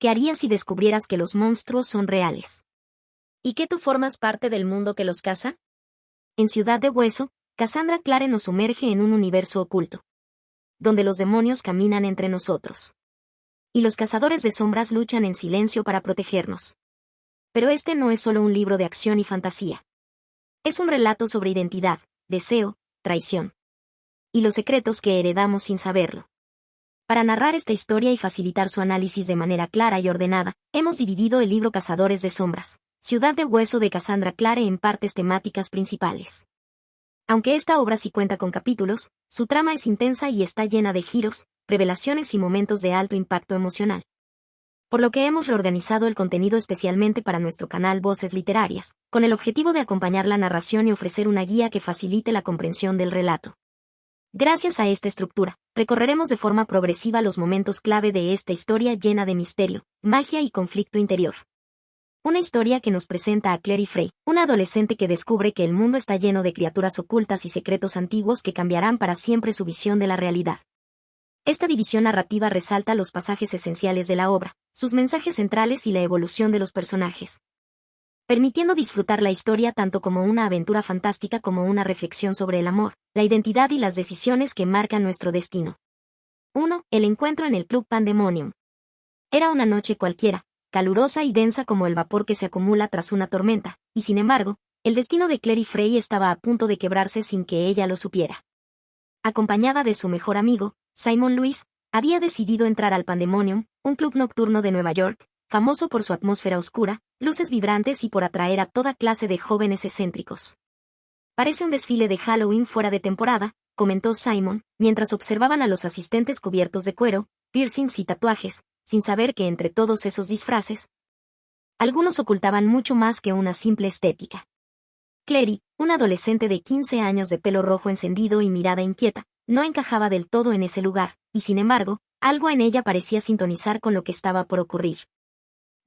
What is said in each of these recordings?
¿qué harías si descubrieras que los monstruos son reales? ¿Y que tú formas parte del mundo que los caza? En Ciudad de Hueso, Cassandra Clare nos sumerge en un universo oculto, donde los demonios caminan entre nosotros. Y los cazadores de sombras luchan en silencio para protegernos. Pero este no es solo un libro de acción y fantasía. Es un relato sobre identidad, deseo, traición. Y los secretos que heredamos sin saberlo. Para narrar esta historia y facilitar su análisis de manera clara y ordenada, hemos dividido el libro Cazadores de Sombras, Ciudad de Hueso de Cassandra Clare en partes temáticas principales. Aunque esta obra sí cuenta con capítulos, su trama es intensa y está llena de giros, revelaciones y momentos de alto impacto emocional. Por lo que hemos reorganizado el contenido especialmente para nuestro canal Voces Literarias, con el objetivo de acompañar la narración y ofrecer una guía que facilite la comprensión del relato. Gracias a esta estructura, recorreremos de forma progresiva los momentos clave de esta historia llena de misterio, magia y conflicto interior. Una historia que nos presenta a Clary Frey, una adolescente que descubre que el mundo está lleno de criaturas ocultas y secretos antiguos que cambiarán para siempre su visión de la realidad. Esta división narrativa resalta los pasajes esenciales de la obra, sus mensajes centrales y la evolución de los personajes, permitiendo disfrutar la historia tanto como una aventura fantástica como una reflexión sobre el amor, la identidad y las decisiones que marcan nuestro destino. 1. El encuentro en el Club Pandemonium. Era una noche cualquiera, calurosa y densa como el vapor que se acumula tras una tormenta, y sin embargo, el destino de Clary Frey estaba a punto de quebrarse sin que ella lo supiera. Acompañada de su mejor amigo, Simon Lewis, había decidido entrar al Pandemonium, un club nocturno de Nueva York, famoso por su atmósfera oscura, luces vibrantes y por atraer a toda clase de jóvenes excéntricos. Parece un desfile de Halloween fuera de temporada, comentó Simon, mientras observaban a los asistentes cubiertos de cuero, piercings y tatuajes, sin saber que entre todos esos disfraces, algunos ocultaban mucho más que una simple estética. Clary, una adolescente de 15 años de pelo rojo encendido y mirada inquieta, no encajaba del todo en ese lugar, y sin embargo, algo en ella parecía sintonizar con lo que estaba por ocurrir.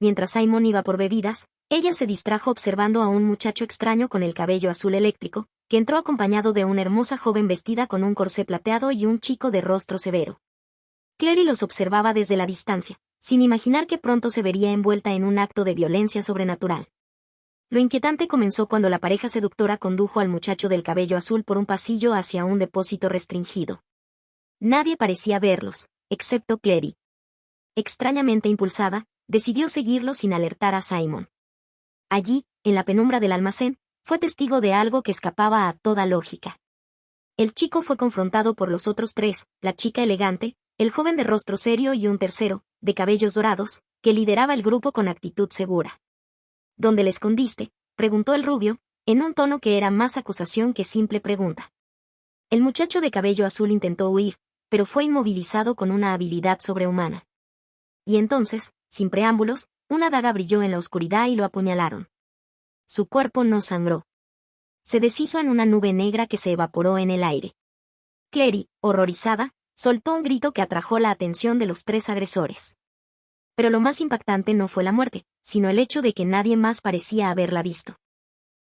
Mientras Simon iba por bebidas, ella se distrajo observando a un muchacho extraño con el cabello azul eléctrico, que entró acompañado de una hermosa joven vestida con un corsé plateado y un chico de rostro severo. Clary los observaba desde la distancia, sin imaginar que pronto se vería envuelta en un acto de violencia sobrenatural. Lo inquietante comenzó cuando la pareja seductora condujo al muchacho del cabello azul por un pasillo hacia un depósito restringido. Nadie parecía verlos, excepto Clary. Extrañamente impulsada, decidió seguirlo sin alertar a Simon. Allí, en la penumbra del almacén, fue testigo de algo que escapaba a toda lógica. El chico fue confrontado por los otros tres, la chica elegante, el joven de rostro serio y un tercero, de cabellos dorados, que lideraba el grupo con actitud segura. ¿Dónde le escondiste?, preguntó el rubio, en un tono que era más acusación que simple pregunta. El muchacho de cabello azul intentó huir, pero fue inmovilizado con una habilidad sobrehumana. Y entonces, sin preámbulos, una daga brilló en la oscuridad y lo apuñalaron. Su cuerpo no sangró. Se deshizo en una nube negra que se evaporó en el aire. Clary, horrorizada, soltó un grito que atrajo la atención de los tres agresores. Pero lo más impactante no fue la muerte, sino el hecho de que nadie más parecía haberla visto.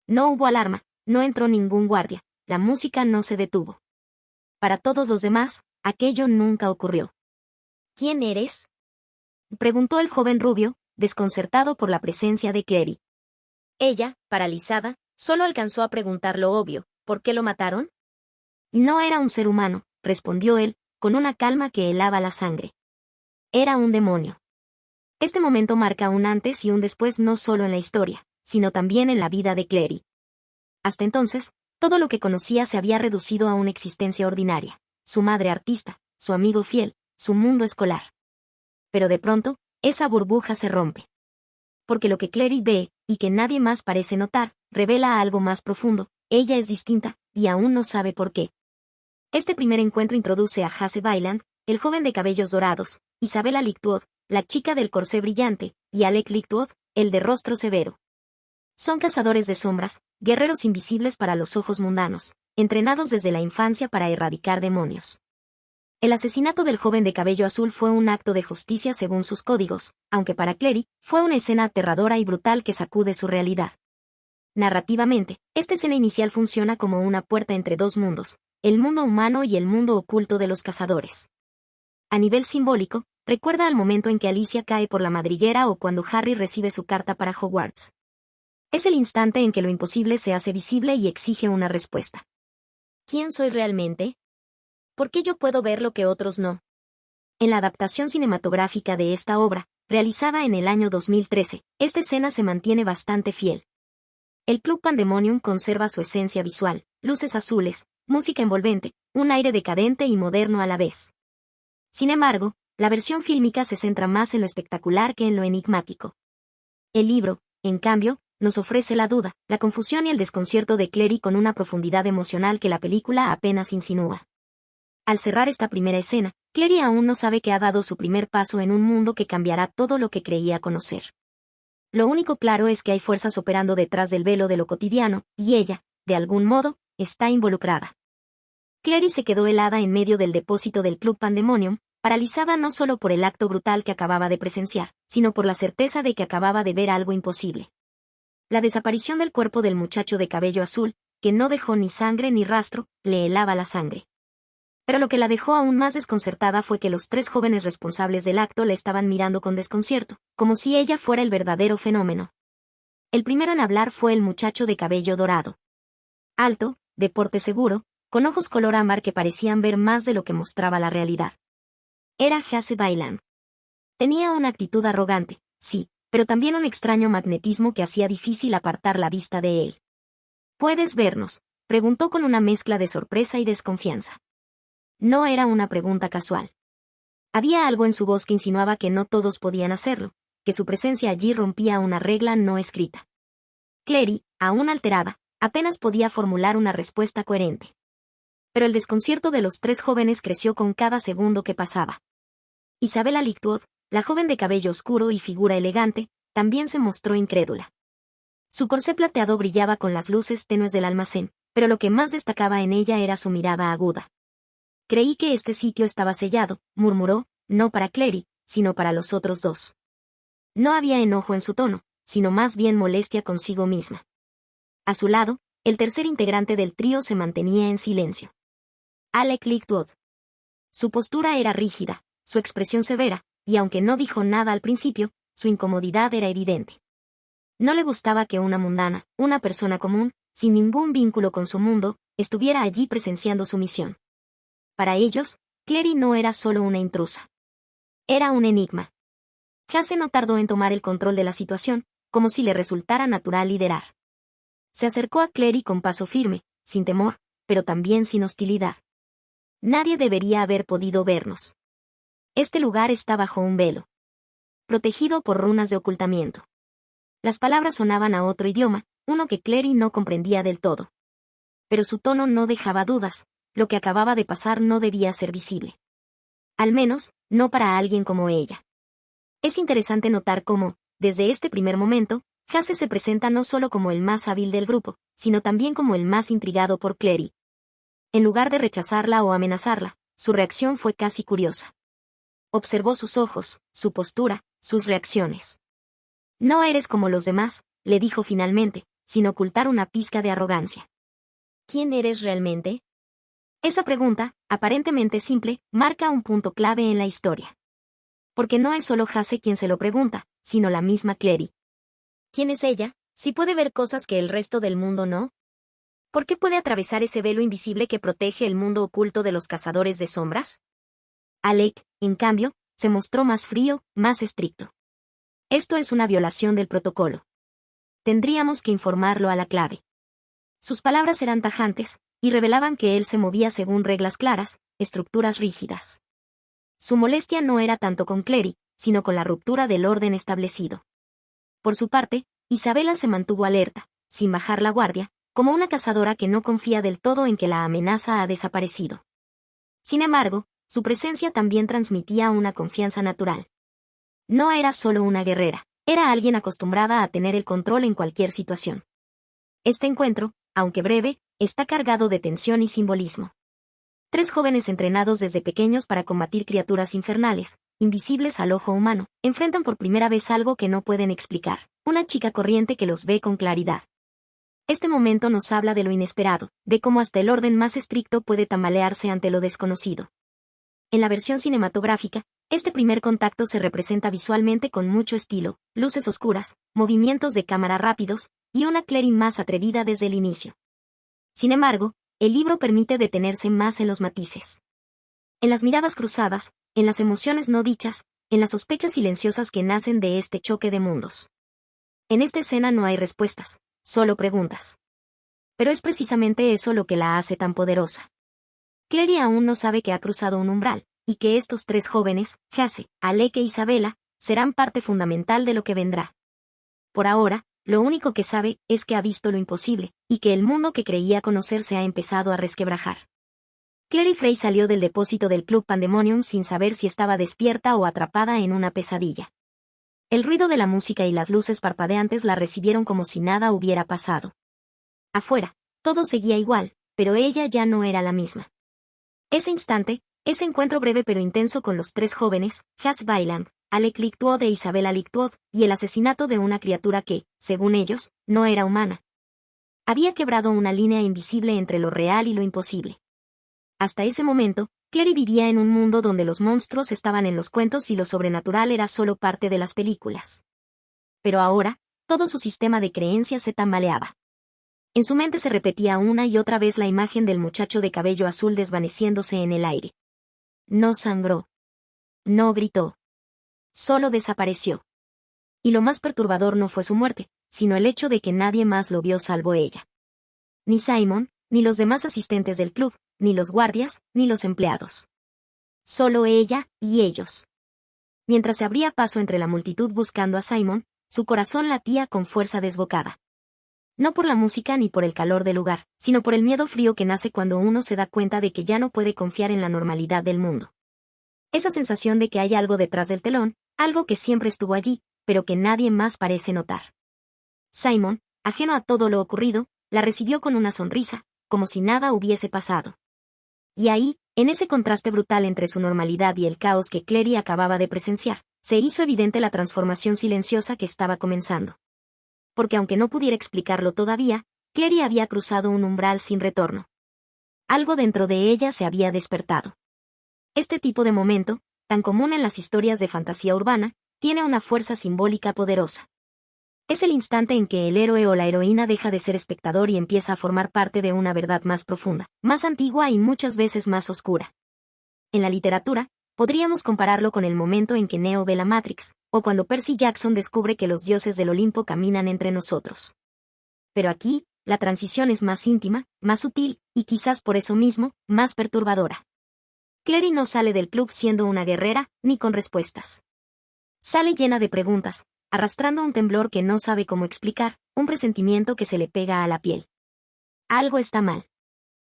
No hubo alarma, no entró ningún guardia, la música no se detuvo. Para todos los demás, aquello nunca ocurrió. ¿Quién eres?, preguntó el joven rubio, desconcertado por la presencia de Clary. Ella, paralizada, solo alcanzó a preguntar lo obvio: ¿por qué lo mataron? No era un ser humano, respondió él, con una calma que helaba la sangre. Era un demonio. Este momento marca un antes y un después no solo en la historia, sino también en la vida de Clary. Hasta entonces, todo lo que conocía se había reducido a una existencia ordinaria: su madre artista, su amigo fiel, su mundo escolar. Pero de pronto, esa burbuja se rompe. Porque lo que Clary ve, y que nadie más parece notar, revela algo más profundo: ella es distinta, y aún no sabe por qué. Este primer encuentro introduce a Hasse Bailand, el joven de cabellos dorados, Isabella Lichtwood, la chica del corsé brillante, y Alec Lichtwood, el de rostro severo. Son cazadores de sombras, guerreros invisibles para los ojos mundanos, entrenados desde la infancia para erradicar demonios. El asesinato del joven de cabello azul fue un acto de justicia según sus códigos, aunque para Clary, fue una escena aterradora y brutal que sacude su realidad. Narrativamente, esta escena inicial funciona como una puerta entre dos mundos, el mundo humano y el mundo oculto de los cazadores. A nivel simbólico, recuerda al momento en que Alicia cae por la madriguera o cuando Harry recibe su carta para Hogwarts. Es el instante en que lo imposible se hace visible y exige una respuesta. ¿Quién soy realmente? ¿Por qué yo puedo ver lo que otros no? En la adaptación cinematográfica de esta obra, realizada en el año 2013, esta escena se mantiene bastante fiel. El Club Pandemonium conserva su esencia visual, luces azules, música envolvente, un aire decadente y moderno a la vez. Sin embargo, la versión fílmica se centra más en lo espectacular que en lo enigmático. El libro, en cambio, nos ofrece la duda, la confusión y el desconcierto de Clary con una profundidad emocional que la película apenas insinúa. Al cerrar esta primera escena, Clary aún no sabe que ha dado su primer paso en un mundo que cambiará todo lo que creía conocer. Lo único claro es que hay fuerzas operando detrás del velo de lo cotidiano, y ella, de algún modo, está involucrada. Clary se quedó helada en medio del depósito del Club Pandemonium, paralizada no solo por el acto brutal que acababa de presenciar, sino por la certeza de que acababa de ver algo imposible. La desaparición del cuerpo del muchacho de cabello azul, que no dejó ni sangre ni rastro, le helaba la sangre. Pero lo que la dejó aún más desconcertada fue que los 3 jóvenes responsables del acto la estaban mirando con desconcierto, como si ella fuera el verdadero fenómeno. El primero en hablar fue el muchacho de cabello dorado. Alto, de porte seguro, con ojos color ámbar que parecían ver más de lo que mostraba la realidad. Era Hasse Bailan. Tenía una actitud arrogante, sí, pero también un extraño magnetismo que hacía difícil apartar la vista de él. ¿Puedes vernos?, preguntó con una mezcla de sorpresa y desconfianza. No era una pregunta casual. Había algo en su voz que insinuaba que no todos podían hacerlo, que su presencia allí rompía una regla no escrita. Clary, aún alterada, apenas podía formular una respuesta coherente. Pero el desconcierto de los 3 jóvenes creció con cada segundo que pasaba. Isabella Lichtwood, la joven de cabello oscuro y figura elegante, también se mostró incrédula. Su corsé plateado brillaba con las luces tenues del almacén, pero lo que más destacaba en ella era su mirada aguda. Creí que este sitio estaba sellado, murmuró, no para Clary, sino para los otros 2. No había enojo en su tono, sino más bien molestia consigo misma. A su lado, el tercer integrante del trío se mantenía en silencio. Alec Lichtwood. Su postura era rígida, su expresión severa, y aunque no dijo nada al principio, su incomodidad era evidente. No le gustaba que una mundana, una persona común, sin ningún vínculo con su mundo, estuviera allí presenciando su misión. Para ellos, Clary no era solo una intrusa. Era un enigma. Hasse no tardó en tomar el control de la situación, como si le resultara natural liderar. Se acercó a Clary con paso firme, sin temor, pero también sin hostilidad. Nadie debería haber podido vernos. Este lugar está bajo un velo. Protegido por runas de ocultamiento. Las palabras sonaban a otro idioma, uno que Clary no comprendía del todo. Pero su tono no dejaba dudas, lo que acababa de pasar no debía ser visible. Al menos, no para alguien como ella. Es interesante notar cómo, desde este primer momento, Hasse se presenta no solo como el más hábil del grupo, sino también como el más intrigado por Clary. En lugar de rechazarla o amenazarla, su reacción fue casi curiosa. Observó sus ojos, su postura, sus reacciones. No eres como los demás, le dijo finalmente, sin ocultar una pizca de arrogancia. ¿Quién eres realmente? Esa pregunta, aparentemente simple, marca un punto clave en la historia. Porque no es solo Hasse quien se lo pregunta, sino la misma Clary. ¿Quién es ella, si puede ver cosas que el resto del mundo no? ¿Por qué puede atravesar ese velo invisible que protege el mundo oculto de los cazadores de sombras? Alec, en cambio, se mostró más frío, más estricto. Esto es una violación del protocolo. Tendríamos que informarlo a la clave. Sus palabras eran tajantes, y revelaban que él se movía según reglas claras, estructuras rígidas. Su molestia no era tanto con Clary, sino con la ruptura del orden establecido. Por su parte, Isabella se mantuvo alerta, sin bajar la guardia, como una cazadora que no confía del todo en que la amenaza ha desaparecido. Sin embargo, su presencia también transmitía una confianza natural. No era solo una guerrera, era alguien acostumbrada a tener el control en cualquier situación. Este encuentro, aunque breve, está cargado de tensión y simbolismo. 3 jóvenes entrenados desde pequeños para combatir criaturas infernales, invisibles al ojo humano, enfrentan por primera vez algo que no pueden explicar, una chica corriente que los ve con claridad. Este momento nos habla de lo inesperado, de cómo hasta el orden más estricto puede tambalearse ante lo desconocido. En la versión cinematográfica, Este primer contacto se representa visualmente con mucho estilo, luces oscuras, movimientos de cámara rápidos, y una Clary más atrevida desde el inicio. Sin embargo, el libro permite detenerse más en los matices. En las miradas cruzadas, en las emociones no dichas, en las sospechas silenciosas que nacen de este choque de mundos. En esta escena no hay respuestas, solo preguntas. Pero es precisamente eso lo que la hace tan poderosa. Clary aún no sabe que ha cruzado un umbral, y que estos tres jóvenes, Jace, Alec e Isabela, serán parte fundamental de lo que vendrá. Por ahora, lo único que sabe es que ha visto lo imposible, y que el mundo que creía conocer se ha empezado a resquebrajar. Clary Frey salió del depósito del Club Pandemonium sin saber si estaba despierta o atrapada en una pesadilla. El ruido de la música y las luces parpadeantes la recibieron como si nada hubiera pasado. Afuera, todo seguía igual, pero ella ya no era la misma. Ese instante, ese encuentro breve pero intenso con los tres jóvenes, Jas Bailand, Alec Lichtwood e Isabella Lichtwood, y el asesinato de una criatura que, según ellos, no era humana. Había quebrado una línea invisible entre lo real y lo imposible. Hasta ese momento, Clary vivía en un mundo donde los monstruos estaban en los cuentos y lo sobrenatural era solo parte de las películas. Pero ahora, todo su sistema de creencias se tambaleaba. En su mente se repetía una y otra vez la imagen del muchacho de cabello azul desvaneciéndose en el aire. No sangró. No gritó. Solo desapareció. Y lo más perturbador no fue su muerte, sino el hecho de que nadie más lo vio salvo ella. Ni Simon, ni los demás asistentes del club, ni los guardias, ni los empleados. Solo ella y ellos. Mientras se abría paso entre la multitud buscando a Simon, su corazón latía con fuerza desbocada. No por la música ni por el calor del lugar, sino por el miedo frío que nace cuando uno se da cuenta de que ya no puede confiar en la normalidad del mundo. Esa sensación de que hay algo detrás del telón, algo que siempre estuvo allí, pero que nadie más parece notar. Simon, ajeno a todo lo ocurrido, la recibió con una sonrisa, como si nada hubiese pasado. Y ahí, en ese contraste brutal entre su normalidad y el caos que Clary acababa de presenciar, se hizo evidente la transformación silenciosa que estaba comenzando. Porque aunque no pudiera explicarlo todavía, Clary había cruzado un umbral sin retorno. Algo dentro de ella se había despertado. Este tipo de momento, tan común en las historias de fantasía urbana, tiene una fuerza simbólica poderosa. Es el instante en que el héroe o la heroína deja de ser espectador y empieza a formar parte de una verdad más profunda, más antigua y muchas veces más oscura. En la literatura, podríamos compararlo con el momento en que Neo ve la Matrix, o cuando Percy Jackson descubre que los dioses del Olimpo caminan entre nosotros. Pero aquí, la transición es más íntima, más sutil, y quizás por eso mismo, más perturbadora. Clary no sale del club siendo una guerrera, ni con respuestas. Sale llena de preguntas, arrastrando un temblor que no sabe cómo explicar, un presentimiento que se le pega a la piel. Algo está mal.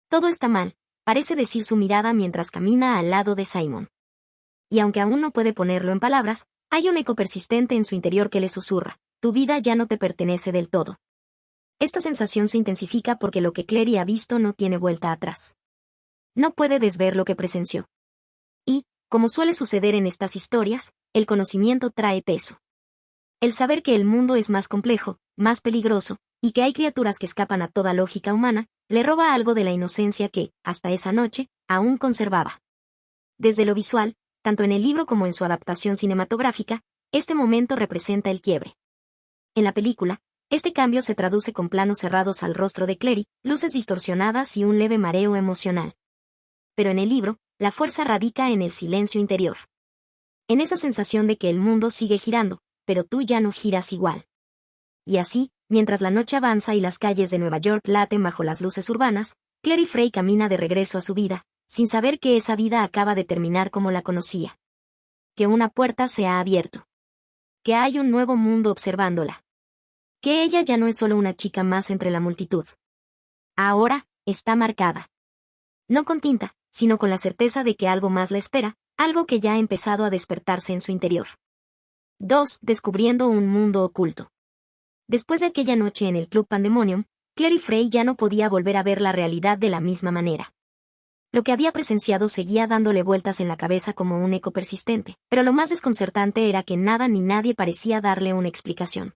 Todo está mal, parece decir su mirada mientras camina al lado de Simon. Y aunque aún no puede ponerlo en palabras, hay un eco persistente en su interior que le susurra: tu vida ya no te pertenece del todo. Esta sensación se intensifica porque lo que Clary ha visto no tiene vuelta atrás. No puede desver lo que presenció. Y, como suele suceder en estas historias, el conocimiento trae peso. El saber que el mundo es más complejo, más peligroso, y que hay criaturas que escapan a toda lógica humana, le roba algo de la inocencia que, hasta esa noche, aún conservaba. Desde lo visual, tanto en el libro como en su adaptación cinematográfica, este momento representa el quiebre. En la película, este cambio se traduce con planos cerrados al rostro de Clary, luces distorsionadas y un leve mareo emocional. Pero en el libro, la fuerza radica en el silencio interior. En esa sensación de que el mundo sigue girando, pero tú ya no giras igual. Y así, mientras la noche avanza y las calles de Nueva York laten bajo las luces urbanas, Clary Frey camina de regreso a su vida, sin saber que esa vida acaba de terminar como la conocía. Que una puerta se ha abierto. Que hay un nuevo mundo observándola. Que ella ya no es solo una chica más entre la multitud. Ahora, está marcada. No con tinta, sino con la certeza de que algo más la espera, algo que ya ha empezado a despertarse en su interior. 2. Descubriendo un mundo oculto. Después de aquella noche en el Club Pandemonium, Clary Frey ya no podía volver a ver la realidad de la misma manera. Lo que había presenciado seguía dándole vueltas en la cabeza como un eco persistente, pero lo más desconcertante era que nada ni nadie parecía darle una explicación.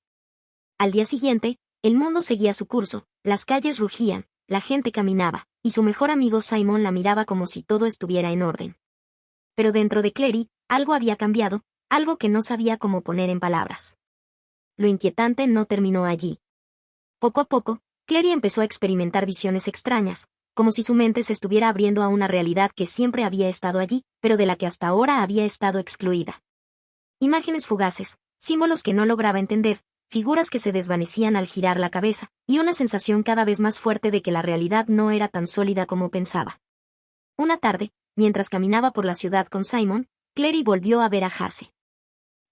Al día siguiente, el mundo seguía su curso, las calles rugían, la gente caminaba, y su mejor amigo Simon la miraba como si todo estuviera en orden. pero dentro de Clary, algo había cambiado, algo que no sabía cómo poner en palabras. Lo inquietante no terminó allí. Poco a poco, Clary empezó a experimentar visiones extrañas, como si su mente se estuviera abriendo a una realidad que siempre había estado allí, pero de la que hasta ahora había estado excluida. Imágenes fugaces, símbolos que no lograba entender, figuras que se desvanecían al girar la cabeza, y una sensación cada vez más fuerte de que la realidad no era tan sólida como pensaba. Una tarde, mientras caminaba por la ciudad con Simon, Clary volvió a ver a Jace.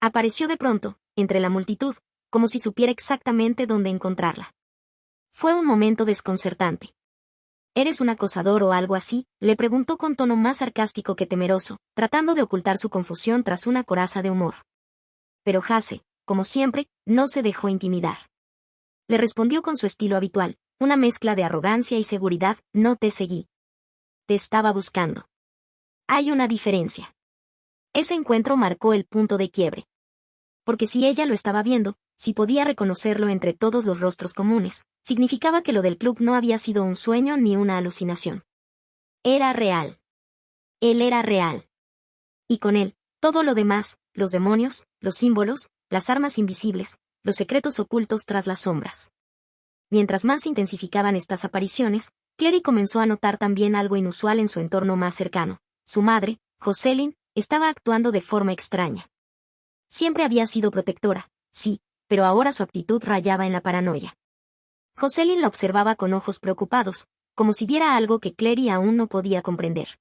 Apareció de pronto, entre la multitud, como si supiera exactamente dónde encontrarla. Fue un momento desconcertante. ¿Eres un acosador o algo así?, le preguntó con tono más sarcástico que temeroso, tratando de ocultar su confusión tras una coraza de humor. Pero Jace, como siempre, no se dejó intimidar. Le respondió con su estilo habitual, una mezcla de arrogancia y seguridad: no te seguí. Te estaba buscando. Hay una diferencia. Ese encuentro marcó el punto de quiebre. Porque si ella lo estaba viendo, si podía reconocerlo entre todos los rostros comunes, significaba que lo del club no había sido un sueño ni una alucinación. Era real. Él era real. Y con él, todo lo demás, los demonios, los símbolos, las armas invisibles, los secretos ocultos tras las sombras. Mientras más se intensificaban estas apariciones, Clary comenzó a notar también algo inusual en su entorno más cercano. Su madre, Jocelyn, estaba actuando de forma extraña. Siempre había sido protectora, sí, pero ahora su actitud rayaba en la paranoia. Jocelyn la observaba con ojos preocupados, como si viera algo que Clary aún no podía comprender.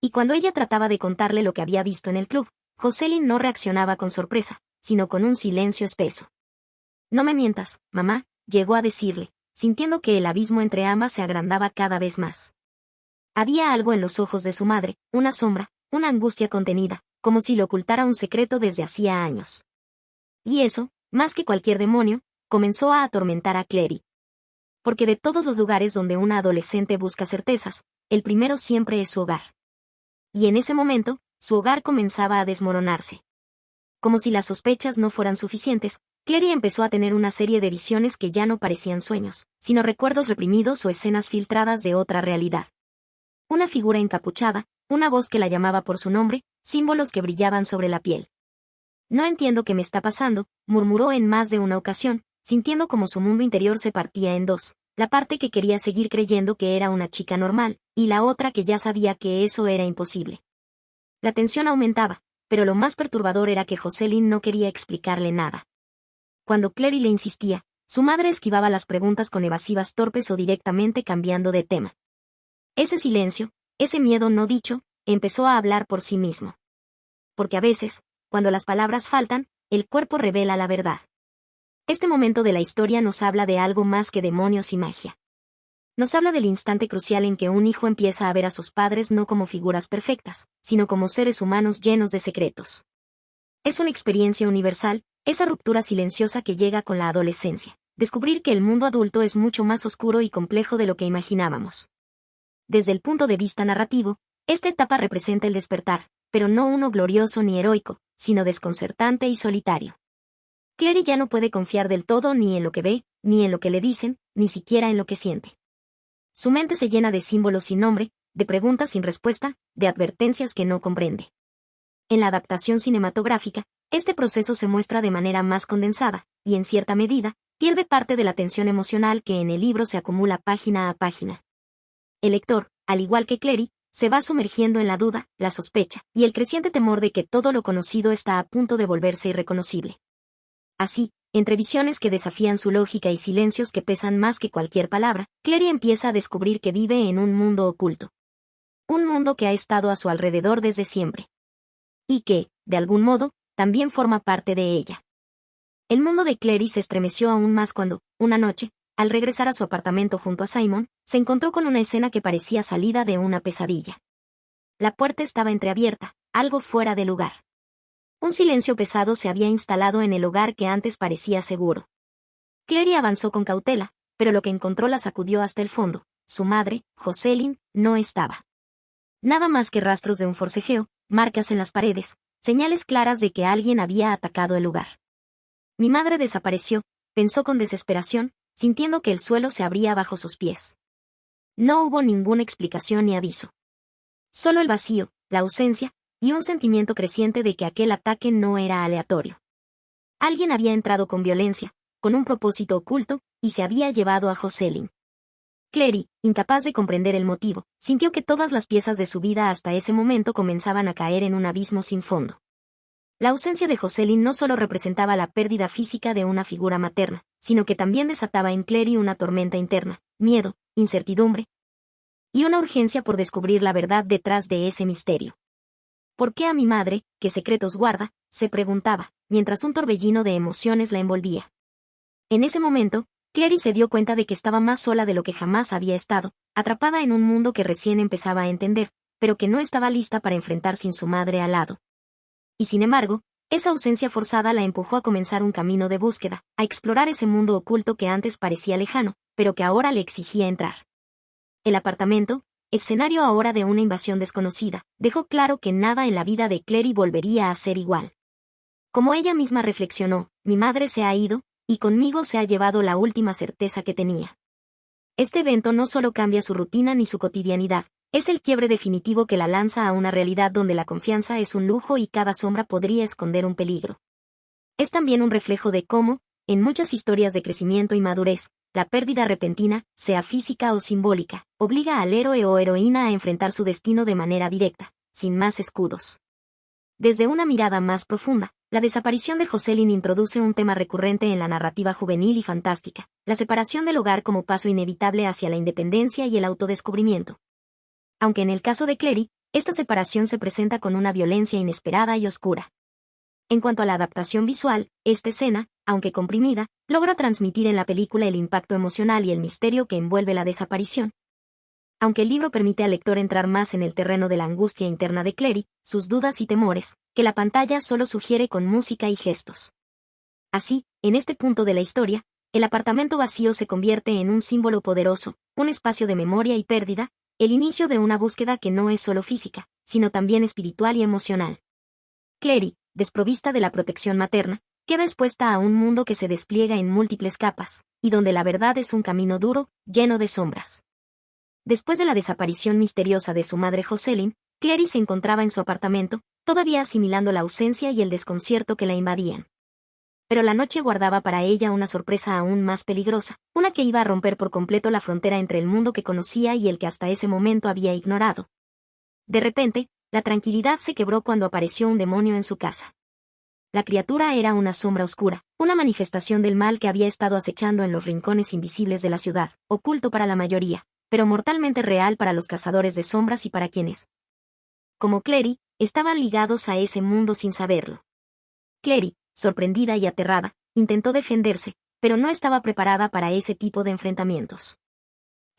Y cuando ella trataba de contarle lo que había visto en el club, Jocelyn no reaccionaba con sorpresa, sino con un silencio espeso. No me mientas, mamá, llegó a decirle, sintiendo que el abismo entre ambas se agrandaba cada vez más. Había algo en los ojos de su madre, una sombra, una angustia contenida, como si le ocultara un secreto desde hacía años. Y eso, más que cualquier demonio, comenzó a atormentar a Clary. Porque de todos los lugares donde una adolescente busca certezas, el primero siempre es su hogar. Y en ese momento, su hogar comenzaba a desmoronarse. Como si las sospechas no fueran suficientes, Clary empezó a tener una serie de visiones que ya no parecían sueños, sino recuerdos reprimidos o escenas filtradas de otra realidad. Una figura encapuchada, una voz que la llamaba por su nombre, símbolos que brillaban sobre la piel. No entiendo qué me está pasando, murmuró en más de una ocasión, sintiendo como su mundo interior se partía en dos, la parte que quería seguir creyendo que era una chica normal, y la otra que ya sabía que eso era imposible. La tensión aumentaba, pero lo más perturbador era que Jocelyn no quería explicarle nada. Cuando Clary le insistía, su madre esquivaba las preguntas con evasivas torpes o directamente cambiando de tema. Ese silencio, ese miedo no dicho, empezó a hablar por sí mismo. Porque a veces, cuando las palabras faltan, el cuerpo revela la verdad. Este momento de la historia nos habla de algo más que demonios y magia. Nos habla del instante crucial en que un hijo empieza a ver a sus padres no como figuras perfectas, sino como seres humanos llenos de secretos. Es una experiencia universal, esa ruptura silenciosa que llega con la adolescencia. Descubrir que el mundo adulto es mucho más oscuro y complejo de lo que imaginábamos. Desde el punto de vista narrativo, esta etapa representa el despertar, pero no uno glorioso ni heroico, sino desconcertante y solitario. Clary ya no puede confiar del todo ni en lo que ve, ni en lo que le dicen, ni siquiera en lo que siente. Su mente se llena de símbolos sin nombre, de preguntas sin respuesta, de advertencias que no comprende. En la adaptación cinematográfica, este proceso se muestra de manera más condensada, y en cierta medida, pierde parte de la tensión emocional que en el libro se acumula página a página. El lector, al igual que Clary, se va sumergiendo en la duda, la sospecha, y el creciente temor de que todo lo conocido está a punto de volverse irreconocible. Así, entre visiones que desafían su lógica y silencios que pesan más que cualquier palabra, Clary empieza a descubrir que vive en un mundo oculto. Un mundo que ha estado a su alrededor desde siempre. Y que, de algún modo, también forma parte de ella. El mundo de Clary se estremeció aún más cuando, una noche, al regresar a su apartamento junto a Simon, se encontró con una escena que parecía salida de una pesadilla. La puerta estaba entreabierta, algo fuera de lugar. Un silencio pesado se había instalado en el hogar que antes parecía seguro. Clary avanzó con cautela, pero lo que encontró la sacudió hasta el fondo. Su madre, Jocelyn, no estaba. Nada más que rastros de un forcejeo, marcas en las paredes, señales claras de que alguien había atacado el lugar. Mi madre desapareció, pensó con desesperación, sintiendo que el suelo se abría bajo sus pies. No hubo ninguna explicación ni aviso. Solo el vacío, la ausencia, y un sentimiento creciente de que aquel ataque no era aleatorio. Alguien había entrado con violencia, con un propósito oculto, y se había llevado a Jocelyn. Clary, incapaz de comprender el motivo, sintió que todas las piezas de su vida hasta ese momento comenzaban a caer en un abismo sin fondo. La ausencia de Jocelyn no solo representaba la pérdida física de una figura materna, sino que también desataba en Clary una tormenta interna, miedo, incertidumbre y una urgencia por descubrir la verdad detrás de ese misterio. ¿Por qué a mi madre, qué secretos guarda?, se preguntaba, mientras un torbellino de emociones la envolvía. En ese momento, Clary se dio cuenta de que estaba más sola de lo que jamás había estado, atrapada en un mundo que recién empezaba a entender, pero que no estaba lista para enfrentar sin su madre al lado. Y sin embargo, esa ausencia forzada la empujó a comenzar un camino de búsqueda, a explorar ese mundo oculto que antes parecía lejano, pero que ahora le exigía entrar. El apartamento, escenario ahora de una invasión desconocida, dejó claro que nada en la vida de Clary volvería a ser igual. Como ella misma reflexionó, mi madre se ha ido, y conmigo se ha llevado la última certeza que tenía. Este evento no solo cambia su rutina ni su cotidianidad, es el quiebre definitivo que la lanza a una realidad donde la confianza es un lujo y cada sombra podría esconder un peligro. Es también un reflejo de cómo, en muchas historias de crecimiento y madurez, la pérdida repentina, sea física o simbólica, obliga al héroe o heroína a enfrentar su destino de manera directa, sin más escudos. Desde una mirada más profunda, la desaparición de Jocelyn introduce un tema recurrente en la narrativa juvenil y fantástica, la separación del hogar como paso inevitable hacia la independencia y el autodescubrimiento. Aunque en el caso de Clary, esta separación se presenta con una violencia inesperada y oscura. En cuanto a la adaptación visual, esta escena, aunque comprimida, logra transmitir en la película el impacto emocional y el misterio que envuelve la desaparición. Aunque el libro permite al lector entrar más en el terreno de la angustia interna de Clary, sus dudas y temores, que la pantalla solo sugiere con música y gestos. Así, en este punto de la historia, el apartamento vacío se convierte en un símbolo poderoso, un espacio de memoria y pérdida, el inicio de una búsqueda que no es solo física, sino también espiritual y emocional. Clary, desprovista de la protección materna, queda expuesta a un mundo que se despliega en múltiples capas, y donde la verdad es un camino duro, lleno de sombras. Después de la desaparición misteriosa de su madre Jocelyn, Clary se encontraba en su apartamento, todavía asimilando la ausencia y el desconcierto que la invadían. Pero la noche guardaba para ella una sorpresa aún más peligrosa, una que iba a romper por completo la frontera entre el mundo que conocía y el que hasta ese momento había ignorado. De repente, la tranquilidad se quebró cuando apareció un demonio en su casa. La criatura era una sombra oscura, una manifestación del mal que había estado acechando en los rincones invisibles de la ciudad, oculto para la mayoría, pero mortalmente real para los cazadores de sombras y para quienes, como Clary, estaban ligados a ese mundo sin saberlo. Clary, sorprendida y aterrada, intentó defenderse, pero no estaba preparada para ese tipo de enfrentamientos.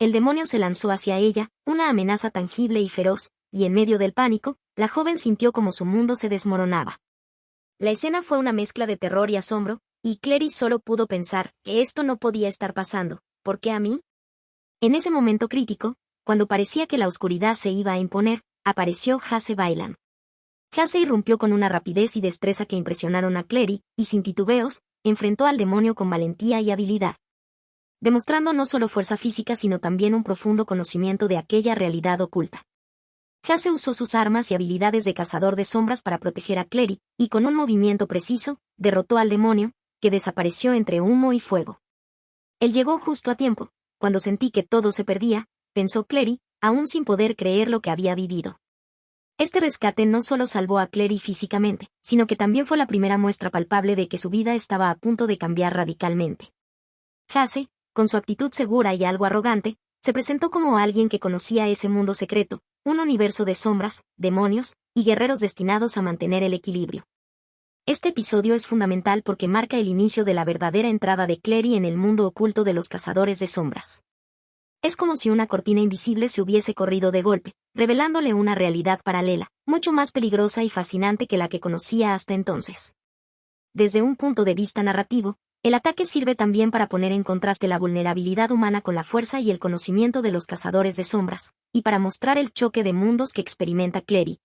El demonio se lanzó hacia ella, una amenaza tangible y feroz, y en medio del pánico, la joven sintió como su mundo se desmoronaba. La escena fue una mezcla de terror y asombro, y Clary solo pudo pensar que esto no podía estar pasando. ¿Por qué a mí? En ese momento crítico, cuando parecía que la oscuridad se iba a imponer, apareció Jace Bailan. Jace irrumpió con una rapidez y destreza que impresionaron a Clary, y sin titubeos, enfrentó al demonio con valentía y habilidad, demostrando no solo fuerza física sino también un profundo conocimiento de aquella realidad oculta. Jace usó sus armas y habilidades de cazador de sombras para proteger a Clary, y con un movimiento preciso, derrotó al demonio, que desapareció entre humo y fuego. Él llegó justo a tiempo. Cuando sentí que todo se perdía, pensó Clary, aún sin poder creer lo que había vivido. Este rescate no solo salvó a Clary físicamente, sino que también fue la primera muestra palpable de que su vida estaba a punto de cambiar radicalmente. Jace, con su actitud segura y algo arrogante, se presentó como alguien que conocía ese mundo secreto, un universo de sombras, demonios, y guerreros destinados a mantener el equilibrio. Este episodio es fundamental porque marca el inicio de la verdadera entrada de Clary en el mundo oculto de los cazadores de sombras. Es como si una cortina invisible se hubiese corrido de golpe, revelándole una realidad paralela, mucho más peligrosa y fascinante que la que conocía hasta entonces. Desde un punto de vista narrativo, el ataque sirve también para poner en contraste la vulnerabilidad humana con la fuerza y el conocimiento de los cazadores de sombras, y para mostrar el choque de mundos que experimenta Clary.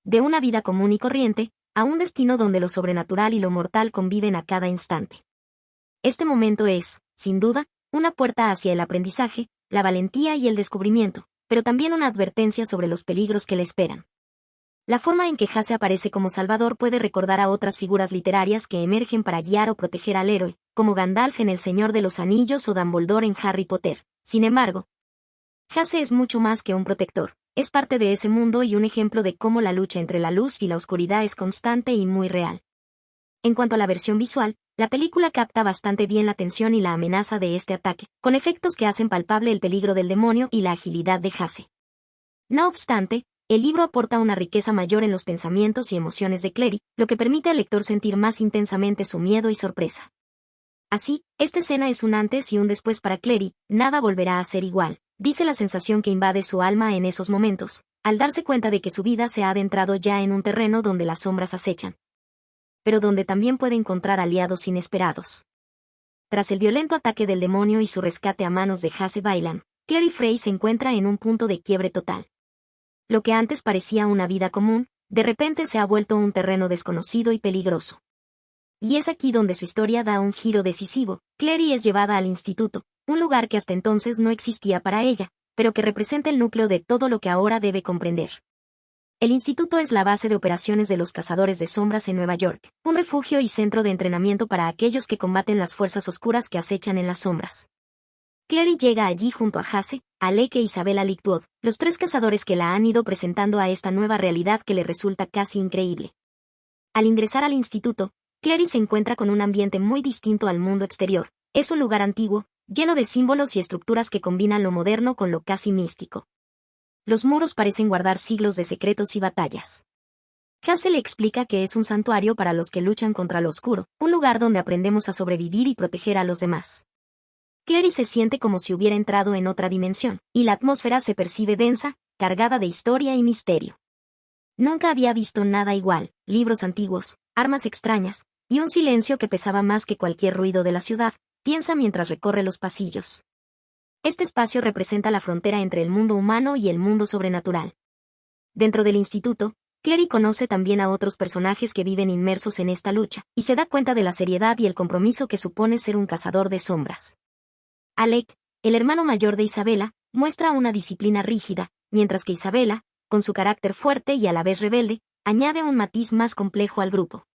De una vida común y corriente, a un destino donde lo sobrenatural y lo mortal conviven a cada instante. Este momento es, sin duda, una puerta hacia el aprendizaje, la valentía y el descubrimiento, pero también una advertencia sobre los peligros que le esperan. La forma en que Hase aparece como salvador puede recordar a otras figuras literarias que emergen para guiar o proteger al héroe, como Gandalf en El Señor de los Anillos o Dumbledore en Harry Potter. Sin embargo, Hase es mucho más que un protector. Es parte de ese mundo y un ejemplo de cómo la lucha entre la luz y la oscuridad es constante y muy real. En cuanto a la versión visual, la película capta bastante bien la tensión y la amenaza de este ataque, con efectos que hacen palpable el peligro del demonio y la agilidad de Hase. No obstante, el libro aporta una riqueza mayor en los pensamientos y emociones de Cleri, lo que permite al lector sentir más intensamente su miedo y sorpresa. Así, esta escena es un antes y un después para Cleri, nada volverá a ser igual, dice la sensación que invade su alma en esos momentos, al darse cuenta de que su vida se ha adentrado ya en un terreno donde las sombras acechan, pero donde también puede encontrar aliados inesperados. Tras el violento ataque del demonio y su rescate a manos de Hase Bailan, Cleri Frey se encuentra en un punto de quiebre total. Lo que antes parecía una vida común, de repente se ha vuelto un terreno desconocido y peligroso. Y es aquí donde su historia da un giro decisivo. Cleri es llevada al instituto, un lugar que hasta entonces no existía para ella, pero que representa el núcleo de todo lo que ahora debe comprender. El instituto es la base de operaciones de los cazadores de sombras en Nueva York, un refugio y centro de entrenamiento para aquellos que combaten las fuerzas oscuras que acechan en las sombras. Cleri llega allí junto a Hase, Alec e Isabella Lichtwood, los tres cazadores que la han ido presentando a esta nueva realidad que le resulta casi increíble. Al ingresar al instituto, Cleri se encuentra con un ambiente muy distinto al mundo exterior. Es un lugar antiguo, lleno de símbolos y estructuras que combinan lo moderno con lo casi místico. Los muros parecen guardar siglos de secretos y batallas. Hase le explica que es un santuario para los que luchan contra lo oscuro, un lugar donde aprendemos a sobrevivir y proteger a los demás. Cleri se siente como si hubiera entrado en otra dimensión, y la atmósfera se percibe densa, cargada de historia y misterio. Nunca había visto nada igual, libros antiguos, armas extrañas, y un silencio que pesaba más que cualquier ruido de la ciudad, piensa mientras recorre los pasillos. Este espacio representa la frontera entre el mundo humano y el mundo sobrenatural. Dentro del instituto, Cleri conoce también a otros personajes que viven inmersos en esta lucha, y se da cuenta de la seriedad y el compromiso que supone ser un cazador de sombras. Alec, el hermano mayor de Isabella, muestra una disciplina rígida, mientras que Isabella, con su carácter fuerte y a la vez rebelde, añade un matiz más complejo al grupo.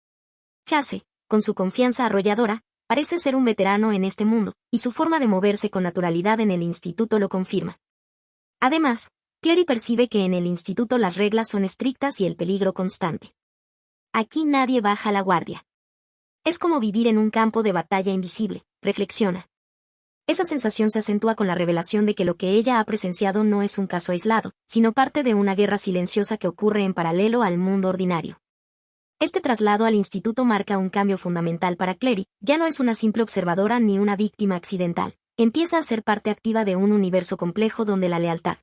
Hase, con su confianza arrolladora, parece ser un veterano en este mundo, y su forma de moverse con naturalidad en el instituto lo confirma. Además, Cleri percibe que en el instituto las reglas son estrictas y el peligro constante. Aquí nadie baja la guardia. Es como vivir en un campo de batalla invisible, reflexiona. Esa sensación se acentúa con la revelación de que lo que ella ha presenciado no es un caso aislado, sino parte de una guerra silenciosa que ocurre en paralelo al mundo ordinario. Este traslado al instituto marca un cambio fundamental para Cleri, ya no es una simple observadora ni una víctima accidental, empieza a ser parte activa de un universo complejo donde la lealtad,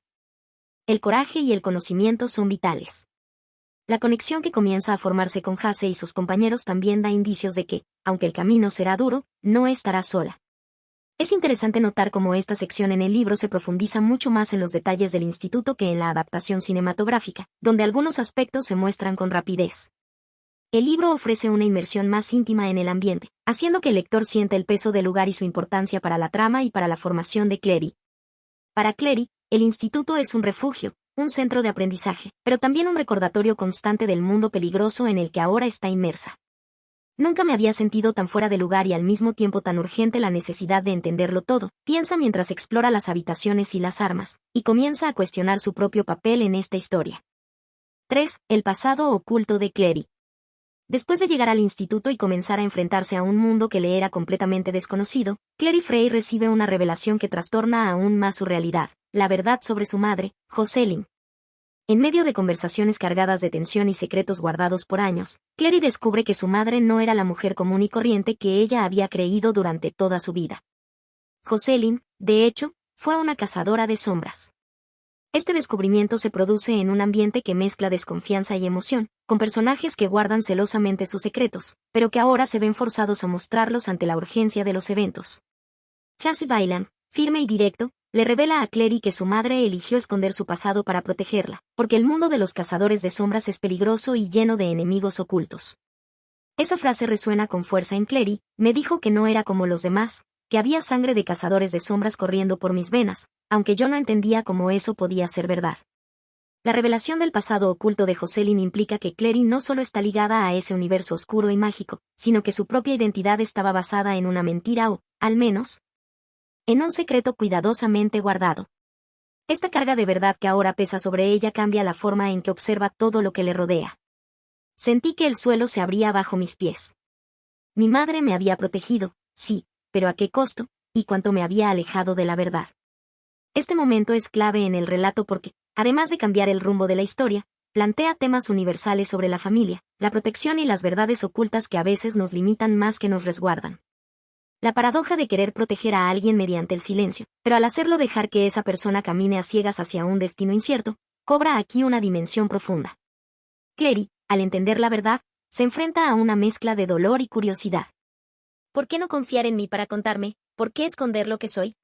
el coraje y el conocimiento son vitales. La conexión que comienza a formarse con Hase y sus compañeros también da indicios de que, aunque el camino será duro, no estará sola. Es interesante notar cómo esta sección en el libro se profundiza mucho más en los detalles del instituto que en la adaptación cinematográfica, donde algunos aspectos se muestran con rapidez. El libro ofrece una inmersión más íntima en el ambiente, haciendo que el lector sienta el peso del lugar y su importancia para la trama y para la formación de Cleri. Para Cleri, el instituto es un refugio, un centro de aprendizaje, pero también un recordatorio constante del mundo peligroso en el que ahora está inmersa. Nunca me había sentido tan fuera de lugar y al mismo tiempo tan urgente la necesidad de entenderlo todo, piensa mientras explora las habitaciones y las armas, y comienza a cuestionar su propio papel en esta historia. 3. El pasado oculto de Cleri. Después de llegar al instituto y comenzar a enfrentarse a un mundo que le era completamente desconocido, Cleri Frey recibe una revelación que trastorna aún más su realidad, la verdad sobre su madre, Jocelyn. En medio de conversaciones cargadas de tensión y secretos guardados por años, Cleri descubre que su madre no era la mujer común y corriente que ella había creído durante toda su vida. Jocelyn, de hecho, fue una cazadora de sombras. Este descubrimiento se produce en un ambiente que mezcla desconfianza y emoción, con personajes que guardan celosamente sus secretos, pero que ahora se ven forzados a mostrarlos ante la urgencia de los eventos. Hase Bailan, firme y directo, le revela a Cleri que su madre eligió esconder su pasado para protegerla, porque el mundo de los cazadores de sombras es peligroso y lleno de enemigos ocultos. Esa frase resuena con fuerza en Cleri, me dijo que no era como los demás, que había sangre de cazadores de sombras corriendo por mis venas, aunque yo no entendía cómo eso podía ser verdad. La revelación del pasado oculto de Jocelyn implica que Clary no solo está ligada a ese universo oscuro y mágico, sino que su propia identidad estaba basada en una mentira o, al menos, en un secreto cuidadosamente guardado. Esta carga de verdad que ahora pesa sobre ella cambia la forma en que observa todo lo que le rodea. Sentí que el suelo se abría bajo mis pies. Mi madre me había protegido, sí, pero ¿a qué costo? Y cuánto me había alejado de la verdad. Este momento es clave en el relato porque, además de cambiar el rumbo de la historia, plantea temas universales sobre la familia, la protección y las verdades ocultas que a veces nos limitan más que nos resguardan. La paradoja de querer proteger a alguien mediante el silencio, pero al hacerlo dejar que esa persona camine a ciegas hacia un destino incierto, cobra aquí una dimensión profunda. Clary, al entender la verdad, se enfrenta a una mezcla de dolor y curiosidad. ¿Por qué no confiar en mí para contarme? ¿Por qué esconder lo que soy?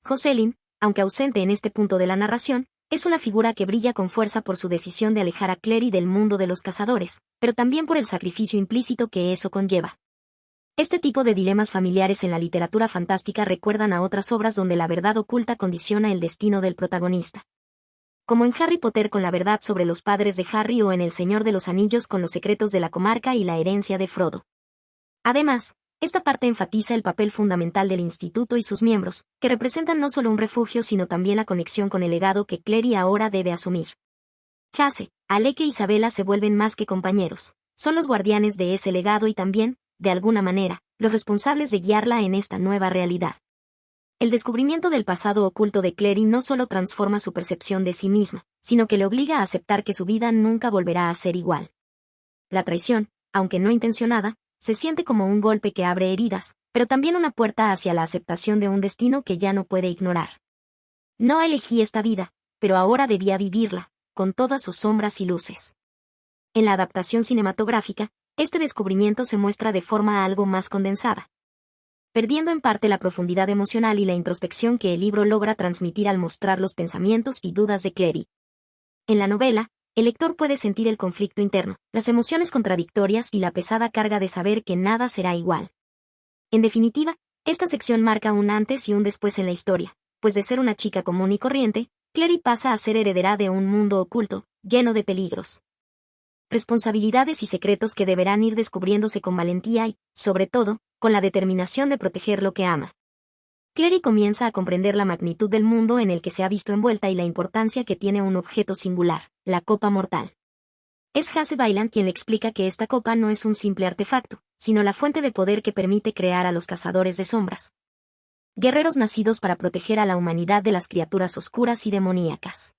Jocelyn, aunque ausente en este punto de la narración, es una figura que brilla con fuerza por su decisión de alejar a Clary del mundo de los cazadores, pero también por el sacrificio implícito que eso conlleva. Este tipo de dilemas familiares en la literatura fantástica recuerdan a otras obras donde la verdad oculta condiciona el destino del protagonista. Como en Harry Potter con la verdad sobre los padres de Harry o en El Señor de los Anillos con los secretos de la comarca y la herencia de Frodo. Además, esta parte enfatiza el papel fundamental del instituto y sus miembros, que representan no solo un refugio sino también la conexión con el legado que Clary ahora debe asumir. Chase, Alec e Isabela se vuelven más que compañeros, son los guardianes de ese legado y también, de alguna manera, los responsables de guiarla en esta nueva realidad. El descubrimiento del pasado oculto de Clary no solo transforma su percepción de sí misma, sino que le obliga a aceptar que su vida nunca volverá a ser igual. La traición, aunque no intencionada, se siente como un golpe que abre heridas, pero también una puerta hacia la aceptación de un destino que ya no puede ignorar. No elegí esta vida, pero ahora debía vivirla, con todas sus sombras y luces. En la adaptación cinematográfica, este descubrimiento se muestra de forma algo más condensada, perdiendo en parte la profundidad emocional y la introspección que el libro logra transmitir al mostrar los pensamientos y dudas de Clary. En la novela, el lector puede sentir el conflicto interno, las emociones contradictorias y la pesada carga de saber que nada será igual. En definitiva, esta sección marca un antes y un después en la historia, pues de ser una chica común y corriente, Clary pasa a ser heredera de un mundo oculto, lleno de peligros, responsabilidades y secretos que deberán ir descubriéndose con valentía y, sobre todo, con la determinación de proteger lo que ama. Clary comienza a comprender la magnitud del mundo en el que se ha visto envuelta y la importancia que tiene un objeto singular, la copa mortal. Es Chase Baylan quien le explica que esta copa no es un simple artefacto, sino la fuente de poder que permite crear a los cazadores de sombras, guerreros nacidos para proteger a la humanidad de las criaturas oscuras y demoníacas.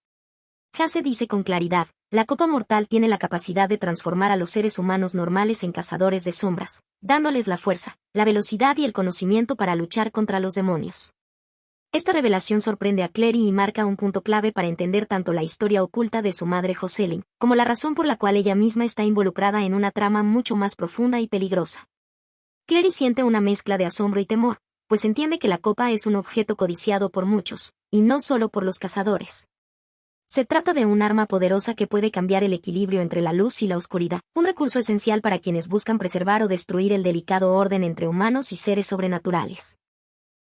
Chase dice con claridad, la copa mortal tiene la capacidad de transformar a los seres humanos normales en cazadores de sombras, dándoles la fuerza, la velocidad y el conocimiento para luchar contra los demonios. Esta revelación sorprende a Clary y marca un punto clave para entender tanto la historia oculta de su madre Jocelyn, como la razón por la cual ella misma está involucrada en una trama mucho más profunda y peligrosa. Clary siente una mezcla de asombro y temor, pues entiende que la copa es un objeto codiciado por muchos, y no solo por los cazadores. Se trata de un arma poderosa que puede cambiar el equilibrio entre la luz y la oscuridad, un recurso esencial para quienes buscan preservar o destruir el delicado orden entre humanos y seres sobrenaturales.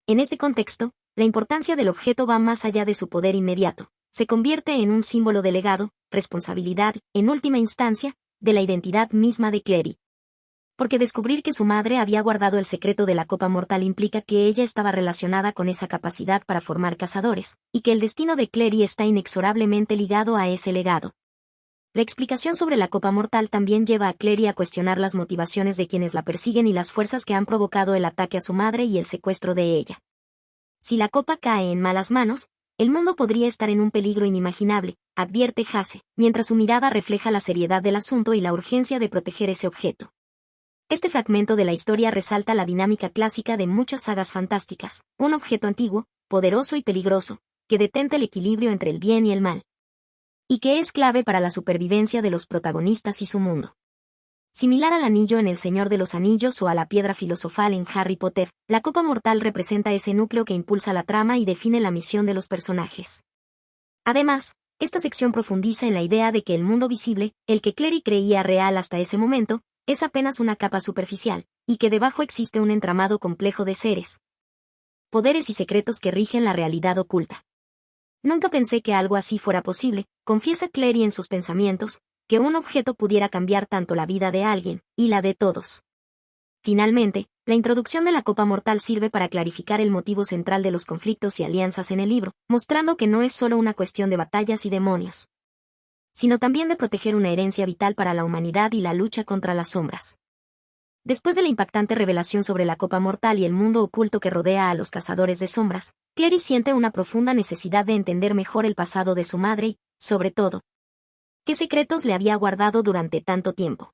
En este contexto, la importancia del objeto va más allá de su poder inmediato, se convierte en un símbolo de legado, responsabilidad, en última instancia, de la identidad misma de Clary. Porque descubrir que su madre había guardado el secreto de la copa mortal implica que ella estaba relacionada con esa capacidad para formar cazadores, y que el destino de Clary está inexorablemente ligado a ese legado. La explicación sobre la copa mortal también lleva a Clary a cuestionar las motivaciones de quienes la persiguen y las fuerzas que han provocado el ataque a su madre y el secuestro de ella. Si la copa cae en malas manos, el mundo podría estar en un peligro inimaginable, advierte Chase, mientras su mirada refleja la seriedad del asunto y la urgencia de proteger ese objeto. Este fragmento de la historia resalta la dinámica clásica de muchas sagas fantásticas, un objeto antiguo, poderoso y peligroso, que detenta el equilibrio entre el bien y el mal, y que es clave para la supervivencia de los protagonistas y su mundo. Similar al anillo en El Señor de los Anillos o a la piedra filosofal en Harry Potter, la copa mortal representa ese núcleo que impulsa la trama y define la misión de los personajes. Además, esta sección profundiza en la idea de que el mundo visible, el que Clary creía real hasta ese momento, es apenas una capa superficial, y que debajo existe un entramado complejo de seres, poderes y secretos que rigen la realidad oculta. Nunca pensé que algo así fuera posible, confiesa Clary en sus pensamientos, que un objeto pudiera cambiar tanto la vida de alguien, y la de todos. Finalmente, la introducción de la Copa Mortal sirve para clarificar el motivo central de los conflictos y alianzas en el libro, mostrando que no es solo una cuestión de batallas y demonios, sino también de proteger una herencia vital para la humanidad y la lucha contra las sombras. Después de la impactante revelación sobre la Copa Mortal y el mundo oculto que rodea a los cazadores de sombras, Clary siente una profunda necesidad de entender mejor el pasado de su madre y, sobre todo, qué secretos le había guardado durante tanto tiempo.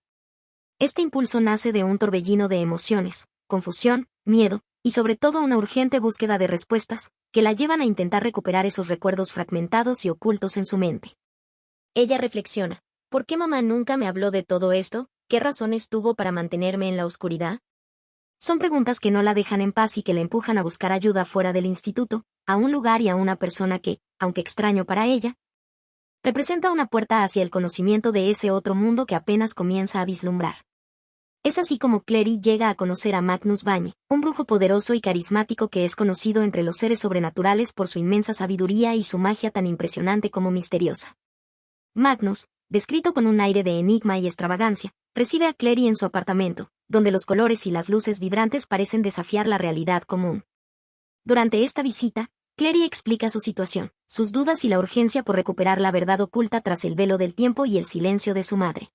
Este impulso nace de un torbellino de emociones, confusión, miedo, y sobre todo una urgente búsqueda de respuestas, que la llevan a intentar recuperar esos recuerdos fragmentados y ocultos en su mente. Ella reflexiona: ¿por qué mamá nunca me habló de todo esto? ¿Qué razones tuvo para mantenerme en la oscuridad? Son preguntas que no la dejan en paz y que la empujan a buscar ayuda fuera del instituto, a un lugar y a una persona que, aunque extraño para ella, representa una puerta hacia el conocimiento de ese otro mundo que apenas comienza a vislumbrar. Es así como Clary llega a conocer a Magnus Bähne, un brujo poderoso y carismático que es conocido entre los seres sobrenaturales por su inmensa sabiduría y su magia tan impresionante como misteriosa. Magnus, descrito con un aire de enigma y extravagancia, recibe a Clary en su apartamento, donde los colores y las luces vibrantes parecen desafiar la realidad común. Durante esta visita, Clary explica su situación, sus dudas y la urgencia por recuperar la verdad oculta tras el velo del tiempo y el silencio de su madre.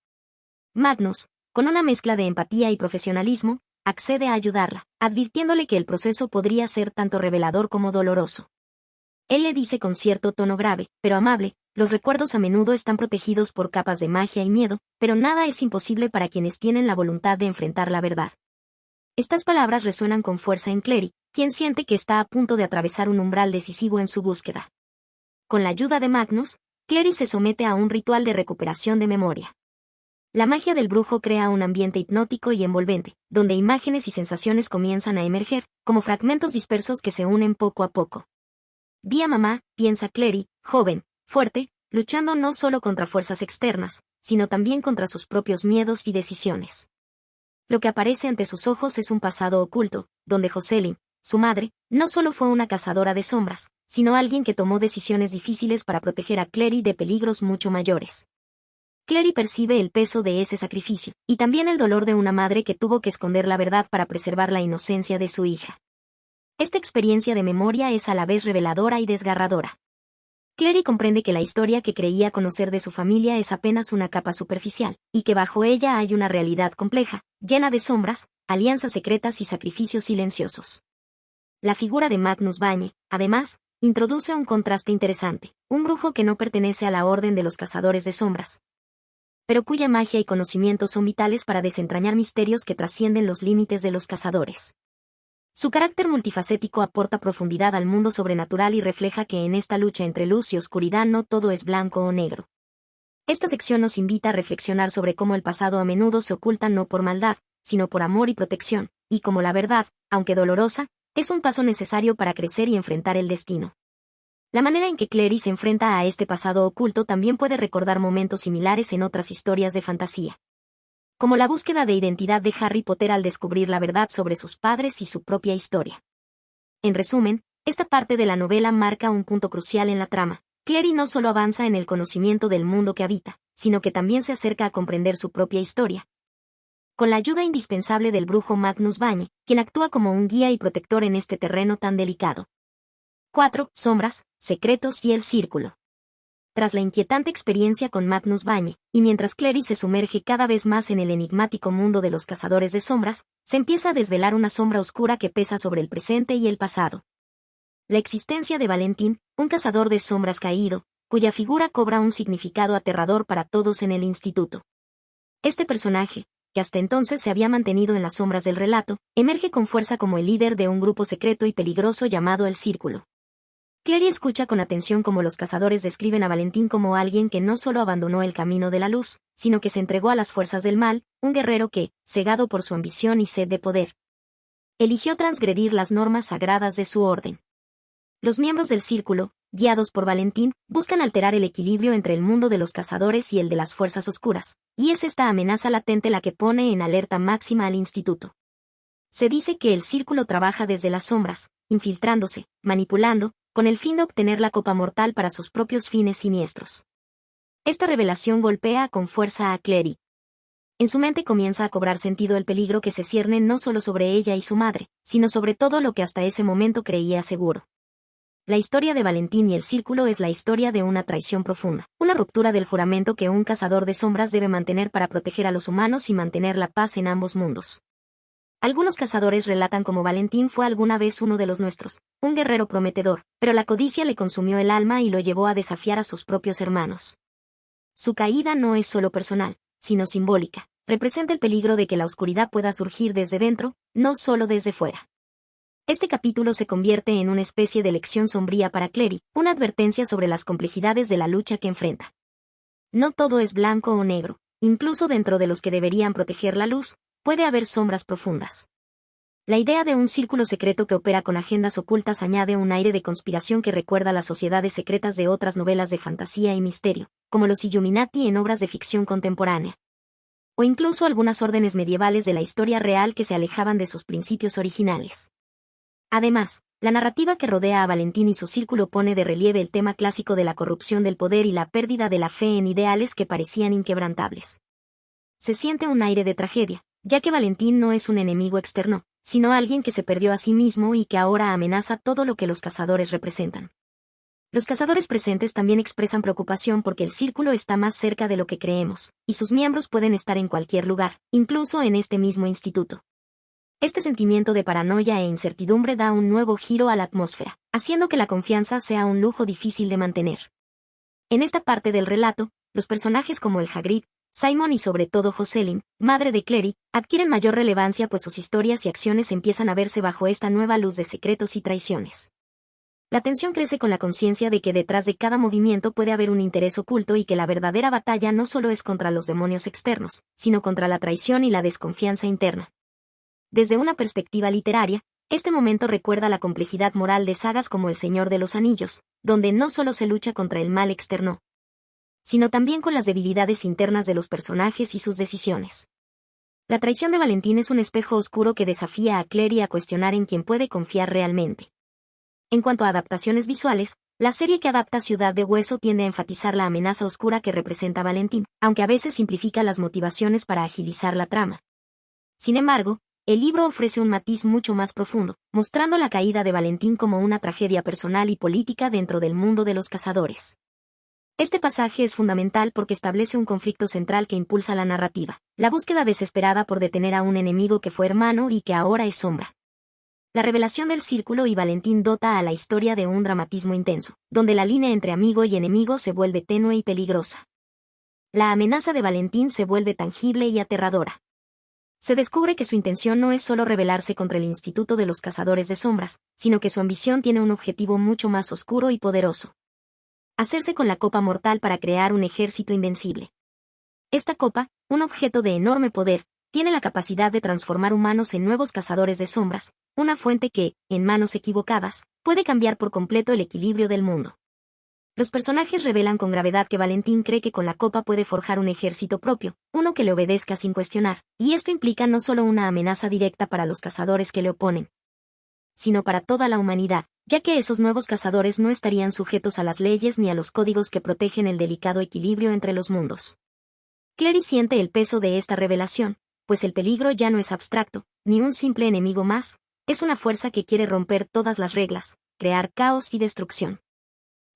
Magnus, con una mezcla de empatía y profesionalismo, accede a ayudarla, advirtiéndole que el proceso podría ser tanto revelador como doloroso. Él le dice con cierto tono grave, pero amable: los recuerdos a menudo están protegidos por capas de magia y miedo, pero nada es imposible para quienes tienen la voluntad de enfrentar la verdad. Estas palabras resuenan con fuerza en Clary, quien siente que está a punto de atravesar un umbral decisivo en su búsqueda. Con la ayuda de Magnus, Clary se somete a un ritual de recuperación de memoria. La magia del brujo crea un ambiente hipnótico y envolvente, donde imágenes y sensaciones comienzan a emerger, como fragmentos dispersos que se unen poco a poco. Vi a mamá, piensa Clary, joven, fuerte, luchando no solo contra fuerzas externas, sino también contra sus propios miedos y decisiones. Lo que aparece ante sus ojos es un pasado oculto, donde Jocelyn, su madre, no solo fue una cazadora de sombras, sino alguien que tomó decisiones difíciles para proteger a Clary de peligros mucho mayores. Clary percibe el peso de ese sacrificio, y también el dolor de una madre que tuvo que esconder la verdad para preservar la inocencia de su hija. Esta experiencia de memoria es a la vez reveladora y desgarradora. Clary comprende que la historia que creía conocer de su familia es apenas una capa superficial, y que bajo ella hay una realidad compleja, llena de sombras, alianzas secretas y sacrificios silenciosos. La figura de Magnus Bähne, además, introduce un contraste interesante: un brujo que no pertenece a la orden de los cazadores de sombras, pero cuya magia y conocimientos son vitales para desentrañar misterios que trascienden los límites de los cazadores. Su carácter multifacético aporta profundidad al mundo sobrenatural y refleja que en esta lucha entre luz y oscuridad no todo es blanco o negro. Esta sección nos invita a reflexionar sobre cómo el pasado a menudo se oculta no por maldad, sino por amor y protección, y cómo la verdad, aunque dolorosa, es un paso necesario para crecer y enfrentar el destino. La manera en que Clary se enfrenta a este pasado oculto también puede recordar momentos similares en otras historias de fantasía, como la búsqueda de identidad de Harry Potter al descubrir la verdad sobre sus padres y su propia historia. En resumen, esta parte de la novela marca un punto crucial en la trama. Clary no solo avanza en el conocimiento del mundo que habita, sino que también se acerca a comprender su propia historia, con la ayuda indispensable del brujo Magnus Bähne, quien actúa como un guía y protector en este terreno tan delicado. 4. Sombras, secretos y el círculo. Tras la inquietante experiencia con Magnus Bähne, y mientras Clary se sumerge cada vez más en el enigmático mundo de los cazadores de sombras, se empieza a desvelar una sombra oscura que pesa sobre el presente y el pasado. La existencia de Valentín, un cazador de sombras caído, cuya figura cobra un significado aterrador para todos en el instituto. Este personaje, que hasta entonces se había mantenido en las sombras del relato, emerge con fuerza como el líder de un grupo secreto y peligroso llamado el Círculo. Clary escucha con atención cómo los cazadores describen a Valentín como alguien que no solo abandonó el camino de la luz, sino que se entregó a las fuerzas del mal, un guerrero que, cegado por su ambición y sed de poder, eligió transgredir las normas sagradas de su orden. Los miembros del Círculo, guiados por Valentín, buscan alterar el equilibrio entre el mundo de los cazadores y el de las fuerzas oscuras, y es esta amenaza latente la que pone en alerta máxima al instituto. Se dice que el Círculo trabaja desde las sombras, infiltrándose, manipulando, con el fin de obtener la copa mortal para sus propios fines siniestros. Esta revelación golpea con fuerza a Clary. En su mente comienza a cobrar sentido el peligro que se cierne no solo sobre ella y su madre, sino sobre todo lo que hasta ese momento creía seguro. La historia de Valentín y el Círculo es la historia de una traición profunda, una ruptura del juramento que un cazador de sombras debe mantener para proteger a los humanos y mantener la paz en ambos mundos. Algunos cazadores relatan cómo Valentín fue alguna vez uno de los nuestros, un guerrero prometedor, pero la codicia le consumió el alma y lo llevó a desafiar a sus propios hermanos. Su caída no es solo personal, sino simbólica. Representa el peligro de que la oscuridad pueda surgir desde dentro, no solo desde fuera. Este capítulo se convierte en una especie de lección sombría para Clary, una advertencia sobre las complejidades de la lucha que enfrenta. No todo es blanco o negro, incluso dentro de los que deberían proteger la luz, puede haber sombras profundas. La idea de un círculo secreto que opera con agendas ocultas añade un aire de conspiración que recuerda a las sociedades secretas de otras novelas de fantasía y misterio, como los Illuminati en obras de ficción contemporánea. O incluso algunas órdenes medievales de la historia real que se alejaban de sus principios originales. Además, la narrativa que rodea a Valentín y su círculo pone de relieve el tema clásico de la corrupción del poder y la pérdida de la fe en ideales que parecían inquebrantables. Se siente un aire de tragedia, ya que Valentín no es un enemigo externo, sino alguien que se perdió a sí mismo y que ahora amenaza todo lo que los cazadores representan. Los cazadores presentes también expresan preocupación porque el círculo está más cerca de lo que creemos, y sus miembros pueden estar en cualquier lugar, incluso en este mismo instituto. Este sentimiento de paranoia e incertidumbre da un nuevo giro a la atmósfera, haciendo que la confianza sea un lujo difícil de mantener. En esta parte del relato, los personajes como el Hagrid, Simon y sobre todo Jocelyn, madre de Clary, adquieren mayor relevancia pues sus historias y acciones empiezan a verse bajo esta nueva luz de secretos y traiciones. La tensión crece con la conciencia de que detrás de cada movimiento puede haber un interés oculto y que la verdadera batalla no solo es contra los demonios externos, sino contra la traición y la desconfianza interna. Desde una perspectiva literaria, este momento recuerda la complejidad moral de sagas como El Señor de los Anillos, donde no solo se lucha contra el mal externo, sino también con las debilidades internas de los personajes y sus decisiones. La traición de Valentín es un espejo oscuro que desafía a Clary a cuestionar en quién puede confiar realmente. En cuanto a adaptaciones visuales, la serie que adapta Ciudad de Hueso tiende a enfatizar la amenaza oscura que representa Valentín, aunque a veces simplifica las motivaciones para agilizar la trama. Sin embargo, el libro ofrece un matiz mucho más profundo, mostrando la caída de Valentín como una tragedia personal y política dentro del mundo de los cazadores. Este pasaje es fundamental porque establece un conflicto central que impulsa la narrativa, la búsqueda desesperada por detener a un enemigo que fue hermano y que ahora es sombra. La revelación del Círculo y Valentín dota a la historia de un dramatismo intenso, donde la línea entre amigo y enemigo se vuelve tenue y peligrosa. La amenaza de Valentín se vuelve tangible y aterradora. Se descubre que su intención no es solo rebelarse contra el Instituto de los Cazadores de Sombras, sino que su ambición tiene un objetivo mucho más oscuro y poderoso. Hacerse con la copa mortal para crear un ejército invencible. Esta copa, un objeto de enorme poder, tiene la capacidad de transformar humanos en nuevos cazadores de sombras, una fuente que, en manos equivocadas, puede cambiar por completo el equilibrio del mundo. Los personajes revelan con gravedad que Valentín cree que con la copa puede forjar un ejército propio, uno que le obedezca sin cuestionar, y esto implica no solo una amenaza directa para los cazadores que le oponen, sino para toda la humanidad, ya que esos nuevos cazadores no estarían sujetos a las leyes ni a los códigos que protegen el delicado equilibrio entre los mundos. Clary siente el peso de esta revelación, pues el peligro ya no es abstracto, ni un simple enemigo más, es una fuerza que quiere romper todas las reglas, crear caos y destrucción.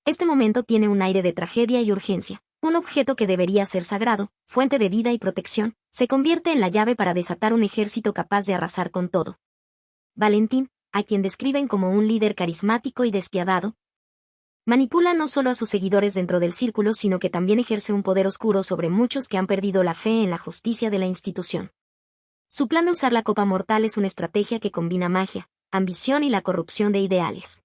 Este momento tiene un aire de tragedia y urgencia. Un objeto que debería ser sagrado, fuente de vida y protección, se convierte en la llave para desatar un ejército capaz de arrasar con todo. Valentín, a quien describen como un líder carismático y despiadado, manipula no solo a sus seguidores dentro del círculo sino que también ejerce un poder oscuro sobre muchos que han perdido la fe en la justicia de la institución. Su plan de usar la copa mortal es una estrategia que combina magia, ambición y la corrupción de ideales.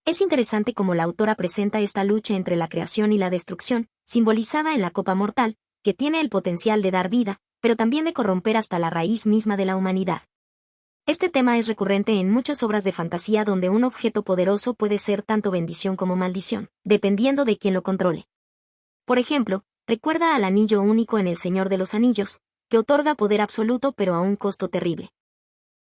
Es interesante cómo la autora presenta esta lucha entre la creación y la destrucción, simbolizada en la copa mortal, que tiene el potencial de dar vida, pero también de corromper hasta la raíz misma de la humanidad. Este tema es recurrente en muchas obras de fantasía donde un objeto poderoso puede ser tanto bendición como maldición, dependiendo de quién lo controle. Por ejemplo, recuerda al anillo único en El Señor de los Anillos, que otorga poder absoluto pero a un costo terrible.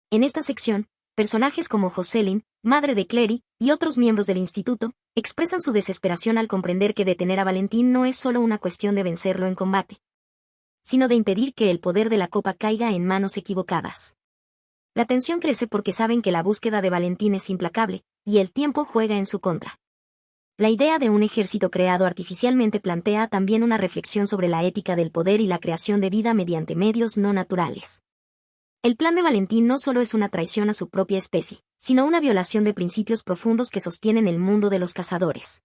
En esta sección, personajes como Jocelyn, madre de Clary, y otros miembros del instituto, expresan su desesperación al comprender que detener a Valentín no es solo una cuestión de vencerlo en combate, sino de impedir que el poder de la copa caiga en manos equivocadas. La tensión crece porque saben que la búsqueda de Valentín es implacable, y el tiempo juega en su contra. La idea de un ejército creado artificialmente plantea también una reflexión sobre la ética del poder y la creación de vida mediante medios no naturales. El plan de Valentín no solo es una traición a su propia especie, sino una violación de principios profundos que sostienen el mundo de los cazadores.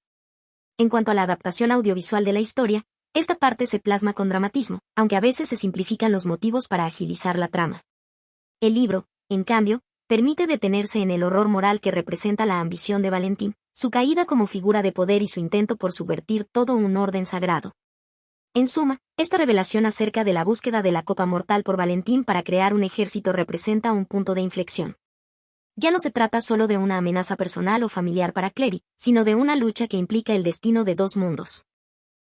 En cuanto a la adaptación audiovisual de la historia, esta parte se plasma con dramatismo, aunque a veces se simplifican los motivos para agilizar la trama. El libro, en cambio, permite detenerse en el horror moral que representa la ambición de Valentín, su caída como figura de poder y su intento por subvertir todo un orden sagrado. En suma, esta revelación acerca de la búsqueda de la copa mortal por Valentín para crear un ejército representa un punto de inflexión. Ya no se trata solo de una amenaza personal o familiar para Clary, sino de una lucha que implica el destino de dos mundos.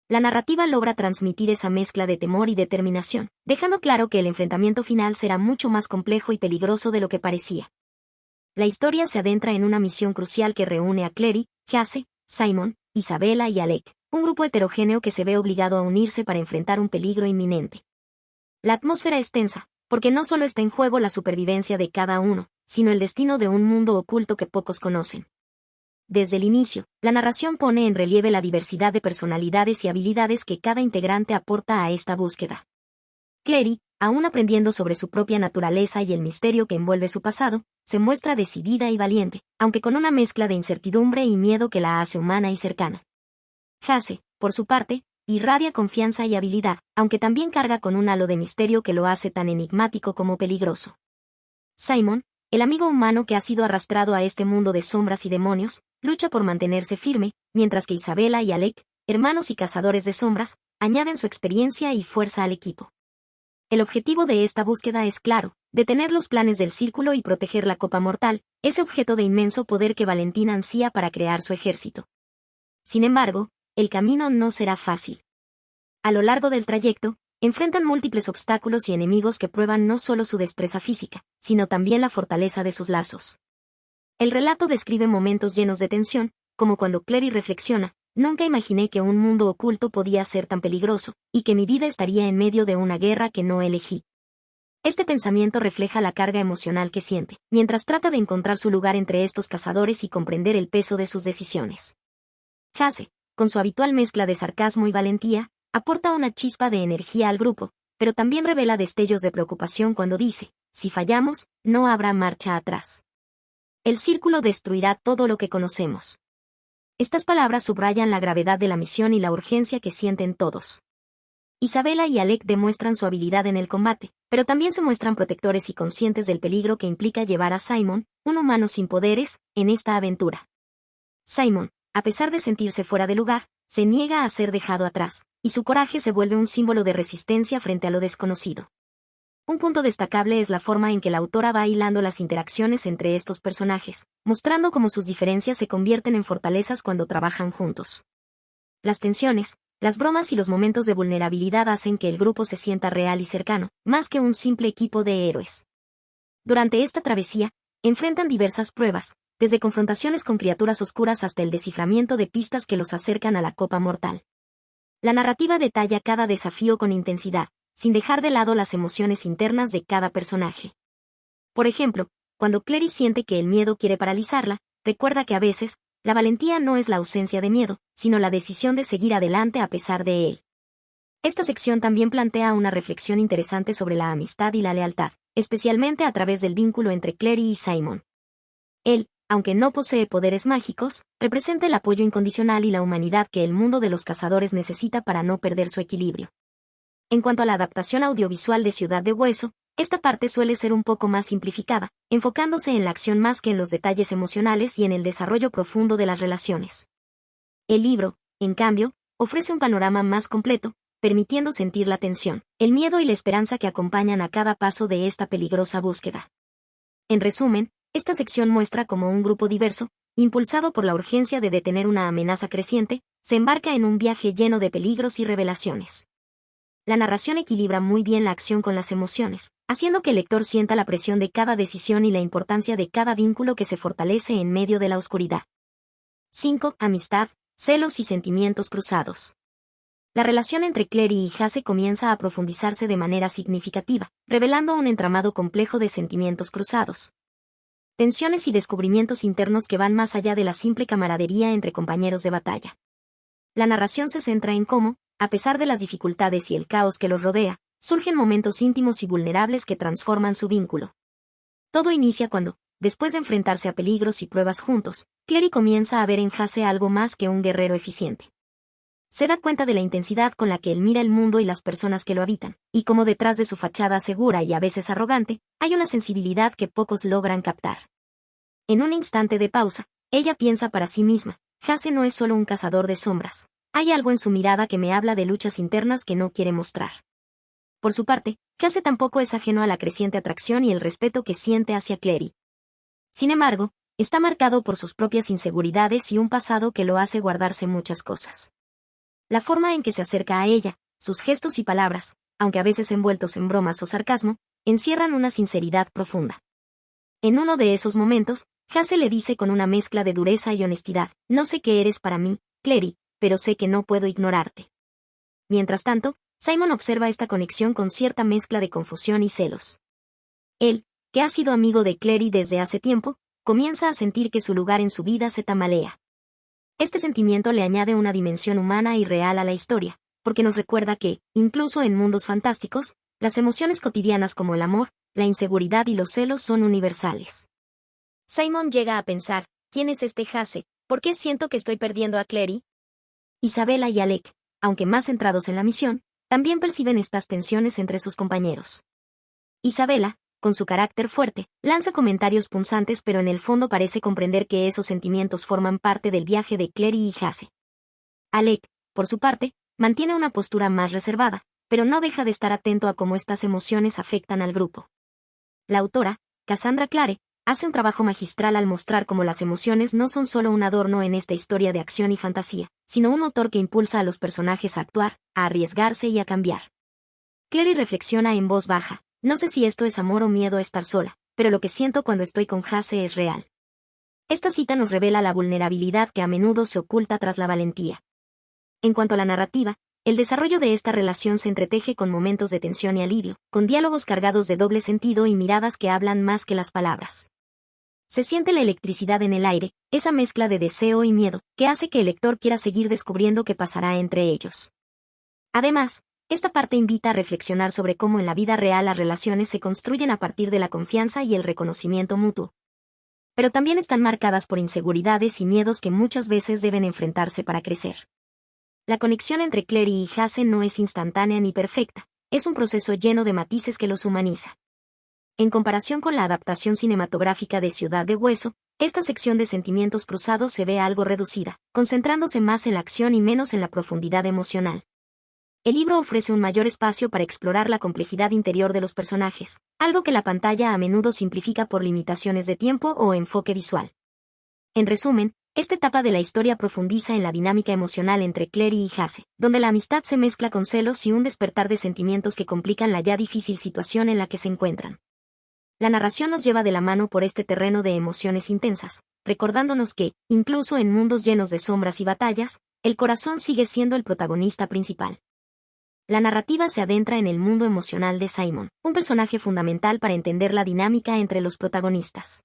La narrativa logra transmitir esa mezcla de temor y determinación, dejando claro que el enfrentamiento final será mucho más complejo y peligroso de lo que parecía. La historia se adentra en una misión crucial que reúne a Clary, Jace, Simon, Isabella y Alec, un grupo heterogéneo que se ve obligado a unirse para enfrentar un peligro inminente. La atmósfera es tensa, porque no solo está en juego la supervivencia de cada uno, sino el destino de un mundo oculto que pocos conocen. Desde el inicio, la narración pone en relieve la diversidad de personalidades y habilidades que cada integrante aporta a esta búsqueda. Clary, aún aprendiendo sobre su propia naturaleza y el misterio que envuelve su pasado, se muestra decidida y valiente, aunque con una mezcla de incertidumbre y miedo que la hace humana y cercana. Jace, por su parte, irradia confianza y habilidad, aunque también carga con un halo de misterio que lo hace tan enigmático como peligroso. Simon, el amigo humano que ha sido arrastrado a este mundo de sombras y demonios, lucha por mantenerse firme, mientras que Isabella y Alec, hermanos y cazadores de sombras, añaden su experiencia y fuerza al equipo. El objetivo de esta búsqueda es claro: detener los planes del Círculo y proteger la Copa Mortal, ese objeto de inmenso poder que Valentín ansía para crear su ejército. Sin embargo, el camino no será fácil. A lo largo del trayecto, enfrentan múltiples obstáculos y enemigos que prueban no solo su destreza física, sino también la fortaleza de sus lazos. El relato describe momentos llenos de tensión, como cuando Clary reflexiona: nunca imaginé que un mundo oculto podía ser tan peligroso, y que mi vida estaría en medio de una guerra que no elegí. Este pensamiento refleja la carga emocional que siente, mientras trata de encontrar su lugar entre estos cazadores y comprender el peso de sus decisiones. Jace, con su habitual mezcla de sarcasmo y valentía, aporta una chispa de energía al grupo, pero también revela destellos de preocupación cuando dice: si fallamos, no habrá marcha atrás. El Círculo destruirá todo lo que conocemos. Estas palabras subrayan la gravedad de la misión y la urgencia que sienten todos. Isabella y Alec demuestran su habilidad en el combate, pero también se muestran protectores y conscientes del peligro que implica llevar a Simon, un humano sin poderes, en esta aventura. Simon, a pesar de sentirse fuera de lugar, se niega a ser dejado atrás, y su coraje se vuelve un símbolo de resistencia frente a lo desconocido. Un punto destacable es la forma en que la autora va hilando las interacciones entre estos personajes, mostrando cómo sus diferencias se convierten en fortalezas cuando trabajan juntos. Las tensiones, las bromas y los momentos de vulnerabilidad hacen que el grupo se sienta real y cercano, más que un simple equipo de héroes. Durante esta travesía, enfrentan diversas pruebas, desde confrontaciones con criaturas oscuras hasta el desciframiento de pistas que los acercan a la Copa Mortal. La narrativa detalla cada desafío con intensidad, sin dejar de lado las emociones internas de cada personaje. Por ejemplo, cuando Clary siente que el miedo quiere paralizarla, recuerda que a veces, la valentía no es la ausencia de miedo, sino la decisión de seguir adelante a pesar de él. Esta sección también plantea una reflexión interesante sobre la amistad y la lealtad, especialmente a través del vínculo entre Clary y Simon. Él, aunque no posee poderes mágicos, representa el apoyo incondicional y la humanidad que el mundo de los cazadores necesita para no perder su equilibrio. En cuanto a la adaptación audiovisual de Ciudad de Hueso, esta parte suele ser un poco más simplificada, enfocándose en la acción más que en los detalles emocionales y en el desarrollo profundo de las relaciones. El libro, en cambio, ofrece un panorama más completo, permitiendo sentir la tensión, el miedo y la esperanza que acompañan a cada paso de esta peligrosa búsqueda. En resumen, esta sección muestra cómo un grupo diverso, impulsado por la urgencia de detener una amenaza creciente, se embarca en un viaje lleno de peligros y revelaciones. La narración equilibra muy bien la acción con las emociones, haciendo que el lector sienta la presión de cada decisión y la importancia de cada vínculo que se fortalece en medio de la oscuridad. 5. Amistad, celos y sentimientos cruzados. La relación entre Clary y Jace comienza a profundizarse de manera significativa, revelando un entramado complejo de sentimientos cruzados. Tensiones y descubrimientos internos que van más allá de la simple camaradería entre compañeros de batalla. La narración se centra en cómo, a pesar de las dificultades y el caos que los rodea, surgen momentos íntimos y vulnerables que transforman su vínculo. Todo inicia cuando, después de enfrentarse a peligros y pruebas juntos, Clary comienza a ver en Jace algo más que un guerrero eficiente. Se da cuenta de la intensidad con la que él mira el mundo y las personas que lo habitan, y cómo detrás de su fachada segura y a veces arrogante, hay una sensibilidad que pocos logran captar. En un instante de pausa, ella piensa para sí misma, Jace no es solo un cazador de sombras. Hay algo en su mirada que me habla de luchas internas que no quiere mostrar. Por su parte, Jace tampoco es ajeno a la creciente atracción y el respeto que siente hacia Clary. Sin embargo, está marcado por sus propias inseguridades y un pasado que lo hace guardarse muchas cosas. La forma en que se acerca a ella, sus gestos y palabras, aunque a veces envueltos en bromas o sarcasmo, encierran una sinceridad profunda. En uno de esos momentos, Jace le dice con una mezcla de dureza y honestidad, no sé qué eres para mí, Clary, pero sé que no puedo ignorarte. Mientras tanto, Simon observa esta conexión con cierta mezcla de confusión y celos. Él, que ha sido amigo de Clary desde hace tiempo, comienza a sentir que su lugar en su vida se tambalea. Este sentimiento le añade una dimensión humana y real a la historia, porque nos recuerda que, incluso en mundos fantásticos, las emociones cotidianas como el amor, la inseguridad y los celos son universales. Simon llega a pensar, ¿quién es este Jace? ¿Por qué siento que estoy perdiendo a Clary? Isabella y Alec, aunque más centrados en la misión, también perciben estas tensiones entre sus compañeros. Isabella, con su carácter fuerte, lanza comentarios punzantes pero en el fondo parece comprender que esos sentimientos forman parte del viaje de Clary y Jace. Alec, por su parte, mantiene una postura más reservada, pero no deja de estar atento a cómo estas emociones afectan al grupo. La autora, Cassandra Clare, hace un trabajo magistral al mostrar cómo las emociones no son solo un adorno en esta historia de acción y fantasía, sino un motor que impulsa a los personajes a actuar, a arriesgarse y a cambiar. Clary reflexiona en voz baja, no sé si esto es amor o miedo a estar sola, pero lo que siento cuando estoy con Jace es real. Esta cita nos revela la vulnerabilidad que a menudo se oculta tras la valentía. En cuanto a la narrativa, el desarrollo de esta relación se entreteje con momentos de tensión y alivio, con diálogos cargados de doble sentido y miradas que hablan más que las palabras. Se siente la electricidad en el aire, esa mezcla de deseo y miedo, que hace que el lector quiera seguir descubriendo qué pasará entre ellos. Además, esta parte invita a reflexionar sobre cómo en la vida real las relaciones se construyen a partir de la confianza y el reconocimiento mutuo. Pero también están marcadas por inseguridades y miedos que muchas veces deben enfrentarse para crecer. La conexión entre Clary y Jace no es instantánea ni perfecta, es un proceso lleno de matices que los humaniza. En comparación con la adaptación cinematográfica de Ciudad de Hueso, esta sección de sentimientos cruzados se ve algo reducida, concentrándose más en la acción y menos en la profundidad emocional. El libro ofrece un mayor espacio para explorar la complejidad interior de los personajes, algo que la pantalla a menudo simplifica por limitaciones de tiempo o enfoque visual. En resumen, esta etapa de la historia profundiza en la dinámica emocional entre Clary y Jace, donde la amistad se mezcla con celos y un despertar de sentimientos que complican la ya difícil situación en la que se encuentran. La narración nos lleva de la mano por este terreno de emociones intensas, recordándonos que, incluso en mundos llenos de sombras y batallas, el corazón sigue siendo el protagonista principal. La narrativa se adentra en el mundo emocional de Simon, un personaje fundamental para entender la dinámica entre los protagonistas.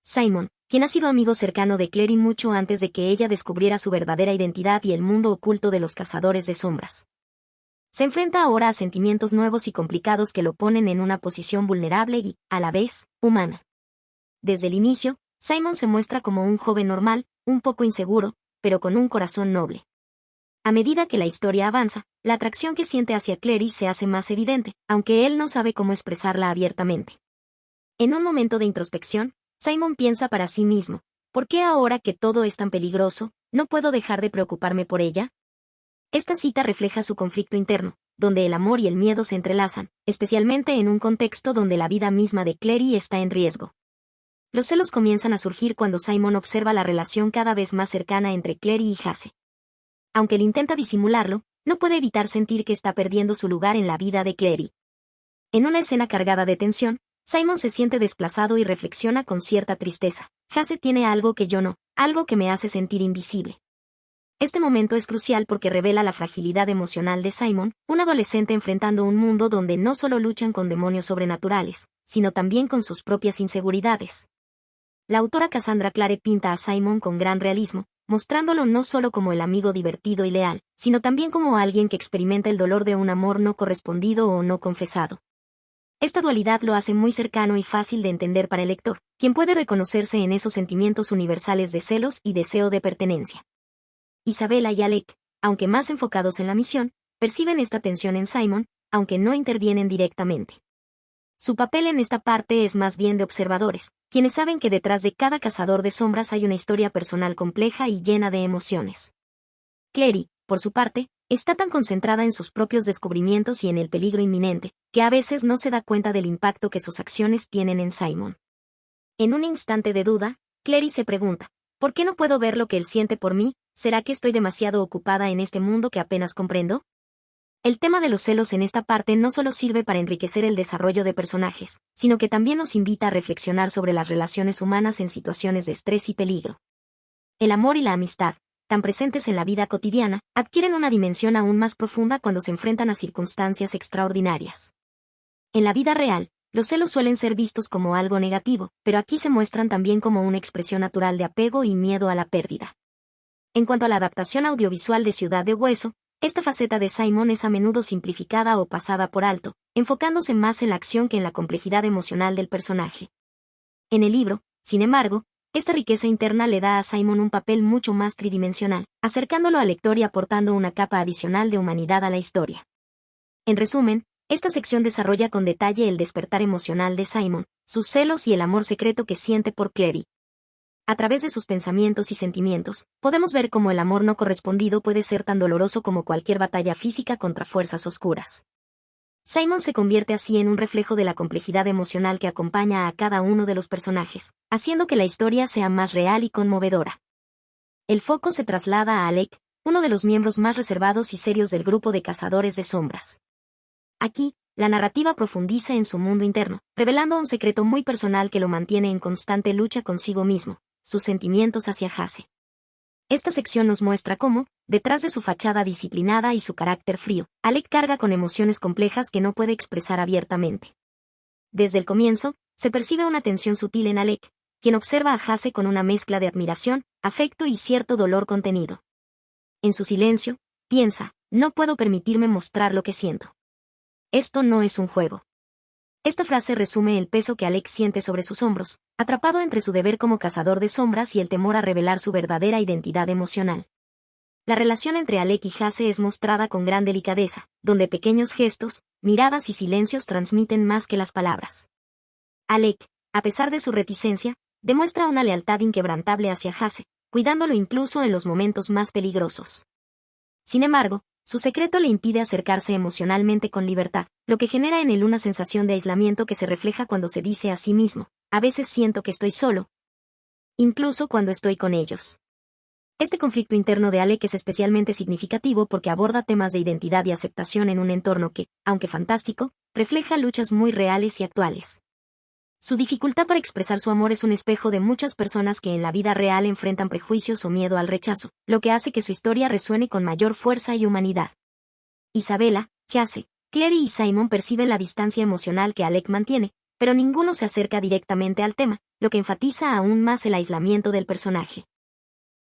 Simon, quien ha sido amigo cercano de Clary mucho antes de que ella descubriera su verdadera identidad y el mundo oculto de los cazadores de sombras. Se enfrenta ahora a sentimientos nuevos y complicados que lo ponen en una posición vulnerable y, a la vez, humana. Desde el inicio, Simon se muestra como un joven normal, un poco inseguro, pero con un corazón noble. A medida que la historia avanza, la atracción que siente hacia Clary se hace más evidente, aunque él no sabe cómo expresarla abiertamente. En un momento de introspección, Simon piensa para sí mismo, ¿por qué ahora que todo es tan peligroso, no puedo dejar de preocuparme por ella? Esta cita refleja su conflicto interno, donde el amor y el miedo se entrelazan, especialmente en un contexto donde la vida misma de Clary está en riesgo. Los celos comienzan a surgir cuando Simon observa la relación cada vez más cercana entre Clary y Jace. Aunque él intenta disimularlo, no puede evitar sentir que está perdiendo su lugar en la vida de Clary. En una escena cargada de tensión, Simon se siente desplazado y reflexiona con cierta tristeza. Hasse tiene algo que yo no, algo que me hace sentir invisible. Este momento es crucial porque revela la fragilidad emocional de Simon, un adolescente enfrentando un mundo donde no solo luchan con demonios sobrenaturales, sino también con sus propias inseguridades. La autora Cassandra Clare pinta a Simon con gran realismo, mostrándolo no solo como el amigo divertido y leal, sino también como alguien que experimenta el dolor de un amor no correspondido o no confesado. Esta dualidad lo hace muy cercano y fácil de entender para el lector, quien puede reconocerse en esos sentimientos universales de celos y deseo de pertenencia. Isabella y Alec, aunque más enfocados en la misión, perciben esta tensión en Simon, aunque no intervienen directamente. Su papel en esta parte es más bien de observadores, quienes saben que detrás de cada cazador de sombras hay una historia personal compleja y llena de emociones. Clary, por su parte, está tan concentrada en sus propios descubrimientos y en el peligro inminente, que a veces no se da cuenta del impacto que sus acciones tienen en Simon. En un instante de duda, Clary se pregunta, ¿por qué no puedo ver lo que él siente por mí? ¿Será que estoy demasiado ocupada en este mundo que apenas comprendo? El tema de los celos en esta parte no solo sirve para enriquecer el desarrollo de personajes, sino que también nos invita a reflexionar sobre las relaciones humanas en situaciones de estrés y peligro. El amor y la amistad, tan presentes en la vida cotidiana, adquieren una dimensión aún más profunda cuando se enfrentan a circunstancias extraordinarias. En la vida real, los celos suelen ser vistos como algo negativo, pero aquí se muestran también como una expresión natural de apego y miedo a la pérdida. En cuanto a la adaptación audiovisual de Ciudad de Hueso, esta faceta de Simon es a menudo simplificada o pasada por alto, enfocándose más en la acción que en la complejidad emocional del personaje. En el libro, sin embargo, esta riqueza interna le da a Simon un papel mucho más tridimensional, acercándolo al lector y aportando una capa adicional de humanidad a la historia. En resumen, esta sección desarrolla con detalle el despertar emocional de Simon, sus celos y el amor secreto que siente por Clary. A través de sus pensamientos y sentimientos, podemos ver cómo el amor no correspondido puede ser tan doloroso como cualquier batalla física contra fuerzas oscuras. Simon se convierte así en un reflejo de la complejidad emocional que acompaña a cada uno de los personajes, haciendo que la historia sea más real y conmovedora. El foco se traslada a Alec, uno de los miembros más reservados y serios del grupo de cazadores de sombras. Aquí, la narrativa profundiza en su mundo interno, revelando un secreto muy personal que lo mantiene en constante lucha consigo mismo, sus sentimientos hacia Hasse. Esta sección nos muestra cómo, detrás de su fachada disciplinada y su carácter frío, Alec carga con emociones complejas que no puede expresar abiertamente. Desde el comienzo, se percibe una tensión sutil en Alec, quien observa a Hasse con una mezcla de admiración, afecto y cierto dolor contenido. En su silencio, piensa, no puedo permitirme mostrar lo que siento. Esto no es un juego. Esta frase resume el peso que Alec siente sobre sus hombros, atrapado entre su deber como cazador de sombras y el temor a revelar su verdadera identidad emocional. La relación entre Alec y Hasse es mostrada con gran delicadeza, donde pequeños gestos, miradas y silencios transmiten más que las palabras. Alec, a pesar de su reticencia, demuestra una lealtad inquebrantable hacia Hasse, cuidándolo incluso en los momentos más peligrosos. Sin embargo, su secreto le impide acercarse emocionalmente con libertad, lo que genera en él una sensación de aislamiento que se refleja cuando se dice a sí mismo, a veces siento que estoy solo, incluso cuando estoy con ellos. Este conflicto interno de Alec es especialmente significativo porque aborda temas de identidad y aceptación en un entorno que, aunque fantástico, refleja luchas muy reales y actuales. Su dificultad para expresar su amor es un espejo de muchas personas que en la vida real enfrentan prejuicios o miedo al rechazo, lo que hace que su historia resuene con mayor fuerza y humanidad. Isabella, Hasse, Clary y Simon perciben la distancia emocional que Alec mantiene, pero ninguno se acerca directamente al tema, lo que enfatiza aún más el aislamiento del personaje.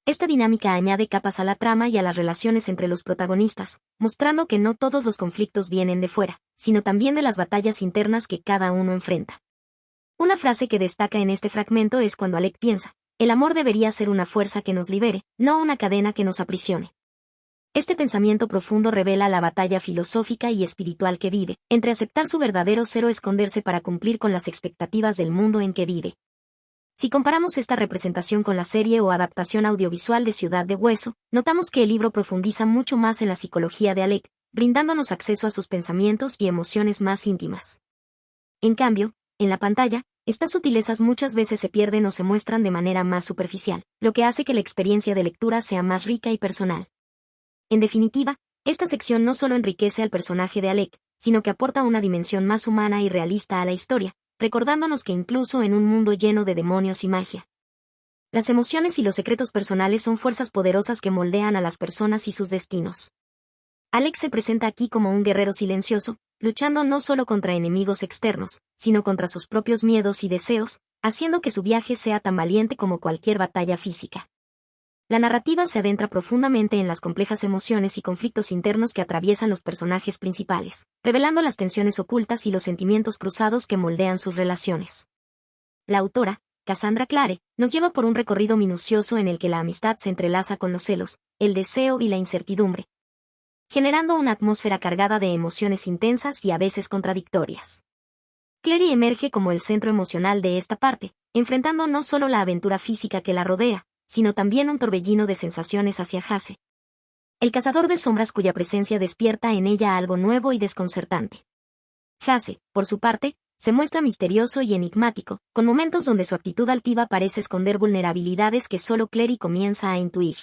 Esta dinámica añade capas a la trama y a las relaciones entre los protagonistas, mostrando que no todos los conflictos vienen de fuera, sino también de las batallas internas que cada uno enfrenta. Una frase que destaca en este fragmento es cuando Alec piensa, el amor debería ser una fuerza que nos libere, no una cadena que nos aprisione. Este pensamiento profundo revela la batalla filosófica y espiritual que vive, entre aceptar su verdadero ser o esconderse para cumplir con las expectativas del mundo en que vive. Si comparamos esta representación con la serie o adaptación audiovisual de Ciudad de Hueso, notamos que el libro profundiza mucho más en la psicología de Alec, brindándonos acceso a sus pensamientos y emociones más íntimas. En cambio, en la pantalla, estas sutilezas muchas veces se pierden o se muestran de manera más superficial, lo que hace que la experiencia de lectura sea más rica y personal. En definitiva, Esta sección no solo enriquece al personaje de Alec, sino que aporta una dimensión más humana y realista a la historia, recordándonos que incluso en un mundo lleno de demonios y magia, las emociones y los secretos personales son fuerzas poderosas que moldean a las personas y sus destinos. Alec se presenta aquí como un guerrero silencioso, luchando no solo contra enemigos externos, sino contra sus propios miedos y deseos, haciendo que su viaje sea tan valiente como cualquier batalla física. La narrativa se adentra profundamente en las complejas emociones y conflictos internos que atraviesan los personajes principales, revelando las tensiones ocultas y los sentimientos cruzados que moldean sus relaciones. La autora, Cassandra Clare, nos lleva por un recorrido minucioso en el que la amistad se entrelaza con los celos, el deseo y la incertidumbre, generando una atmósfera cargada de emociones intensas y a veces contradictorias. Clary emerge como el centro emocional de esta parte, enfrentando no solo la aventura física que la rodea, sino también un torbellino de sensaciones hacia Jace, el cazador de sombras cuya presencia despierta en ella algo nuevo y desconcertante. Jace, por su parte, se muestra misterioso y enigmático, con momentos donde su actitud altiva parece esconder vulnerabilidades que solo Clary comienza a intuir.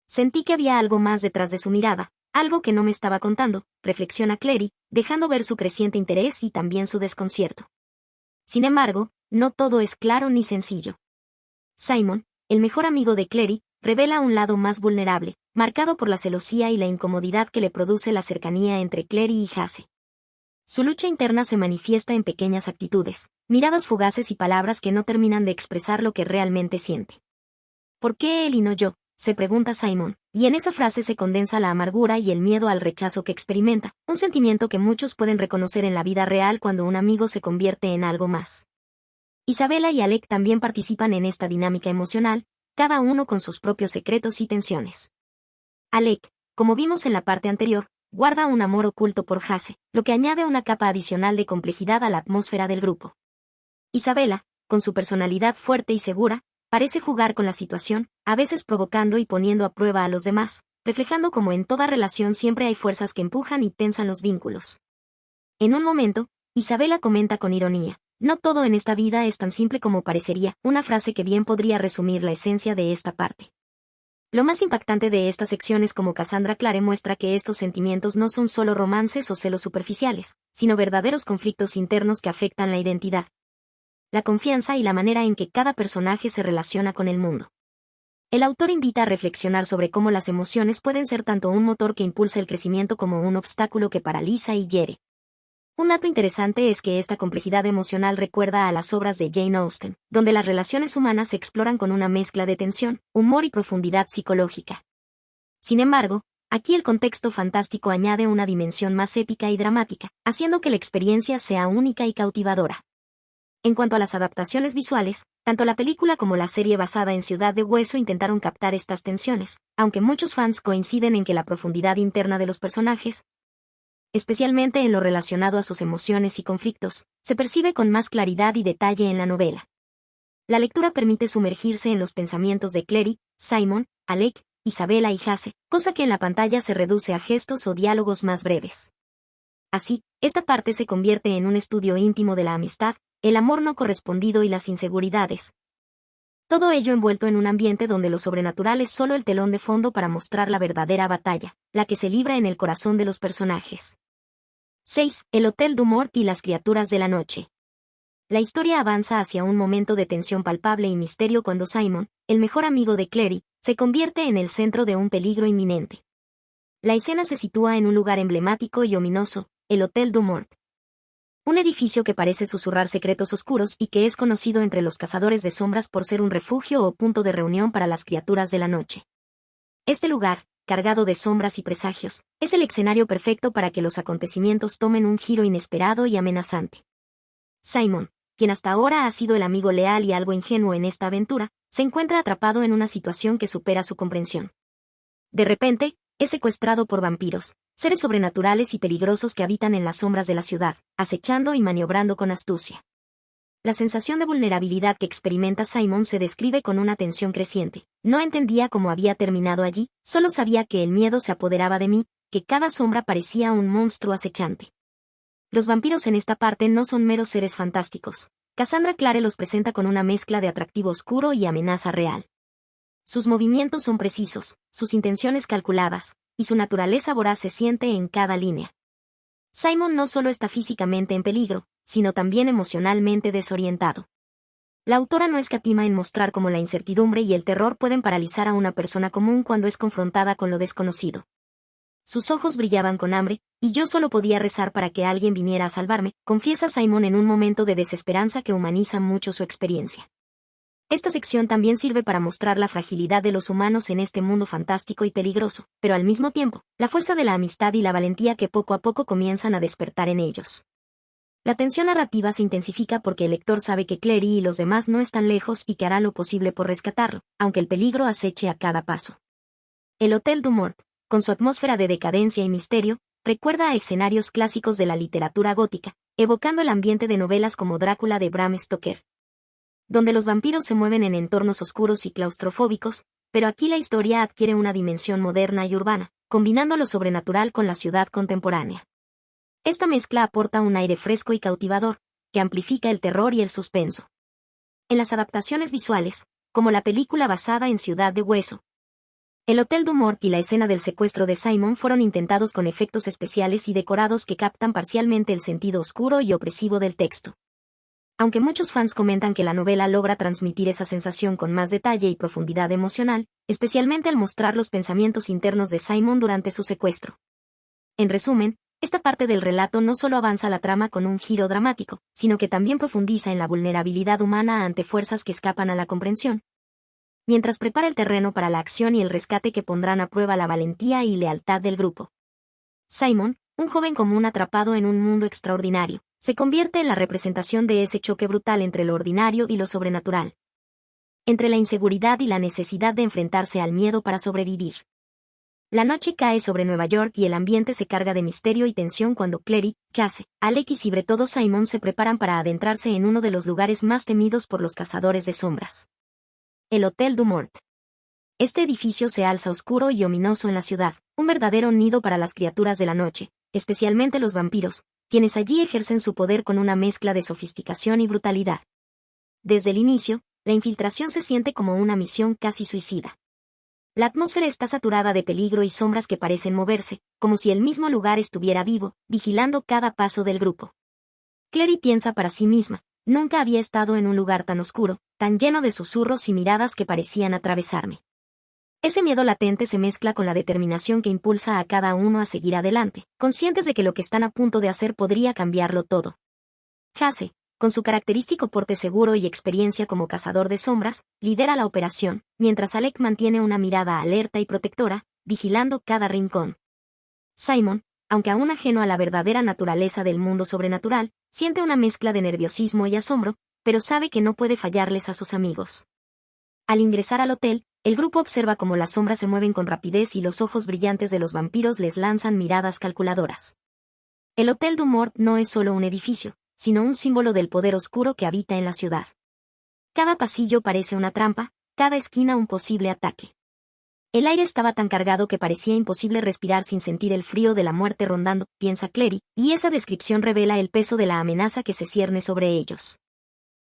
Sentí que había algo más detrás de su mirada, algo que no me estaba contando, reflexiona Clary, dejando ver su creciente interés y también su desconcierto. Sin embargo, no todo es claro ni sencillo. Simon, el mejor amigo de Clary, revela un lado más vulnerable, marcado por la celosía y la incomodidad que le produce la cercanía entre Clary y Jace. Su lucha interna se manifiesta en pequeñas actitudes, miradas fugaces y palabras que no terminan de expresar lo que realmente siente. ¿Por qué él y no yo?, se pregunta Simon, y en esa frase se condensa la amargura y el miedo al rechazo que experimenta, un sentimiento que muchos pueden reconocer en la vida real cuando un amigo se convierte en algo más. Isabella y Alec también participan en esta dinámica emocional, cada uno con sus propios secretos y tensiones. Alec, como vimos en la parte anterior, guarda un amor oculto por Jace, lo que añade una capa adicional de complejidad a la atmósfera del grupo. Isabella, con su personalidad fuerte y segura, parece jugar con la situación, a veces provocando y poniendo a prueba a los demás, reflejando como en toda relación siempre hay fuerzas que empujan y tensan los vínculos. En un momento, Isabella comenta con ironía: no todo en esta vida es tan simple como parecería, una frase que bien podría resumir la esencia de esta parte. Lo más impactante de esta sección es cómo Cassandra Clare muestra que estos sentimientos no son solo romances o celos superficiales, sino verdaderos conflictos internos que afectan la identidad, la confianza y la manera en que cada personaje se relaciona con el mundo. El autor invita a reflexionar sobre cómo las emociones pueden ser tanto un motor que impulsa el crecimiento como un obstáculo que paraliza y hiere. Un dato interesante es que esta complejidad emocional recuerda a las obras de Jane Austen, donde las relaciones humanas se exploran con una mezcla de tensión, humor y profundidad psicológica. Sin embargo, aquí el contexto fantástico añade una dimensión más épica y dramática, haciendo que la experiencia sea única y cautivadora. En cuanto a las adaptaciones visuales, tanto la película como la serie basada en Ciudad de Hueso intentaron captar estas tensiones, aunque muchos fans coinciden en que la profundidad interna de los personajes, especialmente en lo relacionado a sus emociones y conflictos, se percibe con más claridad y detalle en la novela. La lectura permite sumergirse en los pensamientos de Clary, Simon, Alec, Isabella y Jace, cosa que en la pantalla se reduce a gestos o diálogos más breves. Así, esta parte se convierte en un estudio íntimo de la amistad, el amor no correspondido y las inseguridades. Todo ello envuelto en un ambiente donde lo sobrenatural es solo el telón de fondo para mostrar la verdadera batalla, la que se libra en el corazón de los personajes. 6. El Hotel du Mort y las criaturas de la noche. La historia avanza hacia un momento de tensión palpable y misterio cuando Simon, el mejor amigo de Clary, se convierte en el centro de un peligro inminente. La escena se sitúa en un lugar emblemático y ominoso, el Hotel du Mort. Un edificio que parece susurrar secretos oscuros y que es conocido entre los cazadores de sombras por ser un refugio o punto de reunión para las criaturas de la noche. Este lugar, cargado de sombras y presagios, es el escenario perfecto para que los acontecimientos tomen un giro inesperado y amenazante. Simon, quien hasta ahora ha sido el amigo leal y algo ingenuo en esta aventura, se encuentra atrapado en una situación que supera su comprensión. De repente, es secuestrado por vampiros, seres sobrenaturales y peligrosos que habitan en las sombras de la ciudad, acechando y maniobrando con astucia. La sensación de vulnerabilidad que experimenta Simon se describe con una tensión creciente. No entendía cómo había terminado allí, solo sabía que el miedo se apoderaba de mí, que cada sombra parecía un monstruo acechante. Los vampiros en esta parte no son meros seres fantásticos. Cassandra Clare los presenta con una mezcla de atractivo oscuro y amenaza real. Sus movimientos son precisos, sus intenciones calculadas, y su naturaleza voraz se siente en cada línea. Simon no solo está físicamente en peligro, sino también emocionalmente desorientado. La autora no escatima en mostrar cómo la incertidumbre y el terror pueden paralizar a una persona común cuando es confrontada con lo desconocido. Sus ojos brillaban con hambre, y yo solo podía rezar para que alguien viniera a salvarme, confiesa Simon en un momento de desesperanza que humaniza mucho su experiencia. Esta sección también sirve para mostrar la fragilidad de los humanos en este mundo fantástico y peligroso, pero al mismo tiempo, la fuerza de la amistad y la valentía que poco a poco comienzan a despertar en ellos. La tensión narrativa se intensifica porque el lector sabe que Clary y los demás no están lejos y que hará lo posible por rescatarlo, aunque el peligro aceche a cada paso. El Hotel du Mort, con su atmósfera de decadencia y misterio, recuerda a escenarios clásicos de la literatura gótica, evocando el ambiente de novelas como Drácula de Bram Stoker, donde los vampiros se mueven en entornos oscuros y claustrofóbicos, pero aquí la historia adquiere una dimensión moderna y urbana, combinando lo sobrenatural con la ciudad contemporánea. Esta mezcla aporta un aire fresco y cautivador, que amplifica el terror y el suspenso. En las adaptaciones visuales, como la película basada en Ciudad de Hueso, el Hotel du Mort y la escena del secuestro de Simon fueron intentados con efectos especiales y decorados que captan parcialmente el sentido oscuro y opresivo del texto. Aunque muchos fans comentan que la novela logra transmitir esa sensación con más detalle y profundidad emocional, especialmente al mostrar los pensamientos internos de Simon durante su secuestro. En resumen, esta parte del relato no solo avanza la trama con un giro dramático, sino que también profundiza en la vulnerabilidad humana ante fuerzas que escapan a la comprensión, mientras prepara el terreno para la acción y el rescate que pondrán a prueba la valentía y lealtad del grupo. Simon, un joven común atrapado en un mundo extraordinario, se convierte en la representación de ese choque brutal entre lo ordinario y lo sobrenatural, entre la inseguridad y la necesidad de enfrentarse al miedo para sobrevivir. La noche cae sobre Nueva York y el ambiente se carga de misterio y tensión cuando Clary, Chase, Alec y sobre todo Simon se preparan para adentrarse en uno de los lugares más temidos por los cazadores de sombras. El Hotel du Mort. Este edificio se alza oscuro y ominoso en la ciudad, un verdadero nido para las criaturas de la noche, especialmente los vampiros, quienes allí ejercen su poder con una mezcla de sofisticación y brutalidad. Desde el inicio, la infiltración se siente como una misión casi suicida. La atmósfera está saturada de peligro y sombras que parecen moverse, como si el mismo lugar estuviera vivo, vigilando cada paso del grupo. Clary piensa para sí misma, nunca había estado en un lugar tan oscuro, tan lleno de susurros y miradas que parecían atravesarme. Ese miedo latente se mezcla con la determinación que impulsa a cada uno a seguir adelante, conscientes de que lo que están a punto de hacer podría cambiarlo todo. Chase, con su característico porte seguro y experiencia como cazador de sombras, lidera la operación, mientras Alec mantiene una mirada alerta y protectora, vigilando cada rincón. Simon, aunque aún ajeno a la verdadera naturaleza del mundo sobrenatural, siente una mezcla de nerviosismo y asombro, pero sabe que no puede fallarles a sus amigos. Al ingresar al hotel, el grupo observa cómo las sombras se mueven con rapidez y los ojos brillantes de los vampiros les lanzan miradas calculadoras. El Hotel du Mort no es solo un edificio, sino un símbolo del poder oscuro que habita en la ciudad. Cada pasillo parece una trampa, cada esquina un posible ataque. El aire estaba tan cargado que parecía imposible respirar sin sentir el frío de la muerte rondando, piensa Clary, y esa descripción revela el peso de la amenaza que se cierne sobre ellos.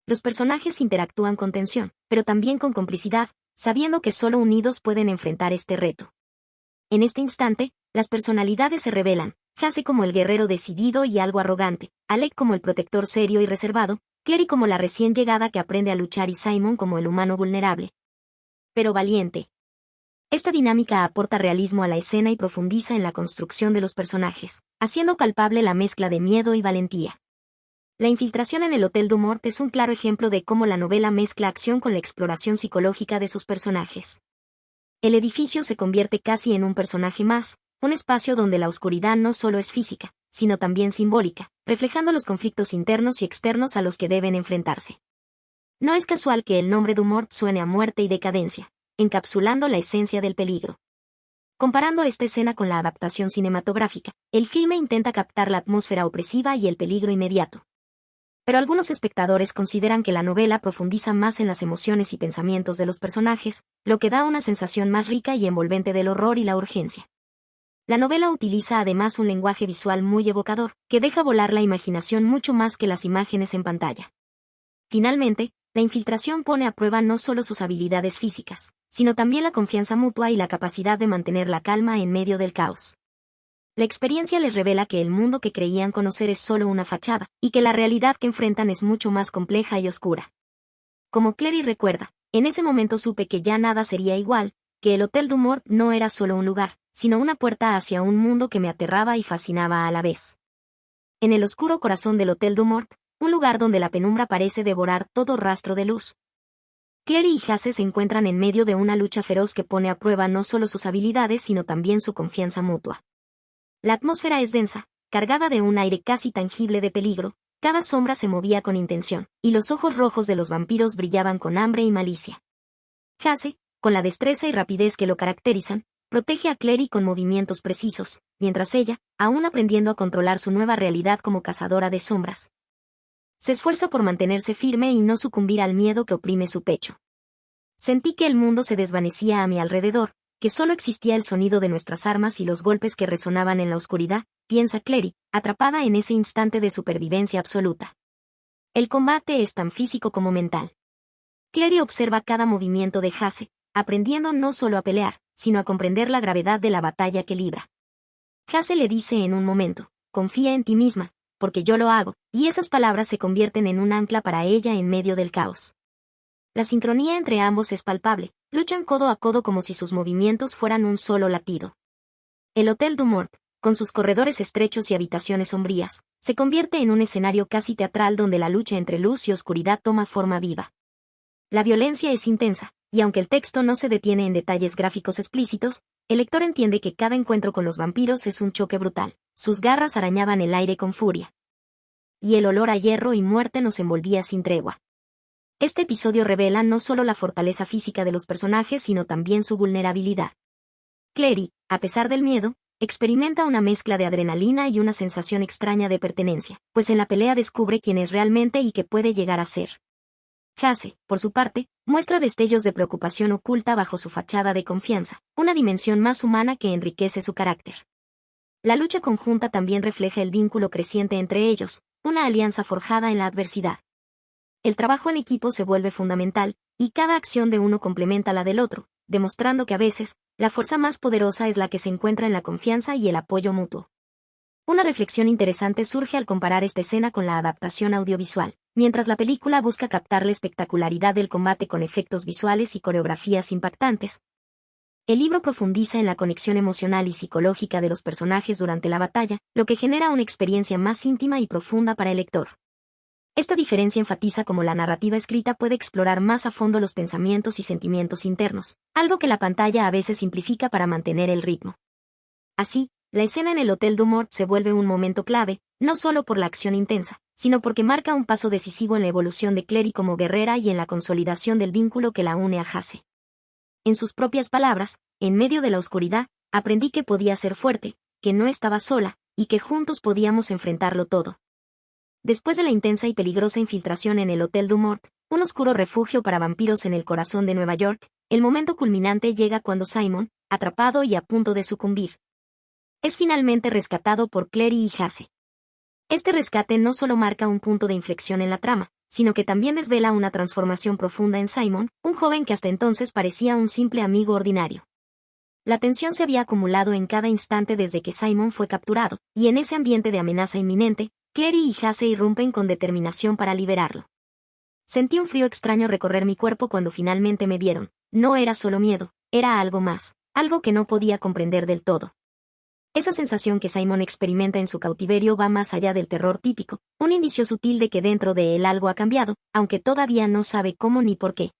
Los personajes interactúan con tensión, pero también con complicidad, sabiendo que solo unidos pueden enfrentar este reto. En este instante, las personalidades se revelan, Chase como el guerrero decidido y algo arrogante, Alec como el protector serio y reservado, Clary como la recién llegada que aprende a luchar y Simon como el humano vulnerable, pero valiente. Esta dinámica aporta realismo a la escena y profundiza en la construcción de los personajes, haciendo palpable la mezcla de miedo y valentía. La infiltración en el Hotel du Mort es un claro ejemplo de cómo la novela mezcla acción con la exploración psicológica de sus personajes. El edificio se convierte casi en un personaje más, un espacio donde la oscuridad no solo es física, sino también simbólica, reflejando los conflictos internos y externos a los que deben enfrentarse. No es casual que el nombre du Mort suene a muerte y decadencia, encapsulando la esencia del peligro. Comparando esta escena con la adaptación cinematográfica, el filme intenta captar la atmósfera opresiva y el peligro inmediato. Pero algunos espectadores consideran que la novela profundiza más en las emociones y pensamientos de los personajes, lo que da una sensación más rica y envolvente del horror y la urgencia. La novela utiliza además un lenguaje visual muy evocador, que deja volar la imaginación mucho más que las imágenes en pantalla. Finalmente, La infiltración pone a prueba no solo sus habilidades físicas, sino también la confianza mutua y la capacidad de mantener la calma en medio del caos. La experiencia les revela que el mundo que creían conocer es solo una fachada, y que la realidad que enfrentan es mucho más compleja y oscura. Como Clary recuerda, en ese momento supe que ya nada sería igual, que el Hotel du Mort no era solo un lugar, sino una puerta hacia un mundo que me aterraba y fascinaba a la vez. En el oscuro corazón del Hotel du Mort, un lugar donde la penumbra parece devorar todo rastro de luz, Clary y Hasse se encuentran en medio de una lucha feroz que pone a prueba no solo sus habilidades sino también su confianza mutua. La atmósfera es densa, cargada de un aire casi tangible de peligro, cada sombra se movía con intención, y los ojos rojos de los vampiros brillaban con hambre y malicia. Hasse, con la destreza y rapidez que lo caracterizan, protege a Clary con movimientos precisos, mientras ella, aún aprendiendo a controlar su nueva realidad como cazadora de sombras, se esfuerza por mantenerse firme y no sucumbir al miedo que oprime su pecho. Sentí que el mundo se desvanecía a mi alrededor, que solo existía el sonido de nuestras armas y los golpes que resonaban en la oscuridad, piensa Clary, atrapada en ese instante de supervivencia absoluta. El combate es tan físico como mental. Clary observa cada movimiento de Hasse, aprendiendo no solo a pelear, sino a comprender la gravedad de la batalla que libra. Hasse le dice en un momento, confía en ti misma, porque yo lo hago, y esas palabras se convierten en un ancla para ella en medio del caos. La sincronía entre ambos es palpable, luchan codo a codo como si sus movimientos fueran un solo latido. El Hotel du Mort, con sus corredores estrechos y habitaciones sombrías, se convierte en un escenario casi teatral donde la lucha entre luz y oscuridad toma forma viva. La violencia es intensa, y aunque el texto no se detiene en detalles gráficos explícitos, el lector entiende que cada encuentro con los vampiros es un choque brutal. Sus garras arañaban el aire con furia. Y el olor a hierro y muerte nos envolvía sin tregua. Este episodio revela no solo la fortaleza física de los personajes sino también su vulnerabilidad. Clary, a pesar del miedo, experimenta una mezcla de adrenalina y una sensación extraña de pertenencia, pues en la pelea descubre quién es realmente y qué puede llegar a ser. Hasse, por su parte, muestra destellos de preocupación oculta bajo su fachada de confianza, una dimensión más humana que enriquece su carácter. La lucha conjunta también refleja el vínculo creciente entre ellos, una alianza forjada en la adversidad. El trabajo en equipo se vuelve fundamental, y cada acción de uno complementa la del otro, demostrando que a veces, la fuerza más poderosa es la que se encuentra en la confianza y el apoyo mutuo. Una reflexión interesante surge al comparar esta escena con la adaptación audiovisual. Mientras la película busca captar la espectacularidad del combate con efectos visuales y coreografías impactantes, el libro profundiza en la conexión emocional y psicológica de los personajes durante la batalla, lo que genera una experiencia más íntima y profunda para el lector. Esta diferencia enfatiza cómo la narrativa escrita puede explorar más a fondo los pensamientos y sentimientos internos, algo que la pantalla a veces simplifica para mantener el ritmo. Así, la escena en el Hotel du Mort se vuelve un momento clave, no solo por la acción intensa, sino porque marca un paso decisivo en la evolución de Clary como guerrera y en la consolidación del vínculo que la une a Hasse. En sus propias palabras, en medio de la oscuridad, aprendí que podía ser fuerte, que no estaba sola, y que juntos podíamos enfrentarlo todo. Después de la intensa y peligrosa infiltración en el Hotel du Mort, un oscuro refugio para vampiros en el corazón de Nueva York, el momento culminante llega cuando Simon, atrapado y a punto de sucumbir, es finalmente rescatado por Clary y Hasse. Este rescate no solo marca un punto de inflexión en la trama, sino que también desvela una transformación profunda en Simon, un joven que hasta entonces parecía un simple amigo ordinario. La tensión se había acumulado en cada instante desde que Simon fue capturado, y en ese ambiente de amenaza inminente, Clary y Hasse irrumpen con determinación para liberarlo. Sentí un frío extraño recorrer mi cuerpo cuando finalmente me vieron. No era solo miedo, era algo más, algo que no podía comprender del todo. Esa sensación que Simon experimenta en su cautiverio va más allá del terror típico, un indicio sutil de que dentro de él algo ha cambiado, aunque todavía no sabe cómo ni por qué.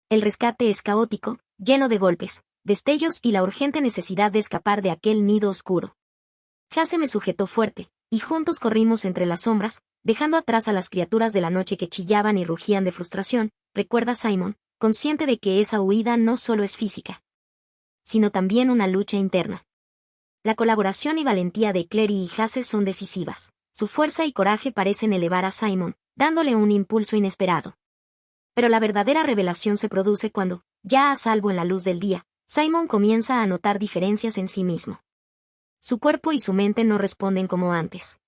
El rescate es caótico, lleno de golpes, destellos y la urgente necesidad de escapar de aquel nido oscuro. Hasse me sujetó fuerte, y juntos corrimos entre las sombras, dejando atrás a las criaturas de la noche que chillaban y rugían de frustración, recuerda Simon, consciente de que esa huida no solo es física, sino también una lucha interna. La colaboración y valentía de Clary y Hasse son decisivas. Su fuerza y coraje parecen elevar a Simon, dándole un impulso inesperado. Pero la verdadera revelación se produce cuando, ya a salvo en la luz del día, Simon comienza a notar diferencias en sí mismo. Su cuerpo y su mente no responden como antes.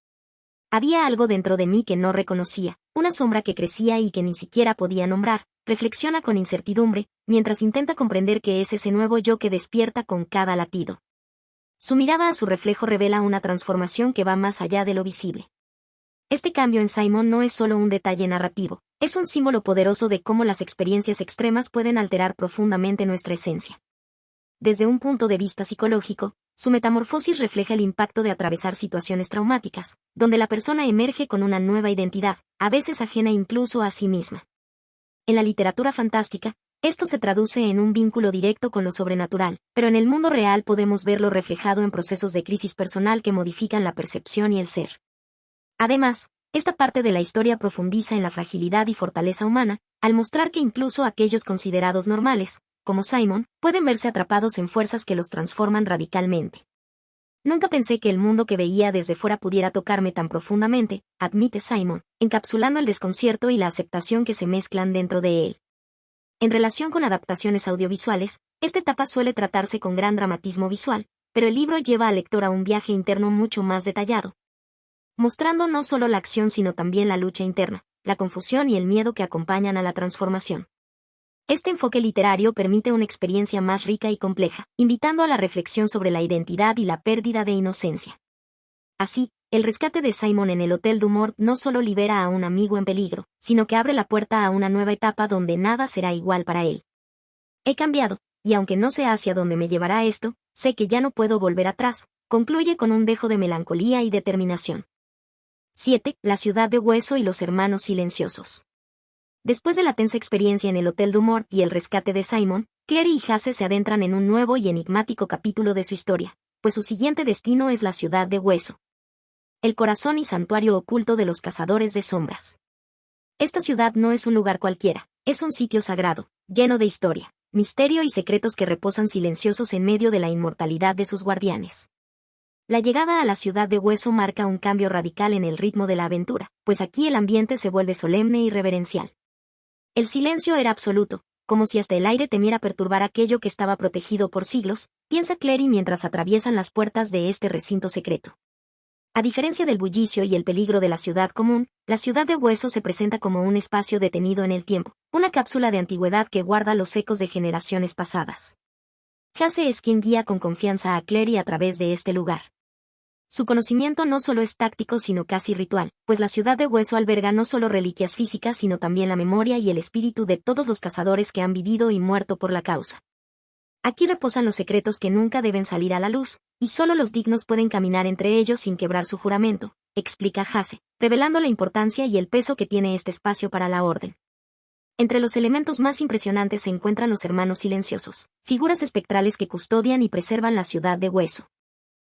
Había algo dentro de mí que no reconocía, una sombra que crecía y que ni siquiera podía nombrar. Reflexiona con incertidumbre, mientras intenta comprender qué es ese nuevo yo que despierta con cada latido. Su mirada a su reflejo revela una transformación que va más allá de lo visible. Este cambio en Simon no es solo un detalle narrativo, es un símbolo poderoso de cómo las experiencias extremas pueden alterar profundamente nuestra esencia. Desde un punto de vista psicológico, su metamorfosis refleja el impacto de atravesar situaciones traumáticas, donde la persona emerge con una nueva identidad, a veces ajena incluso a sí misma. En la literatura fantástica, esto se traduce en un vínculo directo con lo sobrenatural, pero en el mundo real podemos verlo reflejado en procesos de crisis personal que modifican la percepción y el ser. Además, esta parte de la historia profundiza en la fragilidad y fortaleza humana, al mostrar que incluso aquellos considerados normales, como Simon, pueden verse atrapados en fuerzas que los transforman radicalmente. Nunca pensé que el mundo que veía desde fuera pudiera tocarme tan profundamente, admite Simon, encapsulando el desconcierto y la aceptación que se mezclan dentro de él. En relación con adaptaciones audiovisuales, esta etapa suele tratarse con gran dramatismo visual, pero el libro lleva al lector a un viaje interno mucho más detallado, mostrando no solo la acción sino también la lucha interna, la confusión y el miedo que acompañan a la transformación. Este enfoque literario permite una experiencia más rica y compleja, invitando a la reflexión sobre la identidad y la pérdida de inocencia. Así, el rescate de Simon en el Hotel du Mort no solo libera a un amigo en peligro, sino que abre la puerta a una nueva etapa donde nada será igual para él. He cambiado, y aunque no sé hacia dónde me llevará esto, sé que ya no puedo volver atrás, concluye con un dejo de melancolía y determinación. 7. La ciudad de hueso y los hermanos silenciosos. Después de la tensa experiencia en el Hotel du Mort y el rescate de Simon, Claire y Hasse se adentran en un nuevo y enigmático capítulo de su historia, pues su siguiente destino es la ciudad de hueso, el corazón y santuario oculto de los cazadores de sombras. Esta ciudad no es un lugar cualquiera, es un sitio sagrado, lleno de historia, misterio y secretos que reposan silenciosos en medio de la inmortalidad de sus guardianes. La llegada a la ciudad de hueso marca un cambio radical en el ritmo de la aventura, pues aquí el ambiente se vuelve solemne y reverencial. El silencio era absoluto, como si hasta el aire temiera perturbar aquello que estaba protegido por siglos, piensa Clary mientras atraviesan las puertas de este recinto secreto. A diferencia del bullicio y el peligro de la ciudad común, la ciudad de hueso se presenta como un espacio detenido en el tiempo, una cápsula de antigüedad que guarda los ecos de generaciones pasadas. Hasse es quien guía con confianza a Clary a través de este lugar. Su conocimiento no solo es táctico sino casi ritual, pues la ciudad de hueso alberga no solo reliquias físicas sino también la memoria y el espíritu de todos los cazadores que han vivido y muerto por la causa. Aquí reposan los secretos que nunca deben salir a la luz, y solo los dignos pueden caminar entre ellos sin quebrar su juramento, explica Hasse, revelando la importancia y el peso que tiene este espacio para la orden. Entre los elementos más impresionantes se encuentran los hermanos silenciosos, figuras espectrales que custodian y preservan la ciudad de hueso.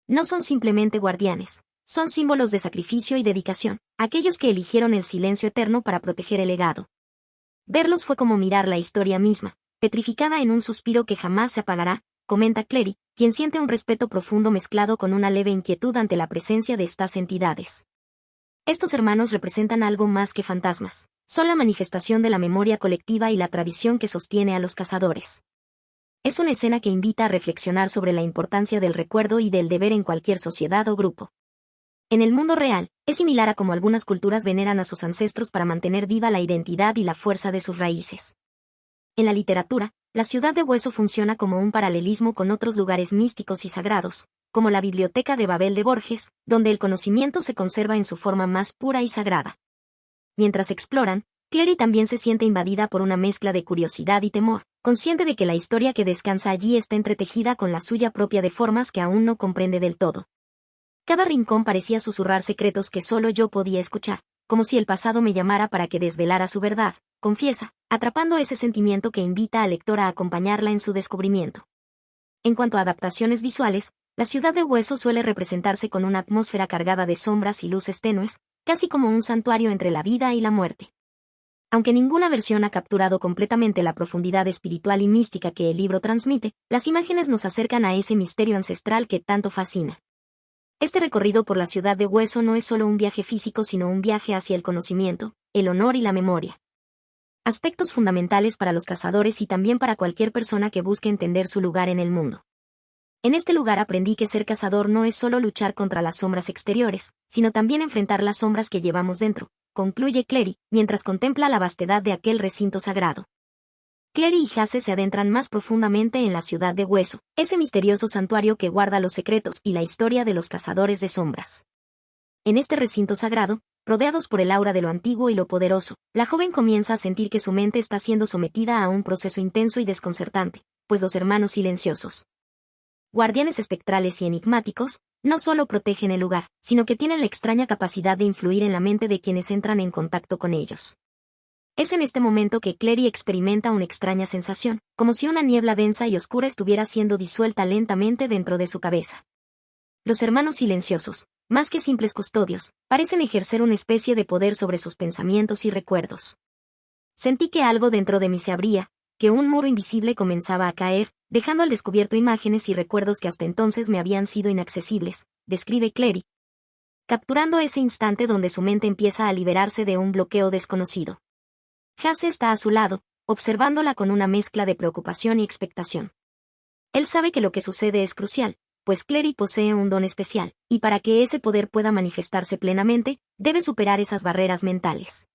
No son simplemente guardianes, son símbolos de sacrificio y dedicación, aquellos que eligieron el silencio eterno para proteger el legado. Verlos fue como mirar la historia misma, petrificada en un suspiro que jamás se apagará, comenta Clary, quien siente un respeto profundo mezclado con una leve inquietud ante la presencia de estas entidades. Estos hermanos representan algo más que fantasmas, son la manifestación de la memoria colectiva y la tradición que sostiene a los cazadores. Es una escena que invita a reflexionar sobre la importancia del recuerdo y del deber en cualquier sociedad o grupo. En el mundo real, es similar a cómo algunas culturas veneran a sus ancestros para mantener viva la identidad y la fuerza de sus raíces. En la literatura, la ciudad de hueso funciona como un paralelismo con otros lugares místicos y sagrados, como la Biblioteca de Babel de Borges, donde el conocimiento se conserva en su forma más pura y sagrada. Mientras exploran, Clary también se siente invadida por una mezcla de curiosidad y temor, consciente de que la historia que descansa allí está entretejida con la suya propia de formas que aún no comprende del todo. Cada rincón parecía susurrar secretos que solo yo podía escuchar, como si el pasado me llamara para que desvelara su verdad, confiesa, atrapando ese sentimiento que invita al lector a acompañarla en su descubrimiento. En cuanto a adaptaciones visuales, la ciudad de hueso suele representarse con una atmósfera cargada de sombras y luces tenues, casi como un santuario entre la vida y la muerte. Aunque ninguna versión ha capturado completamente la profundidad espiritual y mística que el libro transmite, las imágenes nos acercan a ese misterio ancestral que tanto fascina. Este recorrido por la ciudad de hueso no es solo un viaje físico sino un viaje hacia el conocimiento, el honor y la memoria. Aspectos fundamentales para los cazadores y también para cualquier persona que busque entender su lugar en el mundo. En este lugar aprendí que ser cazador no es solo luchar contra las sombras exteriores, sino también enfrentar las sombras que llevamos dentro, concluye Clary, mientras contempla la vastedad de aquel recinto sagrado. Clary y Jace se adentran más profundamente en la ciudad de Hueso, ese misterioso santuario que guarda los secretos y la historia de los cazadores de sombras. En este recinto sagrado, rodeados por el aura de lo antiguo y lo poderoso, la joven comienza a sentir que su mente está siendo sometida a un proceso intenso y desconcertante, pues los hermanos silenciosos, guardianes espectrales y enigmáticos, no solo protegen el lugar, sino que tienen la extraña capacidad de influir en la mente de quienes entran en contacto con ellos. Es en este momento que Clary experimenta una extraña sensación, como si una niebla densa y oscura estuviera siendo disuelta lentamente dentro de su cabeza. Los hermanos silenciosos, más que simples custodios, parecen ejercer una especie de poder sobre sus pensamientos y recuerdos. Sentí que algo dentro de mí se abría, que un muro invisible comenzaba a caer, dejando al descubierto imágenes y recuerdos que hasta entonces me habían sido inaccesibles, describe Clary, capturando ese instante donde su mente empieza a liberarse de un bloqueo desconocido. Jace está a su lado, observándola con una mezcla de preocupación y expectación. Él sabe que lo que sucede es crucial, pues Clary posee un don especial, y para que ese poder pueda manifestarse plenamente, debe superar esas barreras mentales.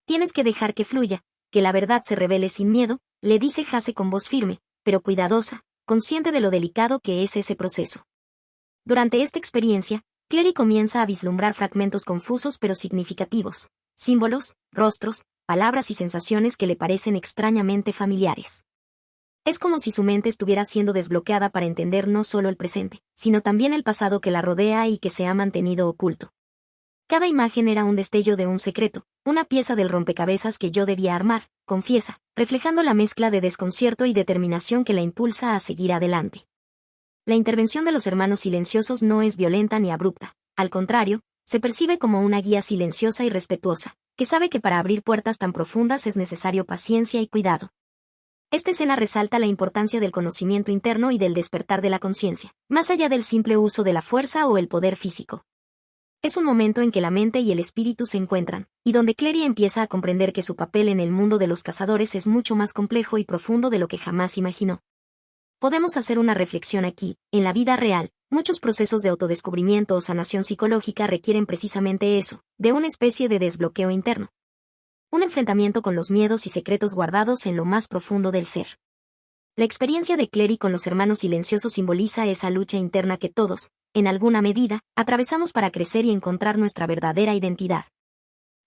Tienes que dejar que fluya, que la verdad se revele sin miedo, le dice Jace con voz firme, pero cuidadosa, consciente de lo delicado que es ese proceso. Durante esta experiencia, Clary comienza a vislumbrar fragmentos confusos pero significativos, símbolos, rostros, palabras y sensaciones que le parecen extrañamente familiares. Es como si su mente estuviera siendo desbloqueada para entender no solo el presente, sino también el pasado que la rodea y que se ha mantenido oculto. Cada imagen era un destello de un secreto, una pieza del rompecabezas que yo debía armar, confiesa, reflejando la mezcla de desconcierto y determinación que la impulsa a seguir adelante. La intervención de los hermanos silenciosos no es violenta ni abrupta, al contrario, se percibe como una guía silenciosa y respetuosa, que sabe que para abrir puertas tan profundas es necesario paciencia y cuidado. Esta escena resalta la importancia del conocimiento interno y del despertar de la conciencia, más allá del simple uso de la fuerza o el poder físico. Es un momento en que la mente y el espíritu se encuentran, y donde Clary empieza a comprender que su papel en el mundo de los cazadores es mucho más complejo y profundo de lo que jamás imaginó. Podemos hacer una reflexión aquí, en la vida real, muchos procesos de autodescubrimiento o sanación psicológica requieren precisamente eso, de una especie de desbloqueo interno. Un enfrentamiento con los miedos y secretos guardados en lo más profundo del ser. La experiencia de Clary con los hermanos silenciosos simboliza esa lucha interna que todos, en alguna medida, atravesamos para crecer y encontrar nuestra verdadera identidad.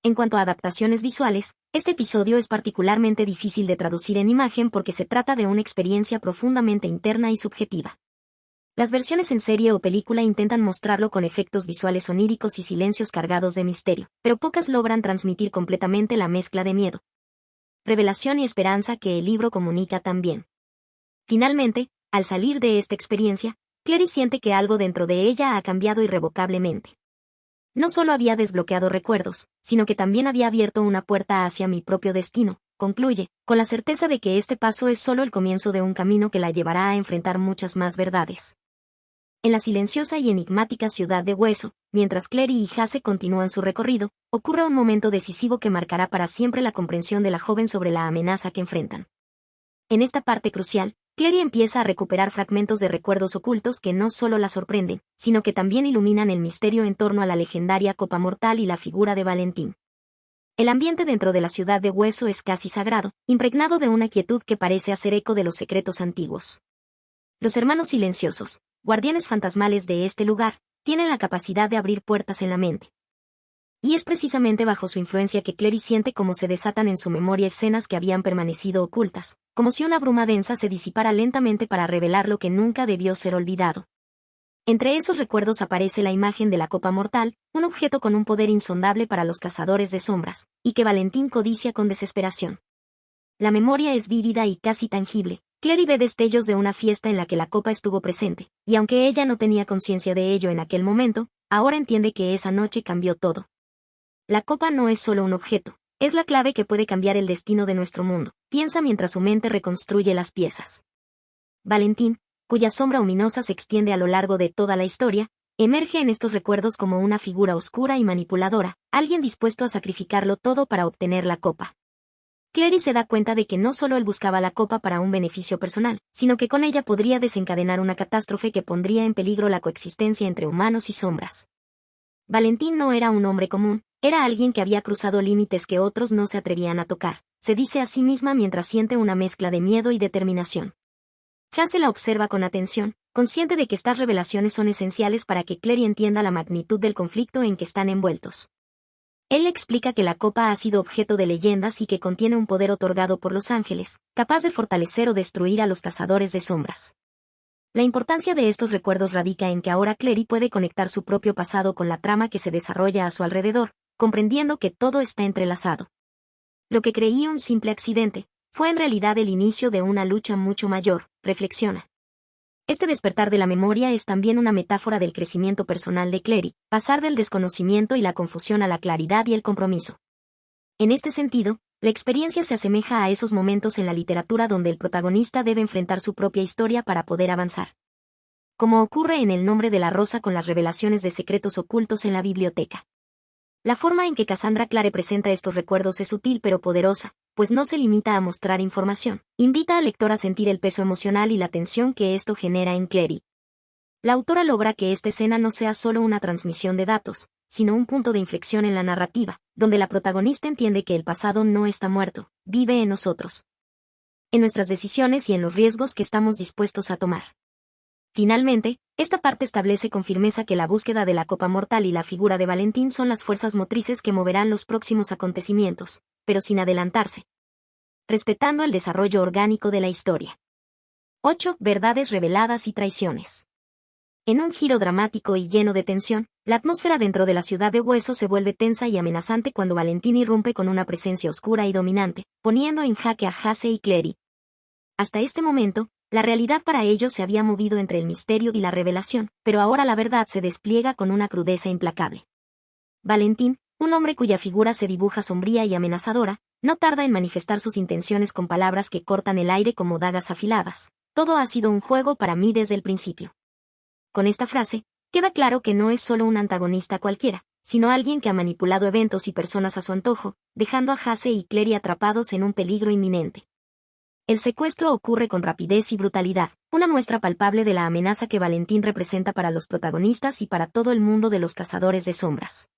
En cuanto a adaptaciones visuales, este episodio es particularmente difícil de traducir en imagen porque se trata de una experiencia profundamente interna y subjetiva. Las versiones en serie o película intentan mostrarlo con efectos visuales oníricos y silencios cargados de misterio, pero pocas logran transmitir completamente la mezcla de miedo, revelación y esperanza que el libro comunica tan bien. Finalmente, al salir de esta experiencia, Clary siente que algo dentro de ella ha cambiado irrevocablemente. No solo había desbloqueado recuerdos, sino que también había abierto una puerta hacia mi propio destino, concluye, con la certeza de que este paso es solo el comienzo de un camino que la llevará a enfrentar muchas más verdades. En la silenciosa y enigmática ciudad de Hueso, mientras Clary y Jace continúan su recorrido, ocurre un momento decisivo que marcará para siempre la comprensión de la joven sobre la amenaza que enfrentan. En esta parte crucial, Clary empieza a recuperar fragmentos de recuerdos ocultos que no solo la sorprenden, sino que también iluminan el misterio en torno a la legendaria Copa Mortal y la figura de Valentín. El ambiente dentro de la ciudad de Hueso es casi sagrado, impregnado de una quietud que parece hacer eco de los secretos antiguos. Los hermanos silenciosos, guardianes fantasmales de este lugar, tienen la capacidad de abrir puertas en la mente. Y es precisamente bajo su influencia que Clary siente cómo se desatan en su memoria escenas que habían permanecido ocultas, como si una bruma densa se disipara lentamente para revelar lo que nunca debió ser olvidado. Entre esos recuerdos aparece la imagen de la Copa Mortal, un objeto con un poder insondable para los cazadores de sombras, y que Valentín codicia con desesperación. La memoria es vívida y casi tangible. Clary ve destellos de una fiesta en la que la copa estuvo presente, y aunque ella no tenía conciencia de ello en aquel momento, ahora entiende que esa noche cambió todo. La copa no es solo un objeto, es la clave que puede cambiar el destino de nuestro mundo, piensa mientras su mente reconstruye las piezas. Valentín, cuya sombra ominosa se extiende a lo largo de toda la historia, emerge en estos recuerdos como una figura oscura y manipuladora, alguien dispuesto a sacrificarlo todo para obtener la copa. Clary se da cuenta de que no solo él buscaba la copa para un beneficio personal, sino que con ella podría desencadenar una catástrofe que pondría en peligro la coexistencia entre humanos y sombras. Valentín no era un hombre común, era alguien que había cruzado límites que otros no se atrevían a tocar, se dice a sí misma mientras siente una mezcla de miedo y determinación. Hasse la observa con atención, consciente de que estas revelaciones son esenciales para que Clary entienda la magnitud del conflicto en que están envueltos. Él le explica que la copa ha sido objeto de leyendas y que contiene un poder otorgado por los ángeles, capaz de fortalecer o destruir a los cazadores de sombras. La importancia de estos recuerdos radica en que ahora Clary puede conectar su propio pasado con la trama que se desarrolla a su alrededor, comprendiendo que todo está entrelazado. Lo que creía un simple accidente, fue en realidad el inicio de una lucha mucho mayor, reflexiona. Este despertar de la memoria es también una metáfora del crecimiento personal de Clary, pasar del desconocimiento y la confusión a la claridad y el compromiso. En este sentido, la experiencia se asemeja a esos momentos en la literatura donde el protagonista debe enfrentar su propia historia para poder avanzar. Como ocurre en El nombre de la rosa con las revelaciones de secretos ocultos en la biblioteca. La forma en que Cassandra Clare presenta estos recuerdos es sutil pero poderosa, pues no se limita a mostrar información, invita al lector a sentir el peso emocional y la tensión que esto genera en Clary. La autora logra que esta escena no sea solo una transmisión de datos, sino un punto de inflexión en la narrativa, donde la protagonista entiende que el pasado no está muerto, vive en nosotros. En nuestras decisiones y en los riesgos que estamos dispuestos a tomar. Finalmente, esta parte establece con firmeza que la búsqueda de la copa mortal y la figura de Valentín son las fuerzas motrices que moverán los próximos acontecimientos, pero sin adelantarse. Respetando el desarrollo orgánico de la historia. 8. Verdades reveladas y traiciones. En un giro dramático y lleno de tensión, la atmósfera dentro de la ciudad de Hueso se vuelve tensa y amenazante cuando Valentín irrumpe con una presencia oscura y dominante, poniendo en jaque a Hasse y Clary. Hasta este momento, la realidad para ellos se había movido entre el misterio y la revelación, pero ahora la verdad se despliega con una crudeza implacable. Valentín, un hombre cuya figura se dibuja sombría y amenazadora, no tarda en manifestar sus intenciones con palabras que cortan el aire como dagas afiladas. Todo ha sido un juego para mí desde el principio. Con esta frase, queda claro que no es solo un antagonista cualquiera, sino alguien que ha manipulado eventos y personas a su antojo, dejando a Hasse y Clary atrapados en un peligro inminente. El secuestro ocurre con rapidez y brutalidad, una muestra palpable de la amenaza que Valentín representa para los protagonistas y para todo el mundo de los cazadores de sombras.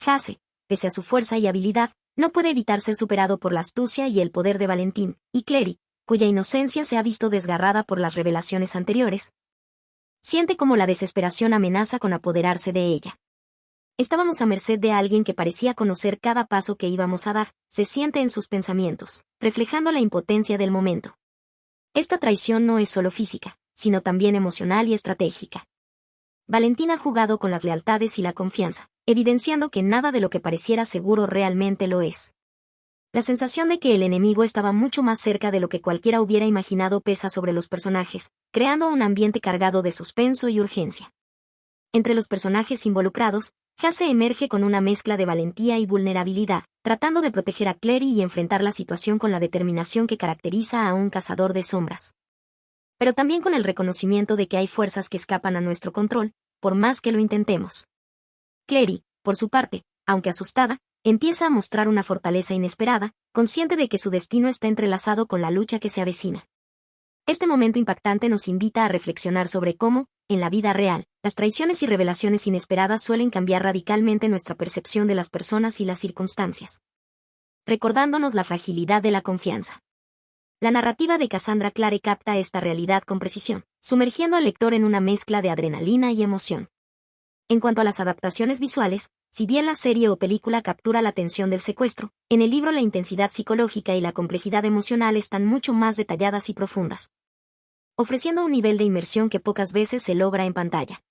Hasse, pese a su fuerza y habilidad, no puede evitar ser superado por la astucia y el poder de Valentín, y Clary, cuya inocencia se ha visto desgarrada por las revelaciones anteriores, siente como la desesperación amenaza con apoderarse de ella. Estábamos a merced de alguien que parecía conocer cada paso que íbamos a dar, se siente en sus pensamientos, reflejando la impotencia del momento. Esta traición no es solo física, sino también emocional y estratégica. Valentín ha jugado con las lealtades y la confianza, evidenciando que nada de lo que pareciera seguro realmente lo es. La sensación de que el enemigo estaba mucho más cerca de lo que cualquiera hubiera imaginado pesa sobre los personajes, creando un ambiente cargado de suspenso y urgencia. Entre los personajes involucrados, Hasse emerge con una mezcla de valentía y vulnerabilidad, tratando de proteger a Clary y enfrentar la situación con la determinación que caracteriza a un cazador de sombras. Pero también con el reconocimiento de que hay fuerzas que escapan a nuestro control, por más que lo intentemos. Clary, por su parte, aunque asustada, empieza a mostrar una fortaleza inesperada, consciente de que su destino está entrelazado con la lucha que se avecina. Este momento impactante nos invita a reflexionar sobre cómo, en la vida real, las traiciones y revelaciones inesperadas suelen cambiar radicalmente nuestra percepción de las personas y las circunstancias, recordándonos la fragilidad de la confianza. La narrativa de Cassandra Clare capta esta realidad con precisión, sumergiendo al lector en una mezcla de adrenalina y emoción. En cuanto a las adaptaciones visuales, si bien la serie o película captura la tensión del secuestro, en el libro la intensidad psicológica y la complejidad emocional están mucho más detalladas y profundas, ofreciendo un nivel de inmersión que pocas veces se logra en pantalla.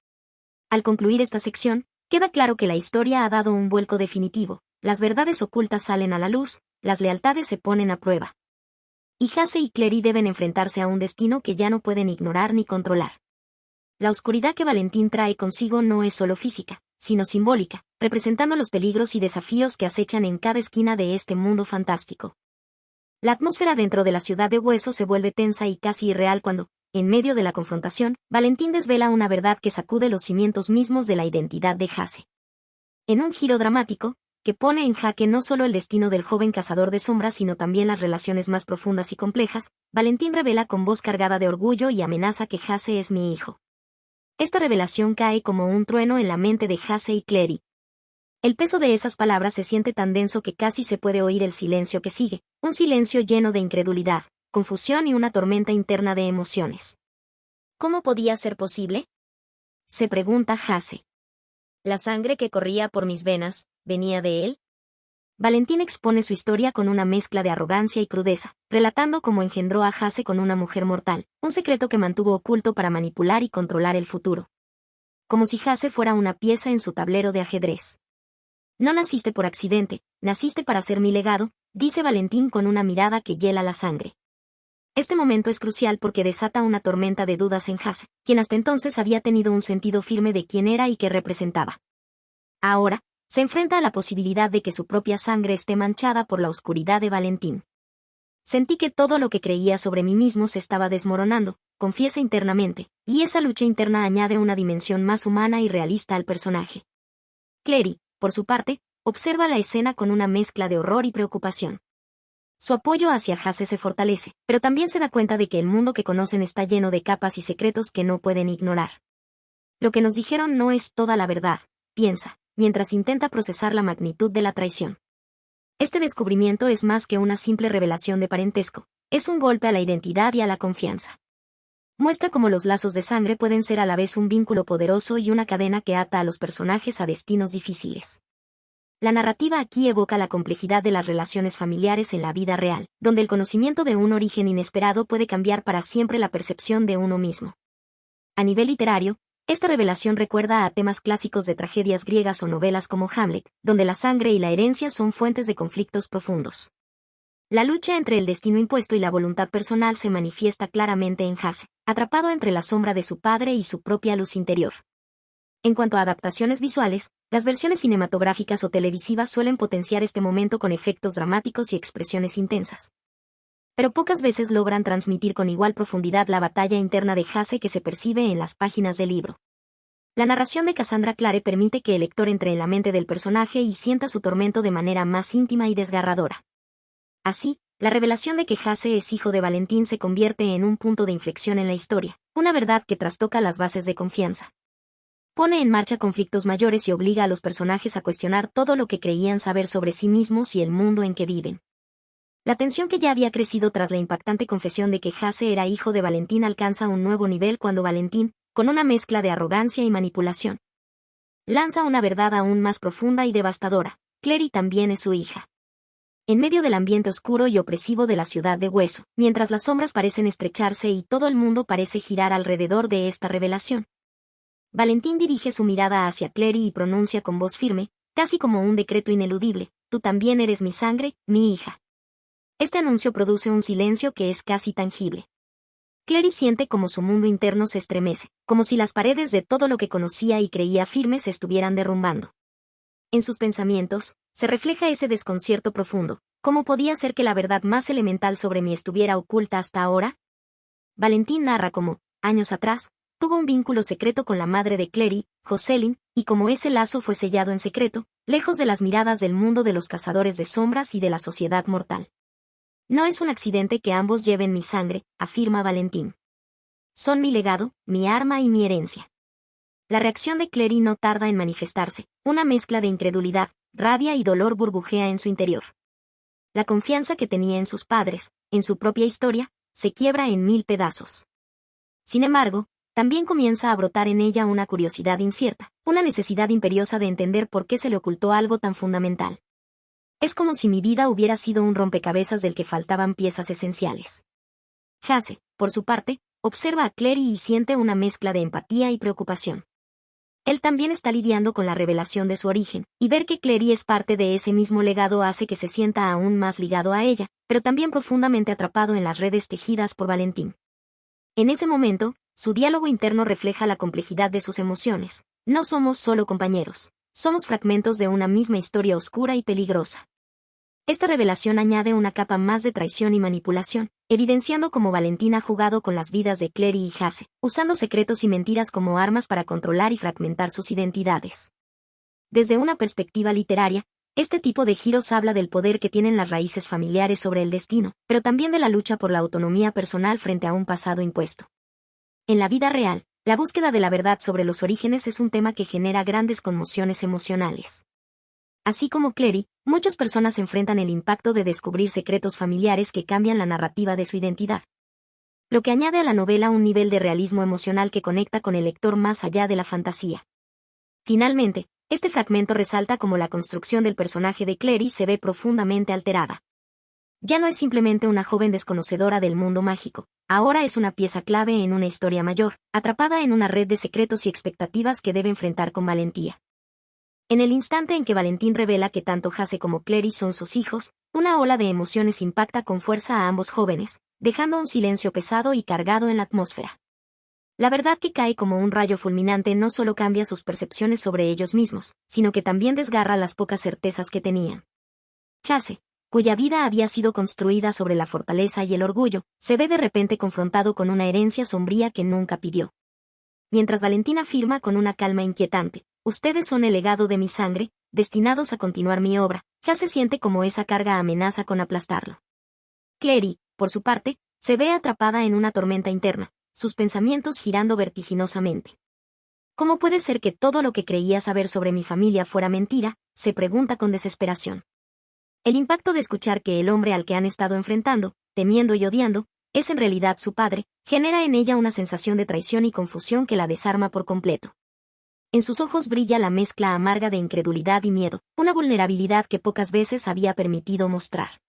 Al concluir esta sección, queda claro que la historia ha dado un vuelco definitivo, las verdades ocultas salen a la luz, las lealtades se ponen a prueba. Y Hasse y Clary deben enfrentarse a un destino que ya no pueden ignorar ni controlar. La oscuridad que Valentín trae consigo no es solo física, sino simbólica, representando los peligros y desafíos que acechan en cada esquina de este mundo fantástico. La atmósfera dentro de la ciudad de Hueso se vuelve tensa y casi irreal cuando, en medio de la confrontación, Valentín desvela una verdad que sacude los cimientos mismos de la identidad de Hasse. En un giro dramático, que pone en jaque no solo el destino del joven cazador de sombras sino también las relaciones más profundas y complejas, Valentín revela con voz cargada de orgullo y amenaza que Jace es mi hijo. Esta revelación cae como un trueno en la mente de Jace y Clary. El peso de esas palabras se siente tan denso que casi se puede oír el silencio que sigue, un silencio lleno de incredulidad, confusión y una tormenta interna de emociones. ¿Cómo podía ser posible?, se pregunta Jace. ¿La sangre que corría por mis venas venía de él? Valentín expone su historia con una mezcla de arrogancia y crudeza, relatando cómo engendró a Jace con una mujer mortal, un secreto que mantuvo oculto para manipular y controlar el futuro. Como si Jace fuera una pieza en su tablero de ajedrez. No naciste por accidente, naciste para ser mi legado, dice Valentín con una mirada que hiela la sangre. Este momento es crucial porque desata una tormenta de dudas en Jace, quien hasta entonces había tenido un sentido firme de quién era y qué representaba. Ahora, se enfrenta a la posibilidad de que su propia sangre esté manchada por la oscuridad de Valentín. Sentí que todo lo que creía sobre mí mismo se estaba desmoronando, confiesa internamente, y esa lucha interna añade una dimensión más humana y realista al personaje. Clary, por su parte, observa la escena con una mezcla de horror y preocupación. Su apoyo hacia Jace se fortalece, pero también se da cuenta de que el mundo que conocen está lleno de capas y secretos que no pueden ignorar. Lo que nos dijeron no es toda la verdad, piensa, mientras intenta procesar la magnitud de la traición. Este descubrimiento es más que una simple revelación de parentesco, es un golpe a la identidad y a la confianza. Muestra cómo los lazos de sangre pueden ser a la vez un vínculo poderoso y una cadena que ata a los personajes a destinos difíciles. La narrativa aquí evoca la complejidad de las relaciones familiares en la vida real, donde el conocimiento de un origen inesperado puede cambiar para siempre la percepción de uno mismo. A nivel literario, esta revelación recuerda a temas clásicos de tragedias griegas o novelas como Hamlet, donde la sangre y la herencia son fuentes de conflictos profundos. La lucha entre el destino impuesto y la voluntad personal se manifiesta claramente en Jace, atrapado entre la sombra de su padre y su propia luz interior. En cuanto a adaptaciones visuales, las versiones cinematográficas o televisivas suelen potenciar este momento con efectos dramáticos y expresiones intensas. Pero pocas veces logran transmitir con igual profundidad la batalla interna de Jace que se percibe en las páginas del libro. La narración de Cassandra Clare permite que el lector entre en la mente del personaje y sienta su tormento de manera más íntima y desgarradora. Así, la revelación de que Jace es hijo de Valentín se convierte en un punto de inflexión en la historia, una verdad que trastoca las bases de confianza. Pone en marcha conflictos mayores y obliga a los personajes a cuestionar todo lo que creían saber sobre sí mismos y el mundo en que viven. La tensión que ya había crecido tras la impactante confesión de que Jace era hijo de Valentín alcanza un nuevo nivel cuando Valentín, con una mezcla de arrogancia y manipulación, lanza una verdad aún más profunda y devastadora: Clary también es su hija. En medio del ambiente oscuro y opresivo de la ciudad de Hueso, mientras las sombras parecen estrecharse y todo el mundo parece girar alrededor de esta revelación, Valentín dirige su mirada hacia Clary y pronuncia con voz firme, casi como un decreto ineludible: tú también eres mi sangre, mi hija. Este anuncio produce un silencio que es casi tangible. Clary siente como su mundo interno se estremece, como si las paredes de todo lo que conocía y creía firme se estuvieran derrumbando. En sus pensamientos, se refleja ese desconcierto profundo. ¿Cómo podía ser que la verdad más elemental sobre mí estuviera oculta hasta ahora? Valentín narra cómo, años atrás, tuvo un vínculo secreto con la madre de Clary, Jocelyn, y cómo ese lazo fue sellado en secreto, lejos de las miradas del mundo de los cazadores de sombras y de la sociedad mortal. No es un accidente que ambos lleven mi sangre, afirma Valentín. Son mi legado, mi arma y mi herencia. La reacción de Clary no tarda en manifestarse, una mezcla de incredulidad, rabia y dolor burbujea en su interior. La confianza que tenía en sus padres, en su propia historia, se quiebra en 1000 pedazos. Sin embargo, también comienza a brotar en ella una curiosidad incierta, una necesidad imperiosa de entender por qué se le ocultó algo tan fundamental. Es como si mi vida hubiera sido un rompecabezas del que faltaban piezas esenciales. Jace, por su parte, observa a Clary y siente una mezcla de empatía y preocupación. Él también está lidiando con la revelación de su origen, y ver que Clary es parte de ese mismo legado hace que se sienta aún más ligado a ella, pero también profundamente atrapado en las redes tejidas por Valentín. En ese momento, su diálogo interno refleja la complejidad de sus emociones. No somos solo compañeros, somos fragmentos de una misma historia oscura y peligrosa. Esta revelación añade una capa más de traición y manipulación, evidenciando cómo Valentín ha jugado con las vidas de Clary y Jace, usando secretos y mentiras como armas para controlar y fragmentar sus identidades. Desde una perspectiva literaria, Este tipo de giros habla del poder que tienen las raíces familiares sobre el destino, pero también de la lucha por la autonomía personal frente a un pasado impuesto. En la vida real, la búsqueda de la verdad sobre los orígenes es un tema que genera grandes conmociones emocionales. Así como Clary, muchas personas enfrentan el impacto de descubrir secretos familiares que cambian la narrativa de su identidad. Lo que añade a la novela un nivel de realismo emocional que conecta con el lector más allá de la fantasía. Finalmente, este fragmento resalta cómo la construcción del personaje de Clary se ve profundamente alterada. Ya no es simplemente una joven desconocedora del mundo mágico, ahora es una pieza clave en una historia mayor, atrapada en una red de secretos y expectativas que debe enfrentar con valentía. En el instante en que Valentín revela que tanto Jace como Clary son sus hijos, una ola de emociones impacta con fuerza a ambos jóvenes, dejando un silencio pesado y cargado en la atmósfera. La verdad que cae como un rayo fulminante no solo cambia sus percepciones sobre ellos mismos, sino que también desgarra las pocas certezas que tenían. Jace, cuya vida había sido construida sobre la fortaleza y el orgullo, se ve de repente confrontado con una herencia sombría que nunca pidió. Mientras Valentín afirma con una calma inquietante, ustedes son el legado de mi sangre, destinados a continuar mi obra, Jace siente como esa carga amenaza con aplastarlo. Clary, por su parte, se ve atrapada en una tormenta interna, sus pensamientos girando vertiginosamente. ¿Cómo puede ser que todo lo que creía saber sobre mi familia fuera mentira?, se pregunta con desesperación. El impacto de escuchar que el hombre al que han estado enfrentando, temiendo y odiando, es en realidad su padre, genera en ella una sensación de traición y confusión que la desarma por completo. En sus ojos brilla la mezcla amarga de incredulidad y miedo, una vulnerabilidad que pocas veces había permitido mostrar.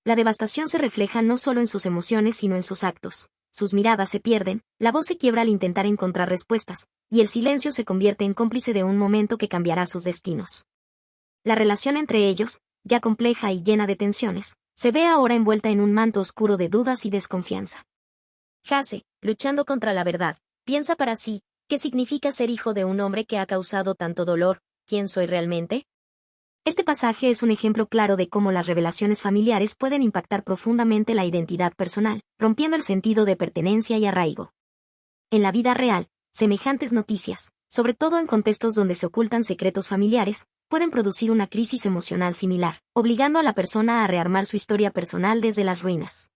La devastación se refleja no solo en sus emociones sino en sus actos. Sus miradas se pierden, la voz se quiebra al intentar encontrar respuestas, y el silencio se convierte en cómplice de un momento que cambiará sus destinos. La relación entre ellos, ya compleja y llena de tensiones, se ve ahora envuelta en un manto oscuro de dudas y desconfianza. Jace, luchando contra la verdad, piensa para sí, ¿qué significa ser hijo de un hombre que ha causado tanto dolor? ¿Quién soy realmente? Este pasaje es un ejemplo claro de cómo las revelaciones familiares pueden impactar profundamente la identidad personal, rompiendo el sentido de pertenencia y arraigo. En la vida real, semejantes noticias, sobre todo en contextos donde se ocultan secretos familiares, pueden producir una crisis emocional similar, obligando a la persona a rearmar su historia personal desde las ruinas.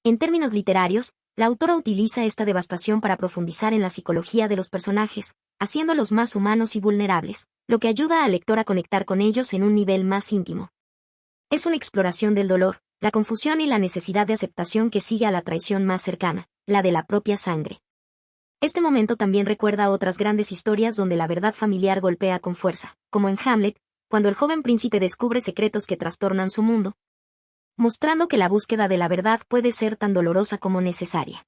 En términos literarios, la autora utiliza esta devastación para profundizar en la psicología de los personajes, haciéndolos más humanos y vulnerables, lo que ayuda al lector a conectar con ellos en un nivel más íntimo. Es una exploración del dolor, la confusión y la necesidad de aceptación que sigue a la traición más cercana, la de la propia sangre. Este momento también recuerda otras grandes historias donde la verdad familiar golpea con fuerza, como en Hamlet, cuando el joven príncipe descubre secretos que trastornan su mundo, mostrando que la búsqueda de la verdad puede ser tan dolorosa como necesaria.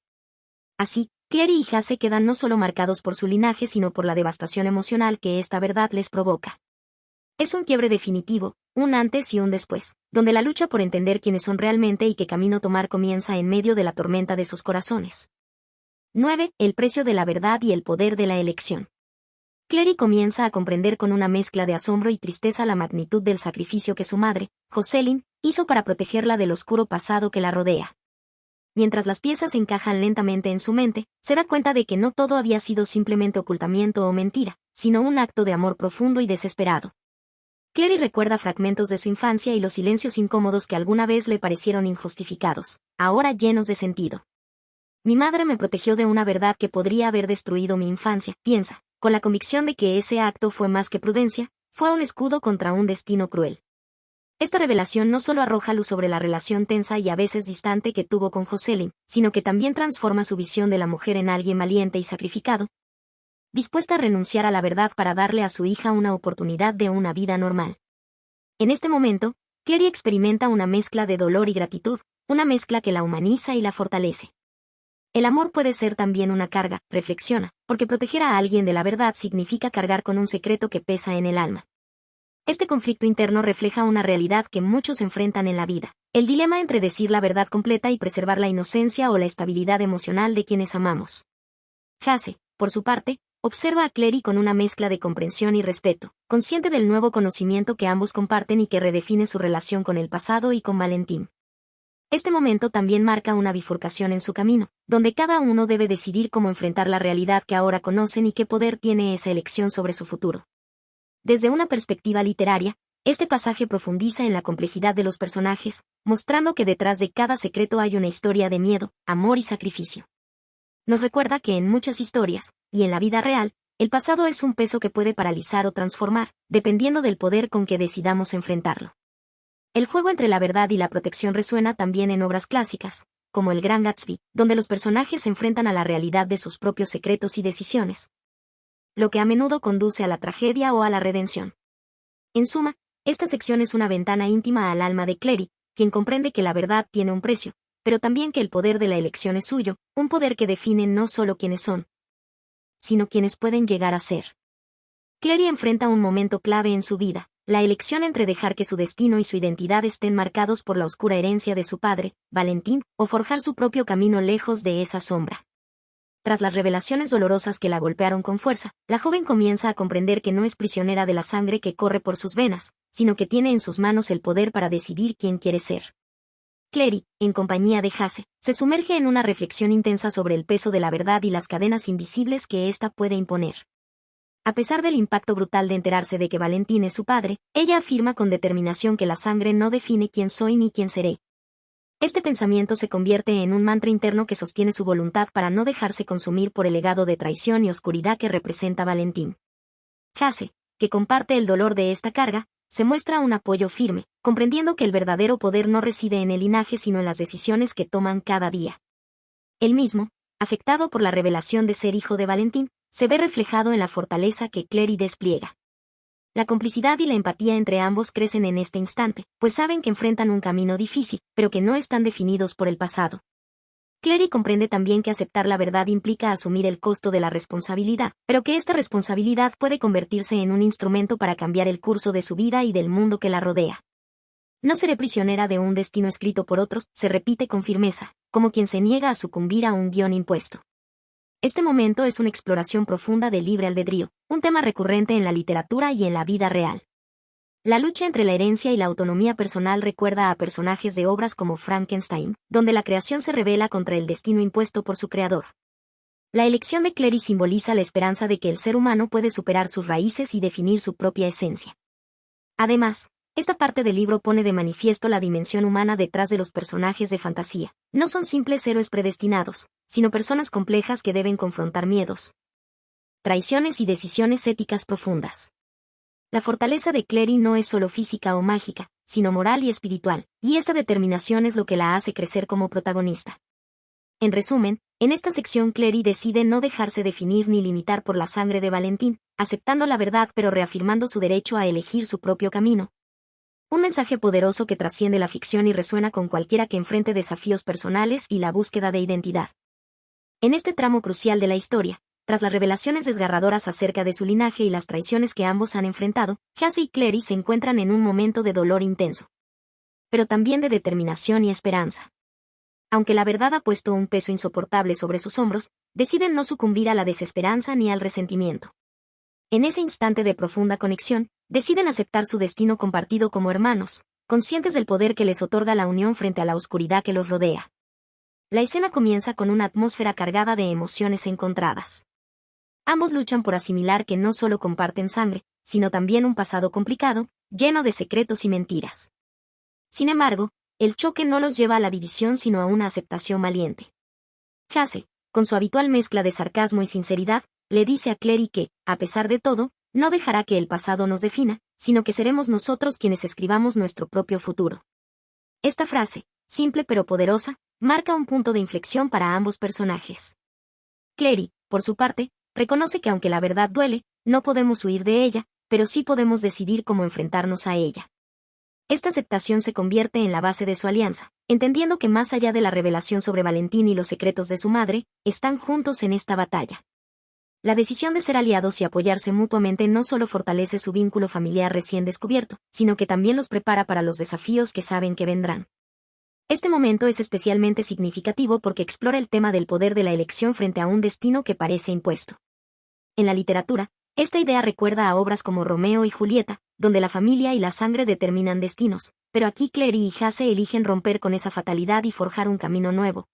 Así, Clary y Jace quedan no solo marcados por su linaje sino por la devastación emocional que esta verdad les provoca. Es un quiebre definitivo, un antes y un después, donde la lucha por entender quiénes son realmente y qué camino tomar comienza en medio de la tormenta de sus corazones. 9. El precio de la verdad y el poder de la elección. Clary comienza a comprender con una mezcla de asombro y tristeza la magnitud del sacrificio que su madre, Jocelyn, hizo para protegerla del oscuro pasado que la rodea. Mientras las piezas encajan lentamente en su mente, se da cuenta de que no todo había sido simplemente ocultamiento o mentira, sino un acto de amor profundo y desesperado. Clary recuerda fragmentos de su infancia y los silencios incómodos que alguna vez le parecieron injustificados, ahora llenos de sentido. Mi madre me protegió de una verdad que podría haber destruido mi infancia, piensa, con la convicción de que ese acto fue más que prudencia, fue un escudo contra un destino cruel. Esta revelación no solo arroja luz sobre la relación tensa y a veces distante que tuvo con Jocelyn, sino que también transforma su visión de la mujer en alguien valiente y sacrificado, dispuesta a renunciar a la verdad para darle a su hija una oportunidad de una vida normal. En este momento, Clary experimenta una mezcla de dolor y gratitud, una mezcla que la humaniza y la fortalece. El amor puede ser también una carga, reflexiona, porque proteger a alguien de la verdad significa cargar con un secreto que pesa en el alma. Este conflicto interno refleja una realidad que muchos enfrentan en la vida, el dilema entre decir la verdad completa y preservar la inocencia o la estabilidad emocional de quienes amamos. Jace, por su parte, observa a Clary con una mezcla de comprensión y respeto, consciente del nuevo conocimiento que ambos comparten y que redefine su relación con el pasado y con Valentín. Este momento también marca una bifurcación en su camino, donde cada uno debe decidir cómo enfrentar la realidad que ahora conocen y qué poder tiene esa elección sobre su futuro. Desde una perspectiva literaria, Este pasaje profundiza en la complejidad de los personajes, mostrando que detrás de cada secreto hay una historia de miedo, amor y sacrificio. Nos recuerda que en muchas historias, y en la vida real, el pasado es un peso que puede paralizar o transformar, dependiendo del poder con que decidamos enfrentarlo. El juego entre la verdad y la protección resuena también en obras clásicas, como El Gran Gatsby, donde los personajes se enfrentan a la realidad de sus propios secretos y decisiones, lo que a menudo conduce a la tragedia o a la redención. En suma, esta sección es una ventana íntima al alma de Clary, quien comprende que la verdad tiene un precio, pero también que el poder de la elección es suyo, un poder que define no solo quiénes son, sino quienes pueden llegar a ser. Clary enfrenta un momento clave en su vida, la elección entre dejar que su destino y su identidad estén marcados por la oscura herencia de su padre, Valentín, o forjar su propio camino lejos de esa sombra. Tras las revelaciones dolorosas que la golpearon con fuerza, la joven comienza a comprender que no es prisionera de la sangre que corre por sus venas, sino que tiene en sus manos el poder para decidir quién quiere ser. Clary, en compañía de Jace, se sumerge en una reflexión intensa sobre el peso de la verdad y las cadenas invisibles que ésta puede imponer. A pesar del impacto brutal de enterarse de que Valentín es su padre, ella afirma con determinación que la sangre no define quién soy ni quién seré. Este pensamiento se convierte en un mantra interno que sostiene su voluntad para no dejarse consumir por el legado de traición y oscuridad que representa Valentín. Jace, que comparte el dolor de esta carga, se muestra un apoyo firme, comprendiendo que el verdadero poder no reside en el linaje sino en las decisiones que toman cada día. Él mismo, afectado por la revelación de ser hijo de Valentín, se ve reflejado en la fortaleza que Clary despliega. La complicidad y la empatía entre ambos crecen en este instante, pues saben que enfrentan un camino difícil, pero que no están definidos por el pasado. Clary comprende también que aceptar la verdad implica asumir el costo de la responsabilidad, pero que esta responsabilidad puede convertirse en un instrumento para cambiar el curso de su vida y del mundo que la rodea. No seré prisionera de un destino escrito por otros, se repite con firmeza, como quien se niega a sucumbir a un guión impuesto. Este momento es una exploración profunda del libre albedrío, un tema recurrente en la literatura y en la vida real. La lucha entre la herencia y la autonomía personal recuerda a personajes de obras como Frankenstein, donde la creación se rebela contra el destino impuesto por su creador. La elección de Clary simboliza la esperanza de que el ser humano puede superar sus raíces y definir su propia esencia. Además, esta parte del libro pone de manifiesto la dimensión humana detrás de los personajes de fantasía. No son simples héroes predestinados, sino personas complejas que deben confrontar miedos, traiciones y decisiones éticas profundas. La fortaleza de Clary no es solo física o mágica, sino moral y espiritual, y esta determinación es lo que la hace crecer como protagonista. En resumen, en esta sección Clary decide no dejarse definir ni limitar por la sangre de Valentín, aceptando la verdad pero reafirmando su derecho a elegir su propio camino. Un mensaje poderoso que trasciende la ficción y resuena con cualquiera que enfrente desafíos personales y la búsqueda de identidad. En este tramo crucial de la historia, tras las revelaciones desgarradoras acerca de su linaje y las traiciones que ambos han enfrentado, Jace y Clary se encuentran en un momento de dolor intenso, pero también de determinación y esperanza. Aunque la verdad ha puesto un peso insoportable sobre sus hombros, deciden no sucumbir a la desesperanza ni al resentimiento. En ese instante de profunda conexión, deciden aceptar su destino compartido como hermanos, conscientes del poder que les otorga la unión frente a la oscuridad que los rodea. La escena comienza con una atmósfera cargada de emociones encontradas. Ambos luchan por asimilar que no solo comparten sangre, sino también un pasado complicado, lleno de secretos y mentiras. Sin embargo, el choque no los lleva a la división sino a una aceptación valiente. Jace, con su habitual mezcla de sarcasmo y sinceridad, le dice a Clary que, a pesar de todo, no dejará que el pasado nos defina, sino que seremos nosotros quienes escribamos nuestro propio futuro. Esta frase, simple pero poderosa, marca un punto de inflexión para ambos personajes. Clary, por su parte, reconoce que aunque la verdad duele, no podemos huir de ella, pero sí podemos decidir cómo enfrentarnos a ella. Esta aceptación se convierte en la base de su alianza, entendiendo que más allá de la revelación sobre Valentín y los secretos de su madre, están juntos en esta batalla. La decisión de ser aliados y apoyarse mutuamente no solo fortalece su vínculo familiar recién descubierto, sino que también los prepara para los desafíos que saben que vendrán. Este momento es especialmente significativo porque explora el tema del poder de la elección frente a un destino que parece impuesto. En la literatura, esta idea recuerda a obras como Romeo y Julieta, donde la familia y la sangre determinan destinos, pero aquí Clary y Jace eligen romper con esa fatalidad y forjar un camino nuevo.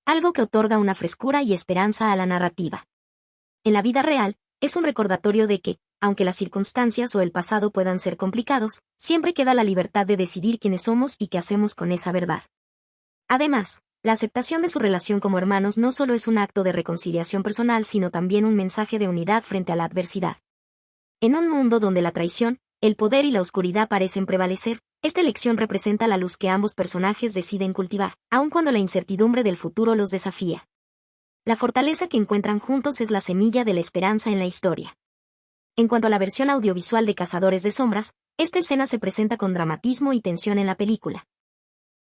Algo que otorga una frescura y esperanza a la narrativa. En la vida real, es un recordatorio de que, aunque las circunstancias o el pasado puedan ser complicados, siempre queda la libertad de decidir quiénes somos y qué hacemos con esa verdad. Además, la aceptación de su relación como hermanos no solo es un acto de reconciliación personal, sino también un mensaje de unidad frente a la adversidad. En un mundo donde la traición, el poder y la oscuridad parecen prevalecer, esta elección representa la luz que ambos personajes deciden cultivar, aun cuando la incertidumbre del futuro los desafía. La fortaleza que encuentran juntos es la semilla de la esperanza en la historia. En cuanto a la versión audiovisual de Cazadores de Sombras, esta escena se presenta con dramatismo y tensión en la película.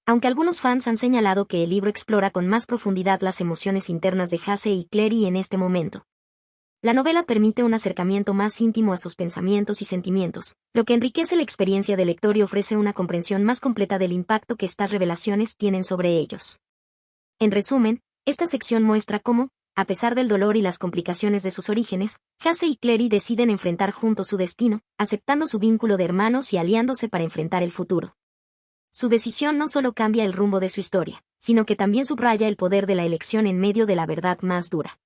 Aunque algunos fans han señalado que el libro explora con más profundidad las emociones internas de Hasse y Clary en este momento, la novela permite un acercamiento más íntimo a sus pensamientos y sentimientos, lo que enriquece la experiencia del lector y ofrece una comprensión más completa del impacto que estas revelaciones tienen sobre ellos. En resumen, esta sección muestra cómo, a pesar del dolor y las complicaciones de sus orígenes, Hasse y Clary deciden enfrentar juntos su destino, aceptando su vínculo de hermanos y aliándose para enfrentar el futuro. Su decisión no solo cambia el rumbo de su historia, sino que también subraya el poder de la elección en medio de la verdad más dura.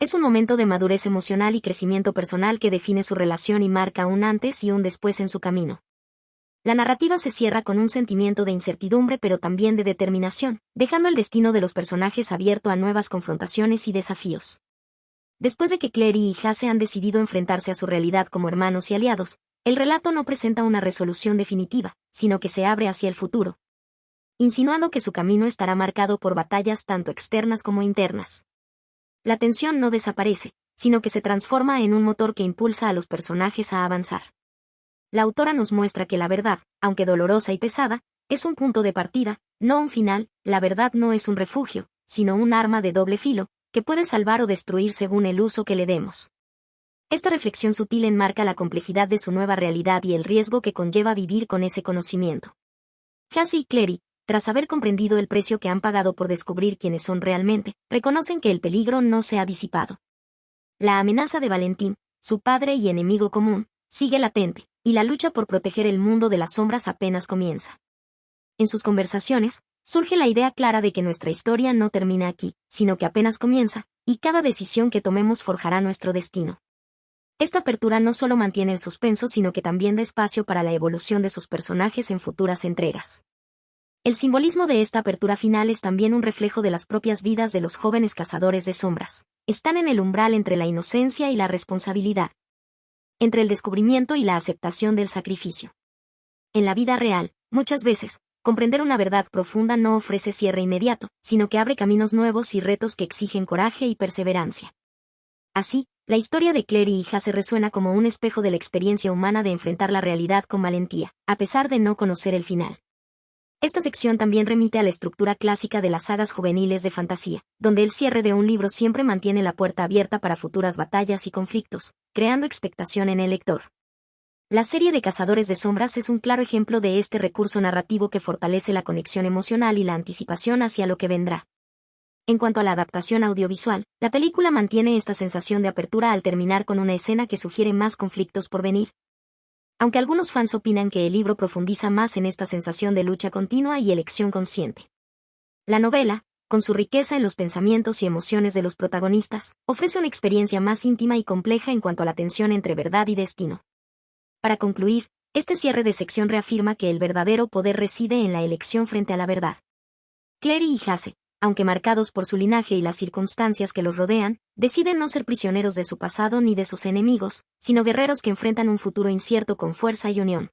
Es un momento de madurez emocional y crecimiento personal que define su relación y marca un antes y un después en su camino. La narrativa se cierra con un sentimiento de incertidumbre pero también de determinación, dejando el destino de los personajes abierto a nuevas confrontaciones y desafíos. Después de que Clary y Hasse han decidido enfrentarse a su realidad como hermanos y aliados, el relato no presenta una resolución definitiva, sino que se abre hacia el futuro, insinuando que su camino estará marcado por batallas tanto externas como internas. La tensión no desaparece, sino que se transforma en un motor que impulsa a los personajes a avanzar. La autora nos muestra que la verdad, aunque dolorosa y pesada, es un punto de partida, no un final. La verdad no es un refugio, sino un arma de doble filo, que puede salvar o destruir según el uso que le demos. Esta reflexión sutil enmarca la complejidad de su nueva realidad y el riesgo que conlleva vivir con ese conocimiento. Hasse y Clary, tras haber comprendido el precio que han pagado por descubrir quiénes son realmente, reconocen que el peligro no se ha disipado. La amenaza de Valentín, su padre y enemigo común, sigue latente, y la lucha por proteger el mundo de las sombras apenas comienza. En sus conversaciones, surge la idea clara de que nuestra historia no termina aquí, sino que apenas comienza, y cada decisión que tomemos forjará nuestro destino. Esta apertura no solo mantiene el suspenso, sino que también da espacio para la evolución de sus personajes en futuras entregas. El simbolismo de esta apertura final es también un reflejo de las propias vidas de los jóvenes cazadores de sombras. Están en el umbral entre la inocencia y la responsabilidad, entre el descubrimiento y la aceptación del sacrificio. En la vida real, muchas veces, comprender una verdad profunda no ofrece cierre inmediato, sino que abre caminos nuevos y retos que exigen coraje y perseverancia. Así, la historia de Clary y Hasse resuena como un espejo de la experiencia humana de enfrentar la realidad con valentía, a pesar de no conocer el final. Esta sección también remite a la estructura clásica de las sagas juveniles de fantasía, donde el cierre de un libro siempre mantiene la puerta abierta para futuras batallas y conflictos, creando expectación en el lector. La serie de Cazadores de Sombras es un claro ejemplo de este recurso narrativo que fortalece la conexión emocional y la anticipación hacia lo que vendrá. En cuanto a la adaptación audiovisual, la película mantiene esta sensación de apertura al terminar con una escena que sugiere más conflictos por venir. Aunque algunos fans opinan que el libro profundiza más en esta sensación de lucha continua y elección consciente. La novela, con su riqueza en los pensamientos y emociones de los protagonistas, ofrece una experiencia más íntima y compleja en cuanto a la tensión entre verdad y destino. Para concluir, este cierre de sección reafirma que el verdadero poder reside en la elección frente a la verdad. Clary y Hasse, aunque marcados por su linaje y las circunstancias que los rodean, deciden no ser prisioneros de su pasado ni de sus enemigos, sino guerreros que enfrentan un futuro incierto con fuerza y unión.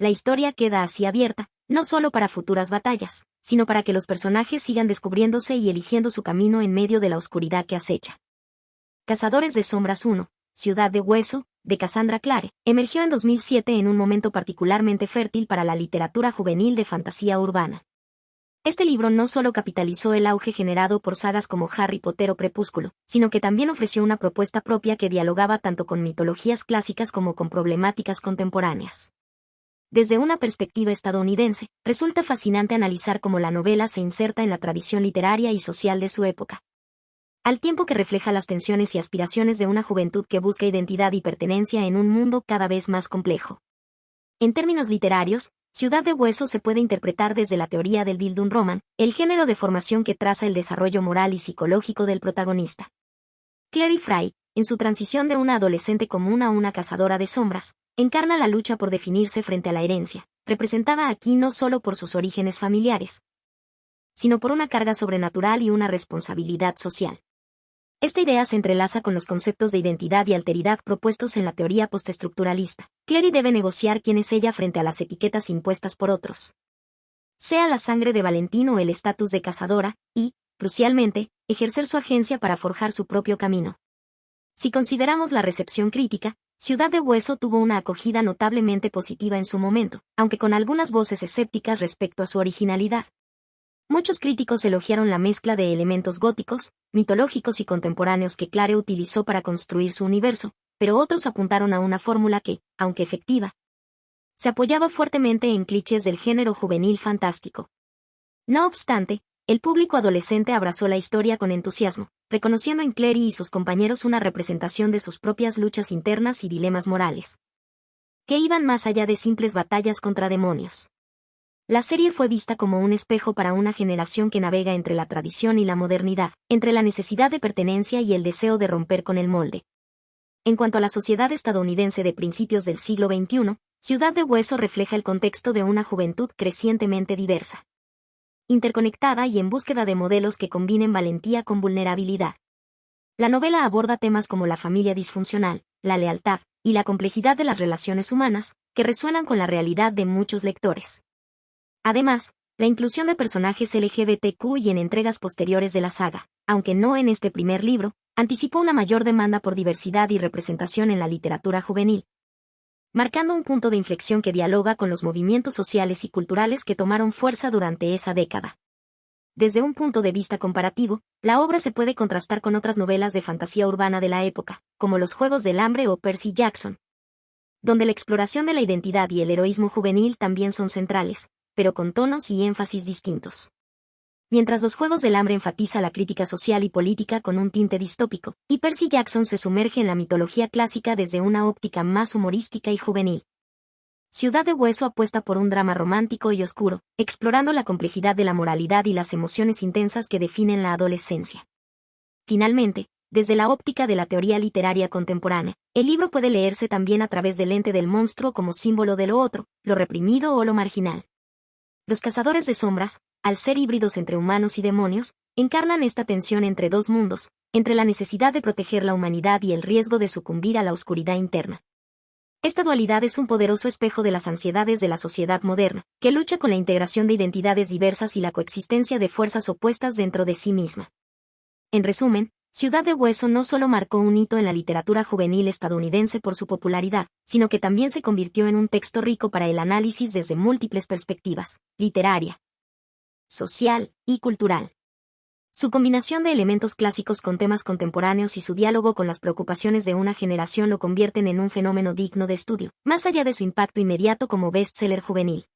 La historia queda así abierta, no solo para futuras batallas, sino para que los personajes sigan descubriéndose y eligiendo su camino en medio de la oscuridad que acecha. Cazadores de Sombras 1, Ciudad de Hueso, de Cassandra Clare, emergió en 2007 en un momento particularmente fértil para la literatura juvenil de fantasía urbana. Este libro no solo capitalizó el auge generado por sagas como Harry Potter o Crepúsculo, sino que también ofreció una propuesta propia que dialogaba tanto con mitologías clásicas como con problemáticas contemporáneas. Desde una perspectiva estadounidense, resulta fascinante analizar cómo la novela se inserta en la tradición literaria y social de su época, al tiempo que refleja las tensiones y aspiraciones de una juventud que busca identidad y pertenencia en un mundo cada vez más complejo. En términos literarios, Ciudad de Hueso se puede interpretar desde la teoría del Bildungsroman, el género de formación que traza el desarrollo moral y psicológico del protagonista. Clary Fry, en su transición de una adolescente común a una cazadora de sombras, encarna la lucha por definirse frente a la herencia, representada aquí no solo por sus orígenes familiares, sino por una carga sobrenatural y una responsabilidad social. Esta idea se entrelaza con los conceptos de identidad y alteridad propuestos en la teoría postestructuralista. Clary debe negociar quién es ella frente a las etiquetas impuestas por otros, sea la sangre de Valentín o el estatus de cazadora, y, crucialmente, ejercer su agencia para forjar su propio camino. Si consideramos la recepción crítica, Ciudad de Hueso tuvo una acogida notablemente positiva en su momento, aunque con algunas voces escépticas respecto a su originalidad. Muchos críticos elogiaron la mezcla de elementos góticos, mitológicos y contemporáneos que Clare utilizó para construir su universo, pero otros apuntaron a una fórmula que, aunque efectiva, se apoyaba fuertemente en clichés del género juvenil fantástico. No obstante, el público adolescente abrazó la historia con entusiasmo, reconociendo en Clary y sus compañeros una representación de sus propias luchas internas y dilemas morales, que iban más allá de simples batallas contra demonios. La serie fue vista como un espejo para una generación que navega entre la tradición y la modernidad, entre la necesidad de pertenencia y el deseo de romper con el molde. En cuanto a la sociedad estadounidense de principios del siglo XXI, Ciudad de Hueso refleja el contexto de una juventud crecientemente diversa, interconectada y en búsqueda de modelos que combinen valentía con vulnerabilidad. La novela aborda temas como la familia disfuncional, la lealtad, y la complejidad de las relaciones humanas, que resuenan con la realidad de muchos lectores. Además, la inclusión de personajes LGBTQ y en entregas posteriores de la saga, aunque no en este primer libro, anticipó una mayor demanda por diversidad y representación en la literatura juvenil, marcando un punto de inflexión que dialoga con los movimientos sociales y culturales que tomaron fuerza durante esa década. Desde un punto de vista comparativo, la obra se puede contrastar con otras novelas de fantasía urbana de la época, como Los Juegos del Hambre o Percy Jackson, donde la exploración de la identidad y el heroísmo juvenil también son centrales, pero con tonos y énfasis distintos. Mientras Los Juegos del Hambre enfatiza la crítica social y política con un tinte distópico, y Percy Jackson se sumerge en la mitología clásica desde una óptica más humorística y juvenil. Ciudad de Hueso apuesta por un drama romántico y oscuro, explorando la complejidad de la moralidad y las emociones intensas que definen la adolescencia. Finalmente, desde la óptica de la teoría literaria contemporánea, el libro puede leerse también a través del lente del monstruo como símbolo de lo otro, lo reprimido o lo marginal. Los cazadores de sombras, al ser híbridos entre humanos y demonios, encarnan esta tensión entre dos mundos, entre la necesidad de proteger la humanidad y el riesgo de sucumbir a la oscuridad interna. Esta dualidad es un poderoso espejo de las ansiedades de la sociedad moderna, que lucha con la integración de identidades diversas y la coexistencia de fuerzas opuestas dentro de sí misma. En resumen, Ciudad de Hueso no solo marcó un hito en la literatura juvenil estadounidense por su popularidad, sino que también se convirtió en un texto rico para el análisis desde múltiples perspectivas, literaria, social y cultural. Su combinación de elementos clásicos con temas contemporáneos y su diálogo con las preocupaciones de una generación lo convierten en un fenómeno digno de estudio, más allá de su impacto inmediato como bestseller juvenil.